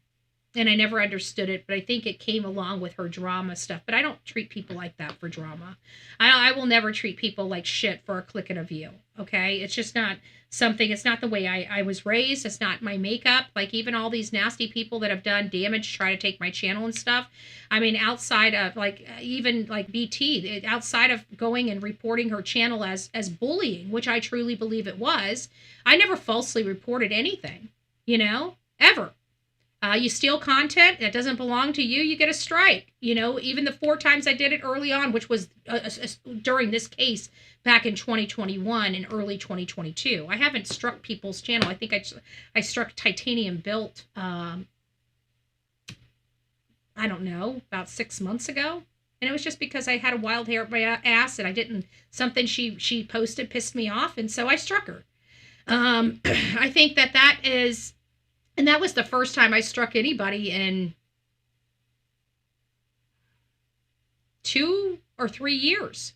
Speaker 4: I never understood it, but I think it came along with her drama stuff. But I don't treat people like that for drama. I will never treat people like shit for a click and a view. Okay? It's just not something, it's not the way I was raised. It's not my makeup. Like, even all these nasty people that have done damage, try to take my channel and stuff. Outside of, even BT, outside of going and reporting her channel as bullying, which I truly believe it was, I never falsely reported anything, ever. You steal content that doesn't belong to you, you get a strike. Even the 4 times I did it early on, which was during this case back in 2021 and early 2022. I haven't struck people's channel. I think I struck Titanium Built, I don't know, about 6 months ago. And it was just because I had a wild hair up my ass, and something she posted pissed me off, and so I struck her. I think that is... And that was the first time I struck anybody in 2 or 3 years.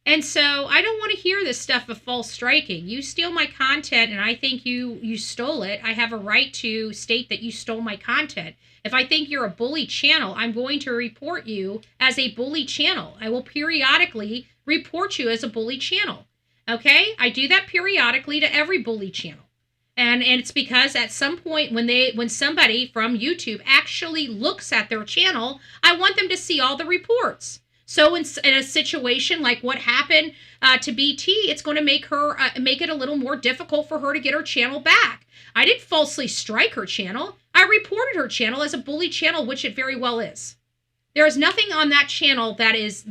Speaker 4: And so I don't want to hear this stuff of false striking. You steal my content and I think you stole it. I have a right to state that you stole my content. If I think you're a bully channel, I'm going to report you as a bully channel. I will periodically report you as a bully channel. Okay? I do that periodically to every bully channel. And it's because at some point when somebody from YouTube actually looks at their channel, I want them to see all the reports. So in a situation like what happened to BT, it's going to make it a little more difficult for her to get her channel back. I didn't falsely strike her channel. I reported her channel as a bully channel, which it very well is. There is nothing on that channel that is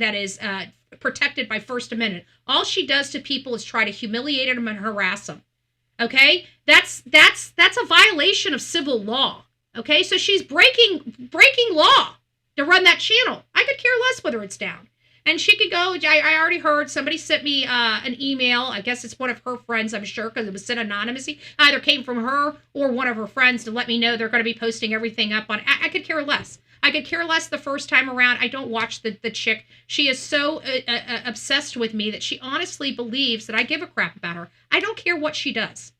Speaker 4: protected by First Amendment. All she does to people is try to humiliate them and harass them. Okay, that's a violation of civil law. Okay, so she's breaking law to run that channel. I could care less whether it's down. And she could go. I already heard somebody sent me an email. I guess it's one of her friends, I'm sure, because it was sent anonymously. Either came from her or one of her friends to let me know they're going to be posting everything up on. I could care less. I could care less the first time around. I don't watch the chick. She is so obsessed with me that she honestly believes that I give a crap about her. I don't care what she does.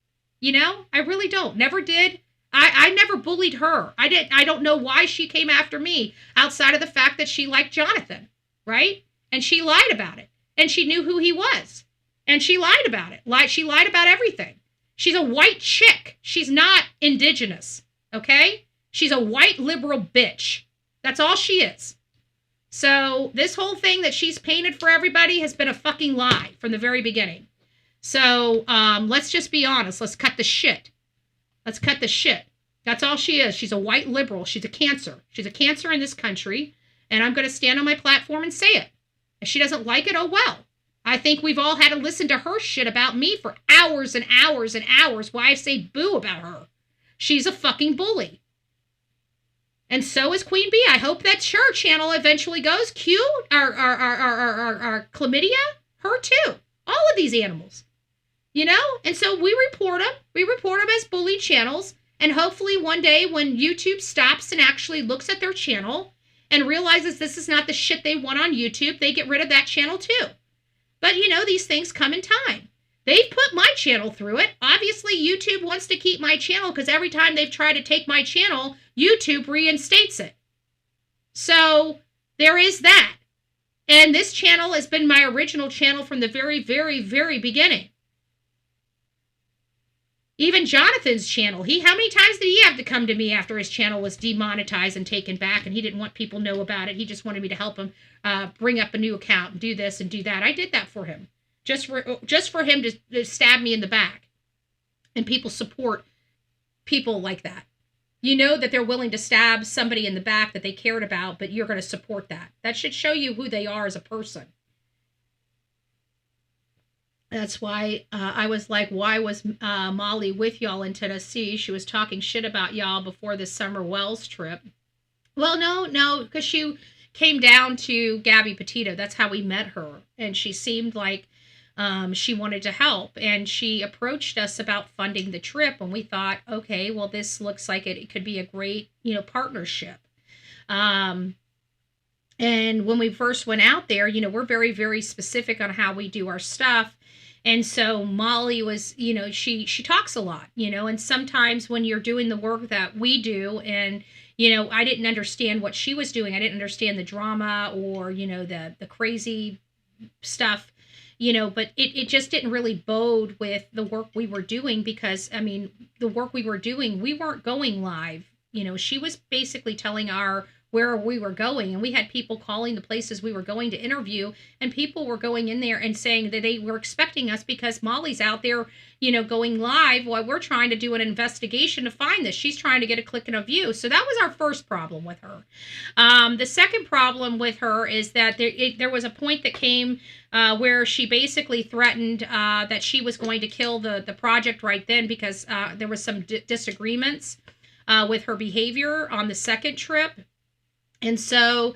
Speaker 4: I really don't. Never did. I never bullied her. I don't know why she came after me outside of the fact that she liked Jonathan, right? And she lied about it. And she knew who he was. And she lied about it. She lied about everything. She's a white chick. She's not indigenous, okay? She's a white liberal bitch. That's all she is. So this whole thing that she's painted for everybody has been a fucking lie from the very beginning. So let's just be honest. Let's cut the shit. Let's cut the shit. That's all she is. She's a white liberal. She's a cancer. She's a cancer in this country. And I'm going to stand on my platform and say it. If she doesn't like it, oh well. I think we've all had to listen to her shit about me for hours and hours and hours. Why I say boo about her. She's a fucking bully. And so is Queen Bee. I hope that her channel eventually goes. Q, our chlamydia, her too. All of these animals. You know? And so we report them. We report them as bully channels. And hopefully one day when YouTube stops and actually looks at their channel and realizes this is not the shit they want on YouTube, they get rid of that channel too. But, you know, these things come in time. They've put my channel through it. Obviously, YouTube wants to keep my channel because every time they've tried to take my channel, YouTube reinstates it. So there is that. And this channel has been my original channel from the very, very, very beginning. Even Jonathan's channel, how many times did he have to come to me after his channel was demonetized and taken back, and he didn't want people to know about it? He just wanted me to help him bring up a new account and do this and do that. I did that for him, just for him to stab me in the back. And people support people like that. You know that they're willing to stab somebody in the back that they cared about, but you're going to support that. That should show you who they are as a person. That's why I was like, why was Molly with y'all in Tennessee? She was talking shit about y'all before the Summer Wells trip. Well, no, because she came down to Gabby Petito. That's how we met her. And she seemed like she wanted to help. And she approached us about funding the trip. And we thought, okay, well, this looks like it could be a great, partnership. And when we first went out there, we're very, very specific on how we do our stuff. And so Molly was, she talks a lot, and sometimes when you're doing the work that we do and, I didn't understand what she was doing. I didn't understand the drama or, the crazy stuff, but it just didn't really bode with the work we were doing because, the work we were doing, we weren't going live. She was basically telling where we were going, and we had people calling the places we were going to interview, and people were going in there and saying that they were expecting us because Molly's out there, going live while we're trying to do an investigation to find this. She's trying to get a click and a view. So that was our first problem with her. The second problem with her is that there was a point that came where she basically threatened that she was going to kill the project right then because there was some disagreements with her behavior on the second trip. And so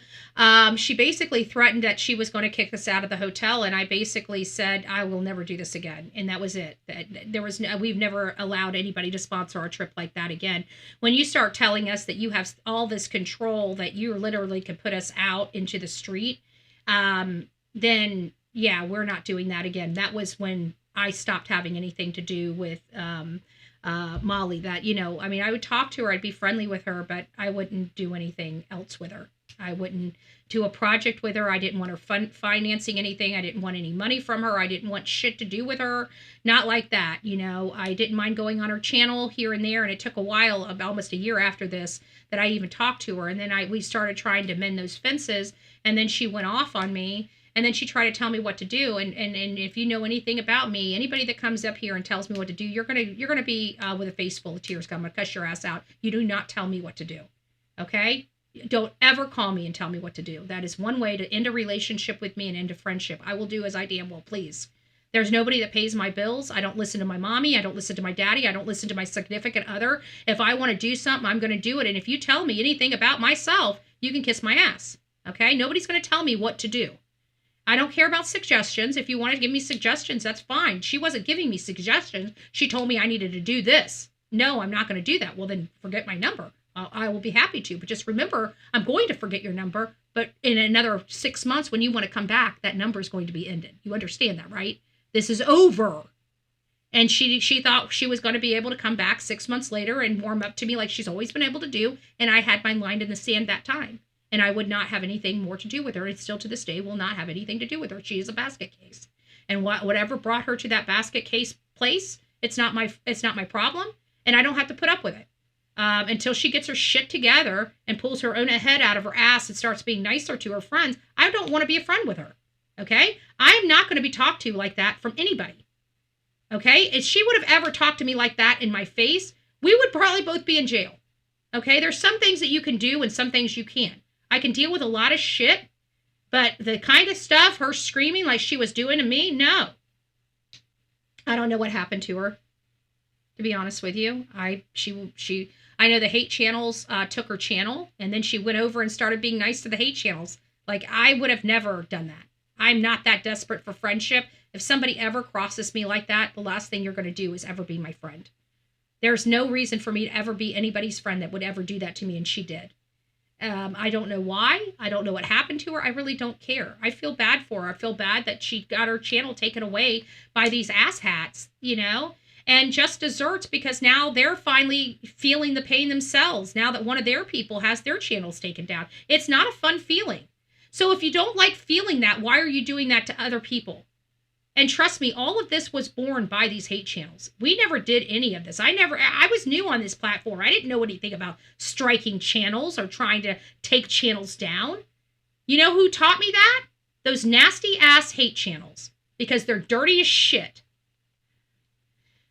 Speaker 4: she basically threatened that she was going to kick us out of the hotel. And I basically said, I will never do this again. And that was it. We've never allowed anybody to sponsor a trip like that again. When you start telling us that you have all this control, that you literally can put us out into the street, then yeah, we're not doing that again. That was when I stopped having anything to do with Molly. That, I would talk to her, I'd be friendly with her, but I wouldn't do anything else with her. I wouldn't do a project with her. I didn't want her financing anything. I didn't want any money from her. I didn't want shit to do with her. Not like that. I didn't mind going on her channel here and there. And it took a while, almost a year after this, that I even talked to her. And then we started trying to mend those fences. And then she went off on me. And then she tried to tell me what to do. And if you know anything about me, anybody that comes up here and tells me what to do, you're gonna be with a face full of tears. I'm gonna cuss your ass out. You do not tell me what to do. Okay? Don't ever call me and tell me what to do. That is one way to end a relationship with me and end a friendship. I will do as I damn well please. There's nobody that pays my bills. I don't listen to my mommy. I don't listen to my daddy. I don't listen to my significant other. If I want to do something, I'm going to do it. And if you tell me anything about myself, you can kiss my ass. Okay? Nobody's going to tell me what to do. I don't care about suggestions. If you want to give me suggestions, that's fine. She wasn't giving me suggestions. She told me I needed to do this. No, I'm not going to do that. Well, then forget my number. I will be happy to. But just remember, I'm going to forget your number. But in another 6 months, when you want to come back, that number is going to be ended. You understand that, right? This is over. And she thought she was going to be able to come back 6 months later and warm up to me like she's always been able to do. And I had my line in the sand that time. And I would not have anything more to do with her. And still to this day will not have anything to do with her. She is a basket case. And whatever brought her to that basket case place, it's not my problem. And I don't have to put up with it. until she gets her shit together and pulls her own head out of her ass and starts being nicer to her friends. I don't want to be a friend with her. Okay? I'm not going to be talked to like that from anybody. Okay? If she would have ever talked to me like that in my face, we would probably both be in jail. Okay? There's some things that you can do and some things you can't. I can deal with a lot of shit, but the kind of stuff, her screaming like she was doing to me, no. I don't know what happened to her, to be honest with you. I know the hate channels took her channel, and then she went over and started being nice to the hate channels. Like, I would have never done that. I'm not that desperate for friendship. If somebody ever crosses me like that, the last thing you're going to do is ever be my friend. There's no reason for me to ever be anybody's friend that would ever do that to me, and she did. I don't know why. I don't know what happened to her. I really don't care. I feel bad for her. I feel bad that she got her channel taken away by these asshats, you know, and just desserts, because now they're finally feeling the pain themselves now that one of their people has their channels taken down. It's not a fun feeling. So if you don't like feeling that, why are you doing that to other people? And trust me, all of this was born by these hate channels. We never did any of this. I was new on this platform. I didn't know anything about striking channels or trying to take channels down. You know who taught me that? Those nasty ass hate channels, because they're dirty as shit.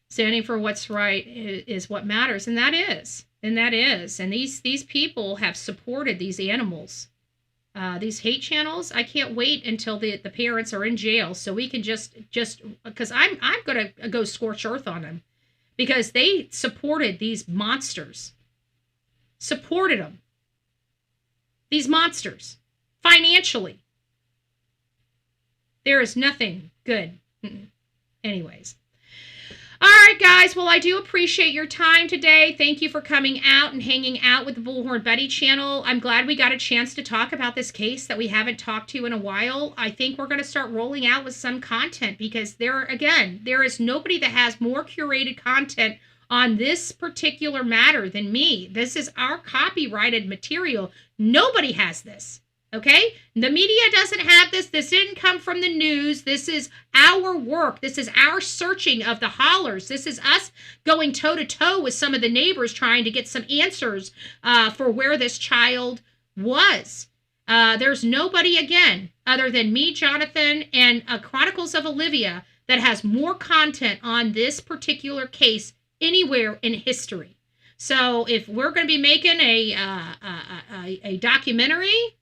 Speaker 4: Standing for what's right is what matters, and that is. And these people have supported these animals. These hate channels, I can't wait until the parents are in jail so we can just because I'm going to go scorch earth on them, because they supported these monsters. Supported them. These monsters. Financially. There is nothing good. Anyways. All right, guys. Well, I do appreciate your time today. Thank you for coming out and hanging out with the Bullhorn Betty channel. I'm glad we got a chance to talk about this case that we haven't talked to in a while. I think we're going to start rolling out with some content, because there is nobody that has more curated content on this particular matter than me. This is our copyrighted material. Nobody has this. Okay? The media doesn't have this. This didn't come from the news. This is our work. This is our searching of the hollers. This is us going toe-to-toe with some of the neighbors trying to get some answers for where this child was. There's nobody, again, other than me, Jonathan, and Chronicles of Olivia that has more content on this particular case anywhere in history. So if we're going to be making a documentary,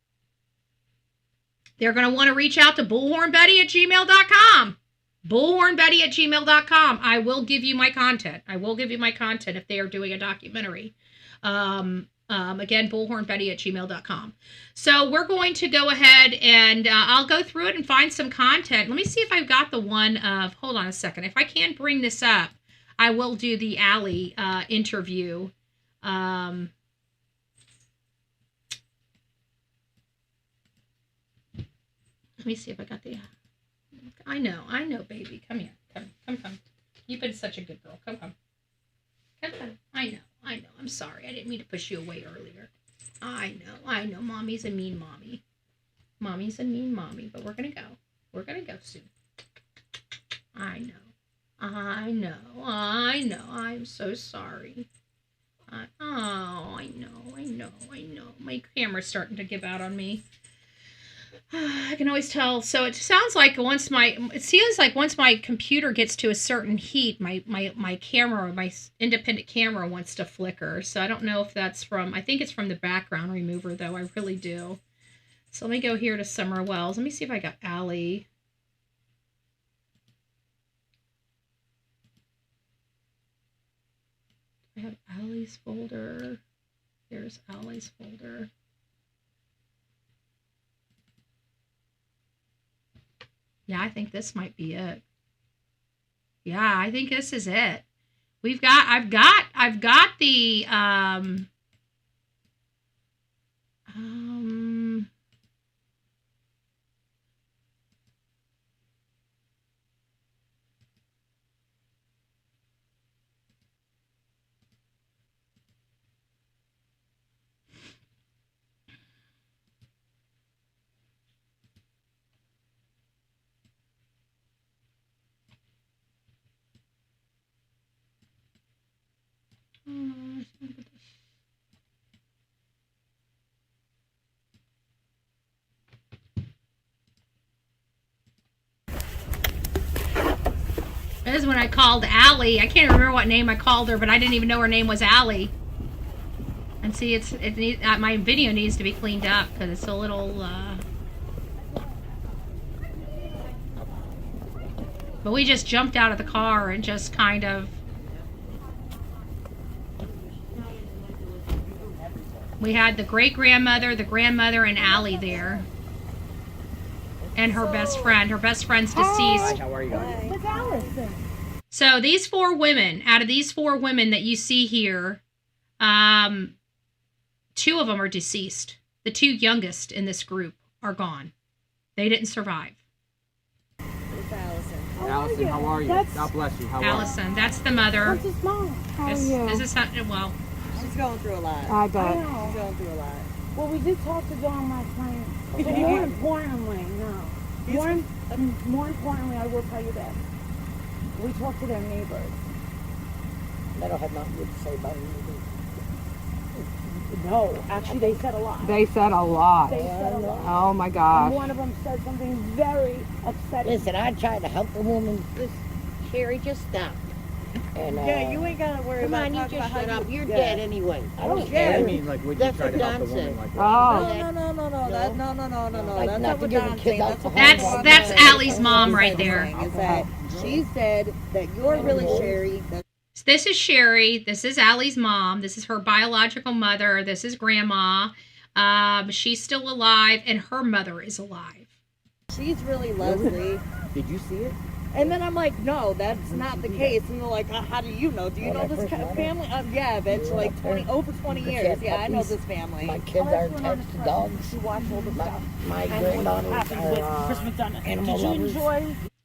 Speaker 4: they're going to want to reach out to bullhornbetty@gmail.com. Bullhornbetty@gmail.com. I will give you my content. If they are doing a documentary. Again, bullhornbetty@gmail.com. So we're going to go ahead and I'll go through it and find some content. Let me see if I've got the one of, hold on a second. If I can't bring this up, I will do the Allie interview. Let me see if I got the... I know, baby. Come here. Come. You've been such a good girl. Come. I know. I'm sorry. I didn't mean to push you away earlier. I know. Mommy's a mean mommy. But we're going to go. We're going to go soon. I know. I'm so sorry. I know. My camera's starting to give out on me. I can always tell. So it sounds like once my computer gets to a certain heat, my camera, my independent camera wants to flicker. So I don't know if that's from, I think it's from the background remover though. I really do. So let me go here to Summer Wells. Let me see if I got Allie. I have Allie's folder. There's Allie's folder. Yeah, I think this might be it. Yeah, I think this is it. I've got the This is when I called Allie. I can't remember what name I called her, but I didn't even know her name was Allie. And see, my video needs to be cleaned up because it's a little. But we just jumped out of the car and just kind of. We had the great-grandmother, the grandmother, and Allie there. And her best friend. Her best friend's deceased.
Speaker 12: Hi, how are you guys?
Speaker 4: So these 4 women, out of these 4 women that you see here, 2 of them are deceased. The 2 youngest in this group are gone. They didn't survive.
Speaker 12: Allison, how are you? God bless you. How
Speaker 4: Allison, that's the mother.
Speaker 10: What's his mom? How are you?
Speaker 4: This is not, well.
Speaker 19: She's going through a lot.
Speaker 10: I bet.
Speaker 19: She's going through a lot.
Speaker 10: Well, we did talk to Dawn last night. But more importantly, more importantly, I will tell you this. We talked to their neighbors.
Speaker 19: They don't have nothing good to say about anything.
Speaker 10: No, actually, they said a lot.
Speaker 19: They said a lot.
Speaker 10: They said a lot.
Speaker 19: Oh my gosh.
Speaker 10: And one of them said something very upsetting.
Speaker 19: Listen, I tried to help the woman. Sherry, just stop. And,
Speaker 20: yeah, you ain't gotta worry about
Speaker 19: you
Speaker 20: talking
Speaker 19: just
Speaker 20: about
Speaker 19: shut
Speaker 20: how
Speaker 19: up.
Speaker 20: you...
Speaker 19: You're
Speaker 20: Yeah.
Speaker 19: dead anyway. I don't
Speaker 20: Yeah.
Speaker 19: care.
Speaker 12: I mean, like, would you
Speaker 19: That's
Speaker 12: try to
Speaker 19: what
Speaker 12: help the
Speaker 19: Don
Speaker 12: woman
Speaker 19: said.
Speaker 12: like that?
Speaker 20: No. That's not what Don's saying.
Speaker 4: That's Allie's mom right there.
Speaker 20: Is that she said that you're really Sherry.
Speaker 4: This is Sherry. This is Allie's mom. This is her biological mother. This is Grandma. She's still alive, and her mother is alive.
Speaker 20: She's really Leslie.
Speaker 12: Did you see it?
Speaker 20: And then I'm like, no, that's not the case. And they're like, how do you know? Do you know this family? Yeah, bitch, like over 20 years. Yeah, I know this family.
Speaker 19: My kids are attached to dogs. My granddaughters are animal lovers.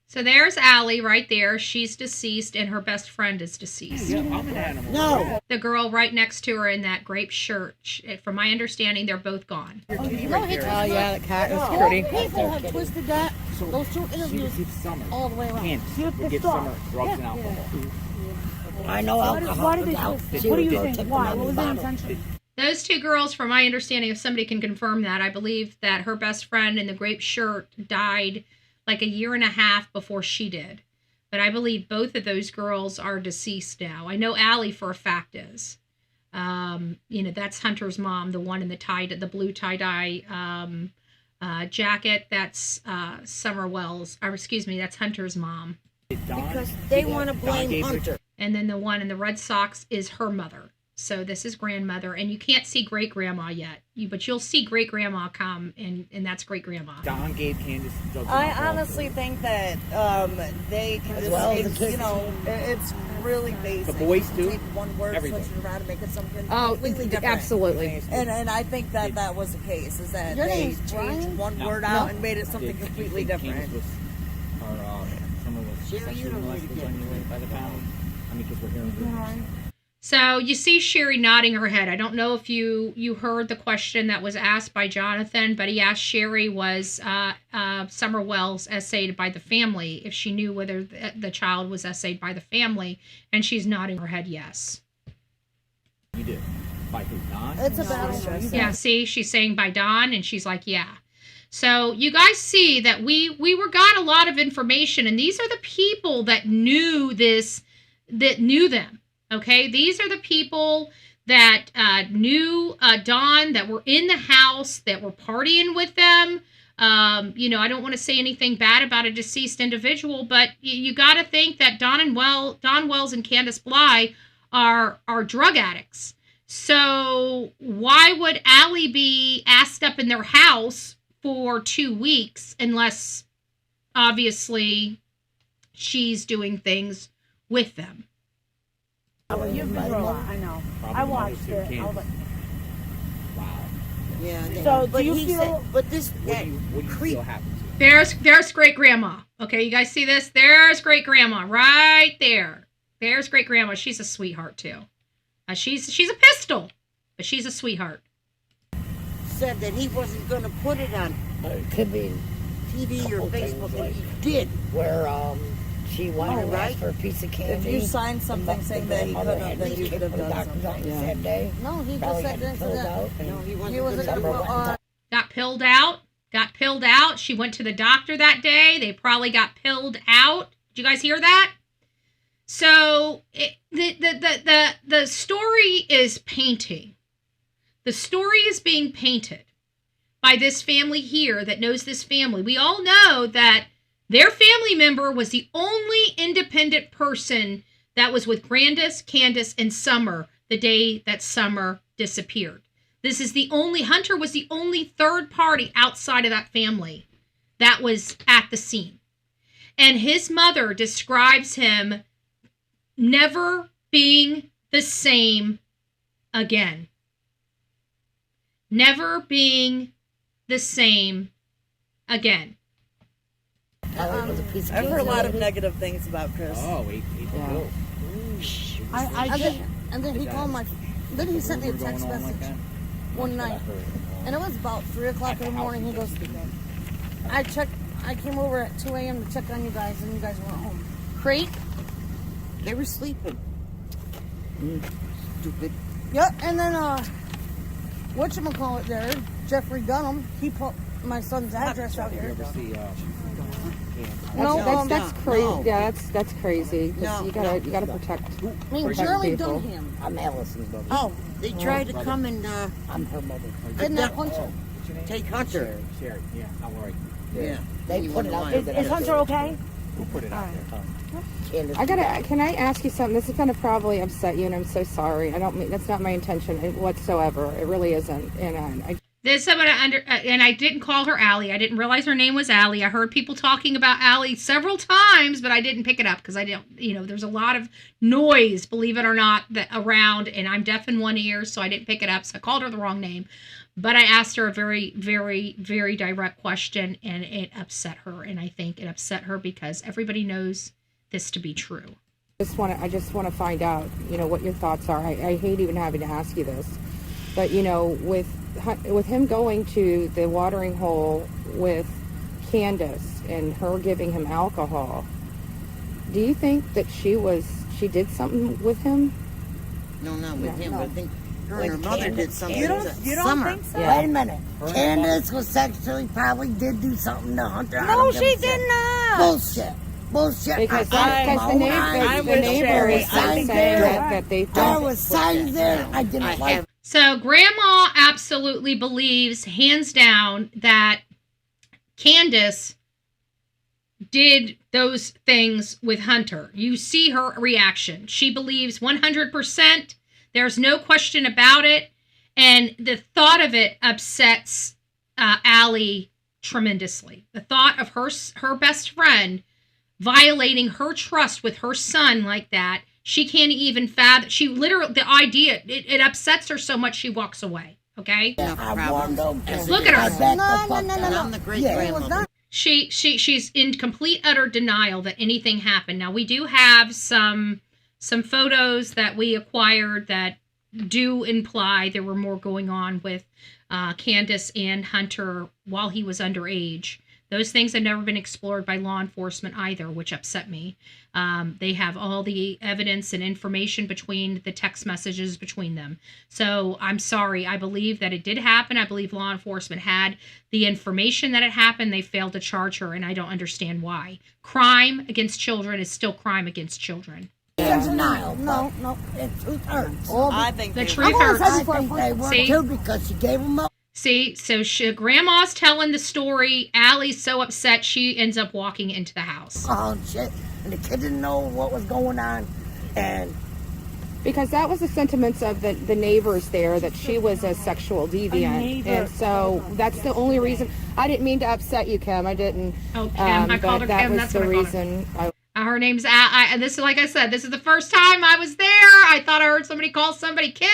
Speaker 4: So there's Allie right there. She's deceased, and her best friend is deceased.
Speaker 12: Yeah, I'm an animal.
Speaker 19: No.
Speaker 4: The girl right next to her in that grape shirt. From my understanding, they're both gone.
Speaker 20: Oh, yeah, the cat is pretty. People have twisted that. Those 2 interviews all the way around.
Speaker 12: We give Summer drugs and alcohol.
Speaker 19: I know alcohol.
Speaker 10: Why did they twist it? What do you think? Why? What was the intention?
Speaker 4: Those 2 girls, from my understanding, if somebody can confirm that, I believe that her best friend in the grape shirt died like a year and a half before she did. But I believe both of those girls are deceased now. I know Allie for a fact is. That's Hunter's mom, the one in the blue tie-dye jacket. That's Summer Wells. That's Hunter's mom.
Speaker 19: Because they want to blame Hunter.
Speaker 4: And then the one in the red socks is her mother. So this is grandmother, and you can't see great-grandma yet. But you'll see great-grandma come, and that's great-grandma.
Speaker 12: Don gave Candus drugs.
Speaker 20: I honestly think that they can just, it's really basic.
Speaker 12: The boys too?
Speaker 20: Take one word,
Speaker 12: Everything.
Speaker 20: switch it around, and make it something completely different.
Speaker 19: Absolutely.
Speaker 20: And I think that was the case, is that they changed one word out and made it something completely different.
Speaker 12: Summer was sexually molested anyway by the family. I mean, because we're hearing.
Speaker 4: So you see Sherry nodding her head. I don't know if you heard the question that was asked by Jonathan, but he asked Sherry, was Summer Wells essayed by the family, if she knew whether the child was essayed by the family, and she's nodding her head yes.
Speaker 12: You did. By who? Don?
Speaker 20: It's a battle.
Speaker 4: Yeah, see, she's saying by Don, and she's like, yeah. So you guys see that we got a lot of information, and these are the people that knew this, that knew them. Okay, these are the people that knew Don, that were in the house, that were partying with them. I don't want to say anything bad about a deceased individual, but you got to think that Don Wells and Candus Bly are drug addicts. So why would Allie be asked up in their house for 2 weeks unless, obviously, she's doing things with them?
Speaker 10: You've been through a lot. I know. I watched it. I was like,
Speaker 12: wow.
Speaker 19: Yeah.
Speaker 10: So do you feel?
Speaker 19: But this.
Speaker 12: What do you feel happened to?
Speaker 4: There's great grandma. Okay, you guys see this? There's great grandma right there. There's great grandma. She's a sweetheart too. She's a pistol, but she's a sweetheart.
Speaker 19: Said that he wasn't going to put it on. It could be TV or Facebook, and he did. Where She wanted to ask for a piece of candy.
Speaker 20: If you signed something saying that he couldn't have, then you could have done something.
Speaker 19: That day.
Speaker 20: No, he
Speaker 19: Probably
Speaker 20: just said
Speaker 19: had pulled out.
Speaker 20: no, he wasn't.
Speaker 4: Got pilled out. She went to the doctor that day. They probably got pilled out. Did you guys hear that? So the story is painting. The story is being painted by this family here that knows this family. We all know that their family member was the only independent person that was with Candus, and Summer the day that Summer disappeared. Hunter was the only third party outside of that family that was at the scene. And his mother describes him never being the same again. Never being the same again.
Speaker 20: I've heard a lot of negative things about Chris.
Speaker 12: Oh, wait.
Speaker 10: And then he called then he sent me a text message one night. And it was about 3 o'clock in the morning. He goes, I came over at 2 a.m. to check on you guys, and you guys weren't home.
Speaker 19: Crate? They were sleeping. Stupid.
Speaker 10: Yep, and then, whatchamacallit there, Jeffrey Dunham, he put my son's address out here.
Speaker 21: That's crazy.
Speaker 10: No.
Speaker 21: Yeah, that's crazy. 'Cause you gotta protect.
Speaker 10: I mean, Jeremy Dunham.
Speaker 19: I'm Allison's mother.
Speaker 10: Oh,
Speaker 19: they tried to come and I'm her mother.
Speaker 10: Isn't that Hunter?
Speaker 19: Take Hunter.
Speaker 12: Sherry, yeah, don't worry.
Speaker 19: Yeah. They put it out there.
Speaker 10: Is Hunter okay?
Speaker 12: Who put it out there?
Speaker 21: Can I ask you something? This is gonna probably upset you, and I'm so sorry. I don't mean, that's not my intention whatsoever. It really isn't. And
Speaker 4: There's someone and I didn't call her Allie. I didn't realize her name was Allie. I heard people talking about Allie several times, but I didn't pick it up because I don't, there's a lot of noise, believe it or not, around, and I'm deaf in one ear, so I didn't pick it up. So I called her the wrong name, but I asked her a very, very, very direct question, and it upset her. And I think it upset her because everybody knows this to be true.
Speaker 21: I just want to find out, what your thoughts are. I hate even having to ask you this, but with him going to the watering hole with Candus and her giving him alcohol, do you think that she did something with him?
Speaker 19: No, not with him. I think her and her mother did something.
Speaker 20: You don't think so?
Speaker 19: Yeah. Wait a minute. Candus was probably did do something to Hunter.
Speaker 10: No, she did not.
Speaker 19: Bullshit.
Speaker 21: Because the neighbor is saying that they
Speaker 19: there was signs there. I didn't like.
Speaker 4: So Grandma absolutely believes, hands down, that Candus did those things with Hunter. You see her reaction. She believes 100%. There's no question about it. And the thought of it upsets Allie tremendously. The thought of her best friend violating her trust with her son like that. She can't even fathom. She literally, the idea, it upsets her so much she walks away. Okay?
Speaker 19: Yeah, I warned them.
Speaker 4: Look at her.
Speaker 19: No. I'm the great grandmother.
Speaker 4: She's in complete utter denial that anything happened. Now we do have some photos that we acquired that do imply there were more going on with Candus and Hunter while he was underage. Those things have never been explored by law enforcement either, which upset me. They have all the evidence and information between the text messages between them. So I'm sorry. I believe that it did happen. I believe law enforcement had the information that it happened. They failed to charge her, and I don't understand why. Crime against children is still crime against children.
Speaker 19: There's denial. No. The truth hurts.
Speaker 4: I think the truth hurts.
Speaker 19: I think they were too because she gave them up.
Speaker 4: See, so Grandma's telling the story. Allie's so upset she ends up walking into the house.
Speaker 19: Oh, shit. And the kid didn't know what was going on. And
Speaker 21: because that was the sentiments of the neighbors there, that she was a sexual deviant. And so that's the only reason. I didn't mean to upset you, Kim. I didn't.
Speaker 4: Oh, Kim. I called her
Speaker 21: that
Speaker 4: Kim.
Speaker 21: was
Speaker 4: That's
Speaker 21: the
Speaker 4: what I called
Speaker 21: reason.
Speaker 4: Her name's and this is, like I said, this is the first time I was there. I thought I heard somebody call somebody Kim.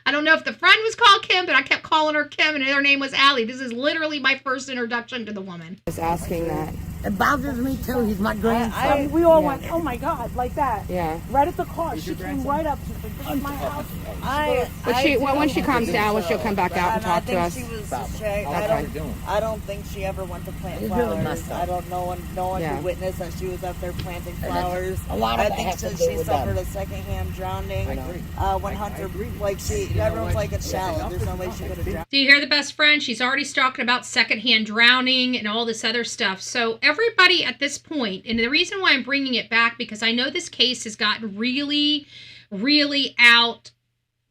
Speaker 4: I don't know if the friend was called Kim, but I kept calling her Kim, and her name was Allie. This is literally my first introduction to the woman.
Speaker 21: I was asking that.
Speaker 19: It bothers me too. He's my grandson.
Speaker 10: We all went, oh my God, like that.
Speaker 21: Yeah.
Speaker 10: Right at the car. She came right up. She's like,
Speaker 21: When she calms down, she'll come back out and talk to us.
Speaker 20: I don't think she ever went to plant flowers. I don't know. No one could witness that she was up there planting flowers. I think she suffered a secondhand drowning. When Hunter, everyone's like it's shallow. There's no way she could have drowned.
Speaker 4: Do you hear the best friend? She's already talking about secondhand drowning and all this other stuff. So everybody at this point, and the reason why I'm bringing it back, because I know this case has gotten really, really out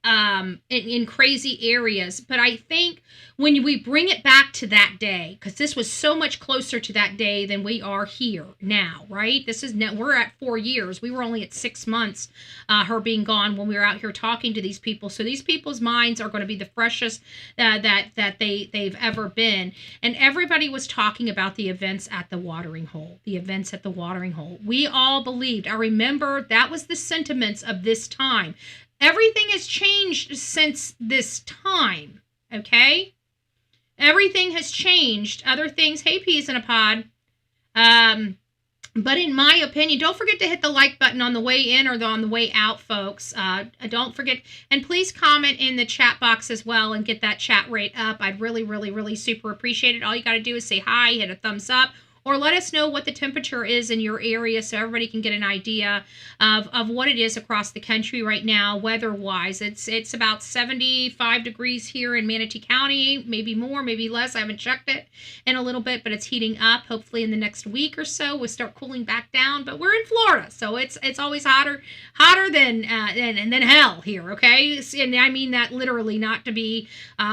Speaker 4: in crazy areas. But I think when we bring it back to that day, because this was so much closer to that day than we are here now, right? We're at 4 years. We were only at 6 months, her being gone when we were out here talking to these people. So these people's minds are going to be the freshest that they've ever been. And everybody was talking about the events at the watering hole, We all believed. I remember that was the sentiments of this time. Everything has changed since this time, okay? Everything has changed. Other things, hey, peas in a pod. But in my opinion, don't forget to hit the like button on the way in or on the way out, folks. Don't forget. And please comment in the chat box as well and get that chat rate up. I'd really, really, really super appreciate it. All you got to do is say hi, hit a thumbs up, or let us know what the temperature is in your area so everybody can get an idea of what it is across the country right now, weather-wise. It's about 75 degrees here in Manatee County, maybe more, maybe less. I haven't checked it in a little bit, but it's heating up. Hopefully in the next week or so, we'll start cooling back down. But we're in Florida, so it's always hotter than hell here, okay? And I mean that literally, not to be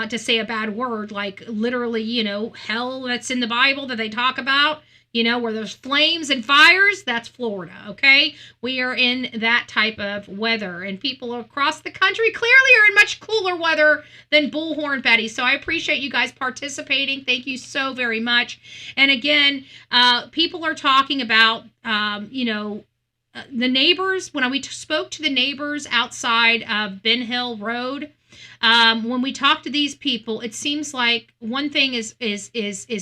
Speaker 4: to say a bad word, like literally, hell that's in the Bible that they talk about. Where there's flames and fires, that's Florida, okay? We are in that type of weather, and people across the country clearly are in much cooler weather than Bullhorn Betty. So I appreciate you guys participating. Thank you so very much. And again, people are talking about, the neighbors. When we spoke to the neighbors outside of Ben Hill Road, when we talk to these people, it seems like one thing is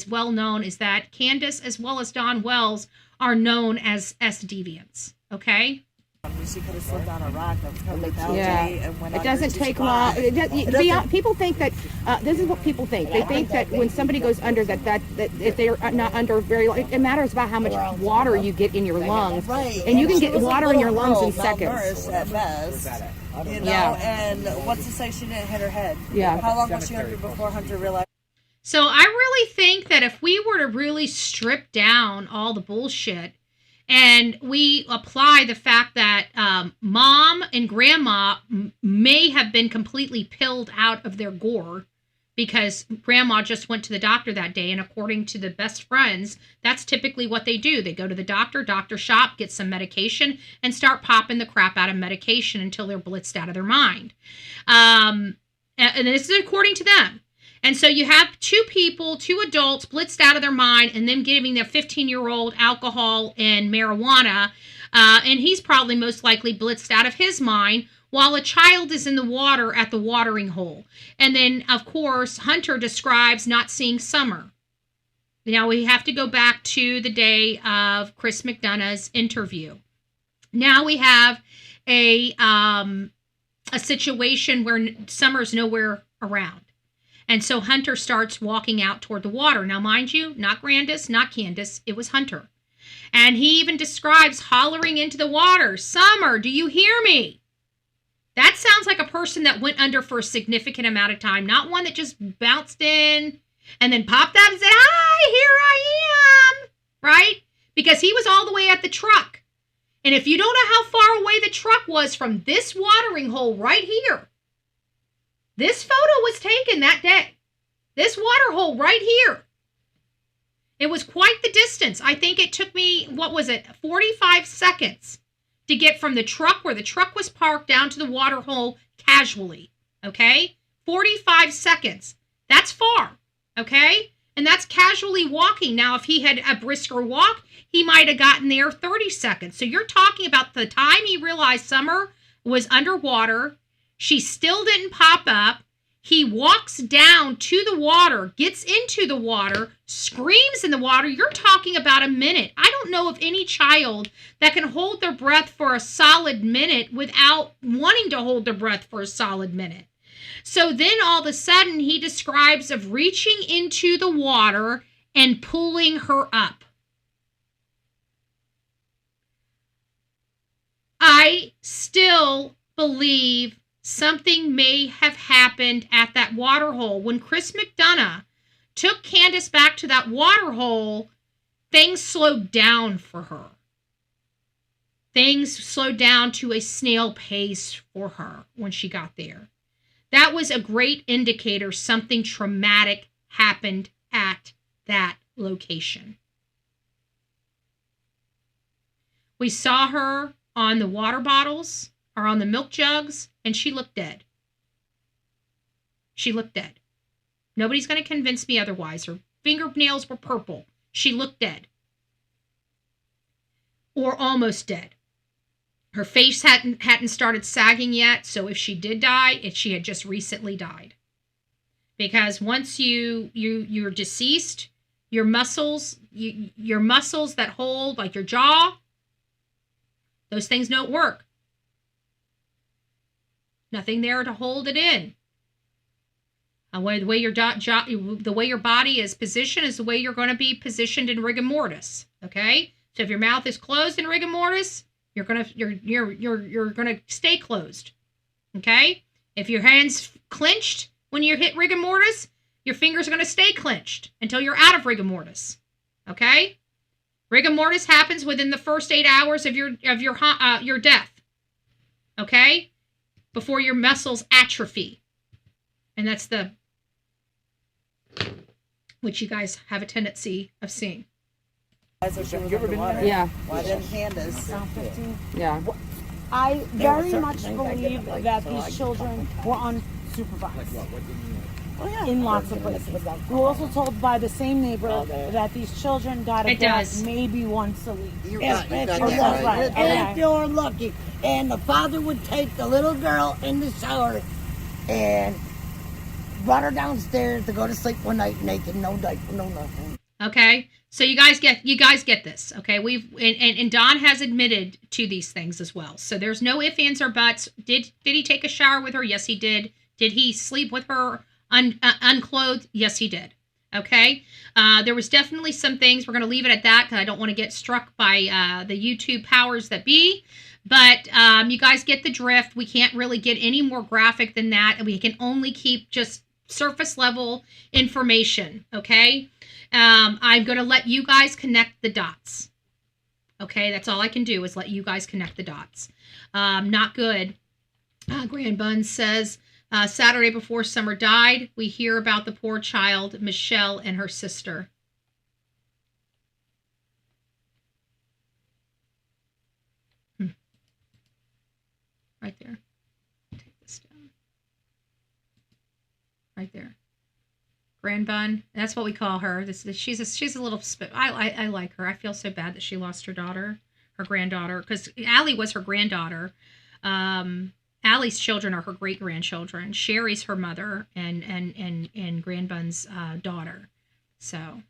Speaker 4: well known is that Candus as well as Don Wells are known as deviants. Okay.
Speaker 20: She could have slipped on a rock.
Speaker 21: It doesn't take long. People think that this is what people think. They think that when somebody goes under, that if they're not under very long, it matters about how much water you get in your lungs, and you can get water in your lungs in seconds.
Speaker 20: At best. And what's to say she didn't hit her head?
Speaker 21: Yeah.
Speaker 20: How long was she under before Hunter realized?
Speaker 4: So I really think that if we were to really strip down all the bullshit and we apply the fact that mom and grandma may have been completely pilled out of their gore because grandma just went to the doctor that day, and according to the best friends, that's typically what they do. They go to the doctor shop, get some medication, and start popping the crap out of medication until they're blitzed out of their mind. And this is according to them. And so you have two adults blitzed out of their mind, and them giving their 15-year-old alcohol and marijuana, and he's probably most likely blitzed out of his mind, while a child is in the water at the watering hole. And then, of course, Hunter describes not seeing Summer. Now, we have to go back to the day of Chris McDonough's interview. Now we have a situation where Summer's nowhere around. And so Hunter starts walking out toward the water. Now, mind you, not Grandis, not Candus, it was Hunter. And he even describes hollering into the water, "Summer, do you hear me?" That sounds like a person that went under for a significant amount of time, not one that just bounced in and then popped out and said, "Hi, here I am," right? Because he was all the way at the truck. And if you don't know how far away the truck was from this watering hole right here, this photo was taken that day. This water hole right here. It was quite the distance. I think it took me, 45 seconds to get from the truck where the truck was parked down to the water hole casually, okay? 45 seconds. That's far, okay? And that's casually walking. Now, if he had a brisker walk, he might have gotten there 30 seconds. So you're talking about the time he realized Summer was underwater. She still didn't pop up. He walks down to the water, gets into the water, screams in the water. You're talking about a minute. I don't know of any child that can hold their breath for a solid minute without wanting to hold their breath for a solid minute. So then all of a sudden he describes of reaching into the water and pulling her up. I still believe something may have happened at that water hole. When Chris McDonough took Candus back to that water hole, things slowed down for her. Things slowed down to a snail pace for her when she got there. That was a great indicator something traumatic happened at that location. We saw her on the water bottles or on the milk jugs, and she looked dead. She looked dead. Nobody's going to convince me otherwise. Her fingernails were purple. She looked dead. Or almost dead. Her face hadn't started sagging yet, so if she did die, she had just recently died. Because once you're deceased, your muscles that hold, like your jaw, those things don't work. Nothing there to hold it in. The way your body is positioned is the way you're going to be positioned in rigor mortis. Okay, so if your mouth is closed in rigor mortis, you're gonna stay closed. Okay, if your hands clenched when you hit rigor mortis, your fingers are going to stay clenched until you're out of rigor mortis. Okay, rigor mortis happens within the first 8 hours of your death. Okay. Before your muscles atrophy. And that's which you guys have a tendency of seeing.
Speaker 21: Yeah.
Speaker 20: Why didn't Candus?
Speaker 21: Yeah.
Speaker 10: I very much believe that these children were unsupervised.
Speaker 20: Oh, yeah.
Speaker 10: In lots of places. We were also told by the same neighbor that these children got a bath maybe once a week.
Speaker 19: If you're lucky. And the father would take the little girl in the shower and brought her downstairs to go to sleep one night naked, no diaper, no nothing.
Speaker 4: Okay, so you guys get this. Okay, and Don has admitted to these things as well. So there's no ifs, ands, or buts. Did he take a shower with her? Yes, he did. Did he sleep with her unclothed? Yes, he did. Okay, there was definitely some things. We're going to leave it at that because I don't want to get struck by the YouTube powers that be. But you guys get the drift. We can't really get any more graphic than that. And we can only keep just surface level information, okay? I'm going to let you guys connect the dots. Okay, that's all I can do is let you guys connect the dots. Not good. Grand Bun says, Saturday before Summer died, we hear about the poor child, Michelle, and her sister. Right there. Take this down. Right there. Grand Bun. That's what we call her. She's a little spit. I like her. I feel so bad that she lost her daughter, her granddaughter, because Allie was her granddaughter. Allie's children are her great grandchildren. Sherry's her mother, and Grand Bun's daughter. So.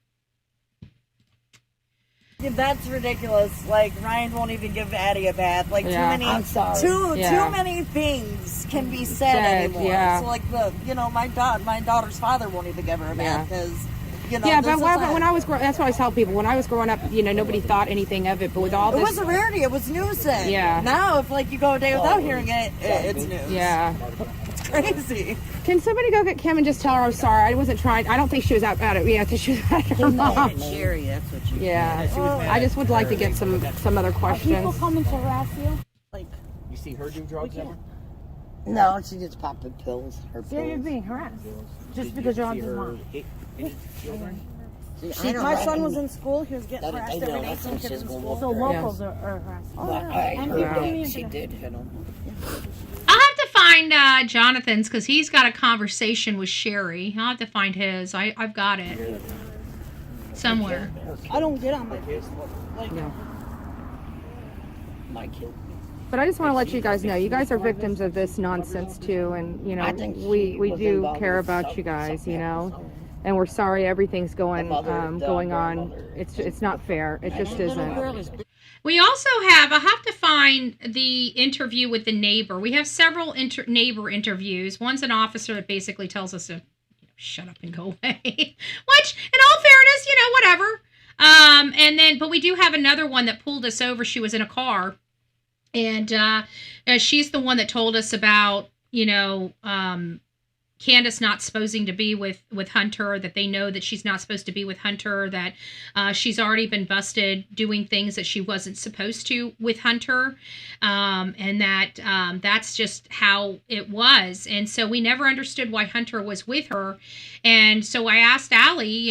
Speaker 20: Yeah, that's ridiculous. Like, Ryan won't even give Addie a bath. Like, too many things can be said anymore.
Speaker 21: Yeah.
Speaker 20: So, like, my daughter's father won't even give her a bath because,
Speaker 21: Yeah, but when I was that's what I tell people. When I was growing up, nobody thought anything of it. But with all this,
Speaker 20: it was a rarity. It was news then.
Speaker 21: Yeah.
Speaker 20: Now, if you go a day without hearing it, it's news.
Speaker 21: Yeah.
Speaker 20: It's crazy.
Speaker 21: Can somebody go get Kim and just tell her I'm sorry? I wasn't trying. I don't think she was out at it. Yeah, because she was at her mom.
Speaker 19: Sherry, that's what she.
Speaker 21: Yeah. I just would like to get some other questions.
Speaker 10: Are people coming to harass you?
Speaker 12: Like, you see her do drugs ever?
Speaker 19: No, she just popped the pills. Her pills.
Speaker 10: Yeah, you're being harassed just because you're on his mom.
Speaker 20: My son was in school. He was getting harassed every day. Some kids in school.
Speaker 10: So locals are harassed.
Speaker 19: She did hit him.
Speaker 4: I'll have to find Jonathan's because he's got a conversation with Sherry. I'll have to find his. I've got it somewhere.
Speaker 10: I don't get on my Facebook.
Speaker 19: My kid.
Speaker 21: But I just want to let you guys know, you guys are victims of this nonsense too, and you know, we do care about you guys, you know, and we're sorry everything's going on. It's not fair. It just isn't.
Speaker 4: We also have, I'll have to find the interview with the neighbor. We have several neighbor interviews. One's an officer that basically tells us to shut up and go away, which in all fairness, whatever. But we do have another one that pulled us over. She was in a car, and she's the one that told us about, Candus not supposing to be with Hunter, that they know that she's not supposed to be with Hunter, that she's already been busted doing things that she wasn't supposed to with Hunter, and that that's just how it was. And so we never understood why Hunter was with her. And so I asked Allie,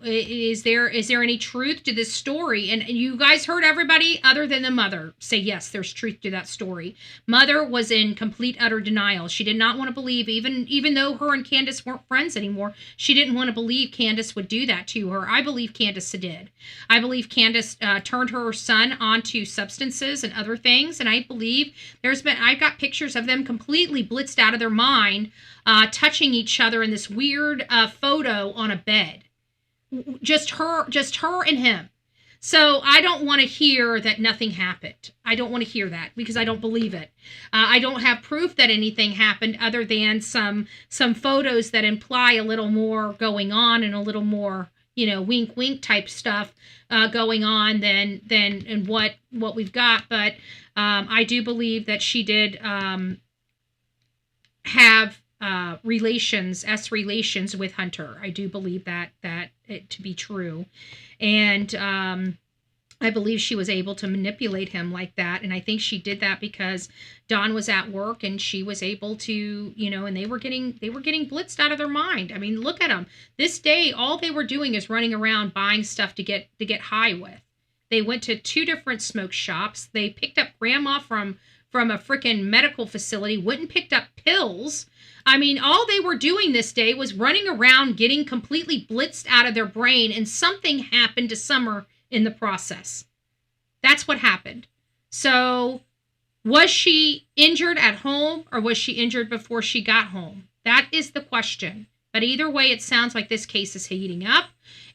Speaker 4: is there any truth to this story? And you guys heard everybody other than the mother say, yes, there's truth to that story. Mother was in complete, utter denial. She did not want to believe, even though her and Candus weren't friends anymore, she didn't want to believe Candus would do that to her. I believe Candus did. I believe Candus turned her son onto substances and other things. And I believe I've got pictures of them completely blitzed out of their mind, touching each other in this weird photo on a bed. Just her and him. So I don't want to hear that nothing happened. I don't want to hear that because I don't believe it. I don't have proof that anything happened other than some photos that imply a little more going on and a little more, wink wink type stuff going on than what we've got. But I do believe that she did have relations with Hunter. I do believe that it to be true. And I believe she was able to manipulate him like that. And I think she did that because Don was at work and she was able to, and they were getting blitzed out of their mind. I mean, look at them. This day, all they were doing is running around buying stuff to get high with. They went to 2 different smoke shops. They picked up grandma from a freaking medical facility, went and picked up pills. I mean, all they were doing this day was running around getting completely blitzed out of their brain, and something happened to Summer in the process. That's what happened. So, was she injured at home or was she injured before she got home? That is the question. But either way, it sounds like this case is heating up,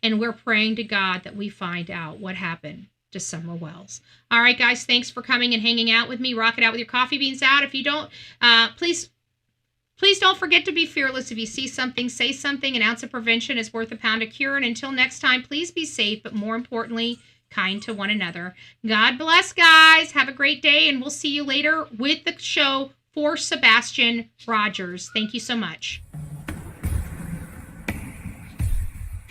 Speaker 4: and we're praying to God that we find out what happened to Summer Wells. All right, guys, thanks for coming and hanging out with me. Rock it out with your coffee beans out. If you don't, please don't forget to be fearless. If you see something, say something. An ounce of prevention is worth a pound of cure. And until next time, please be safe, but more importantly, kind to one another. God bless, guys. Have a great day, and we'll see you later with the show for Sebastian Rogers. Thank you so much.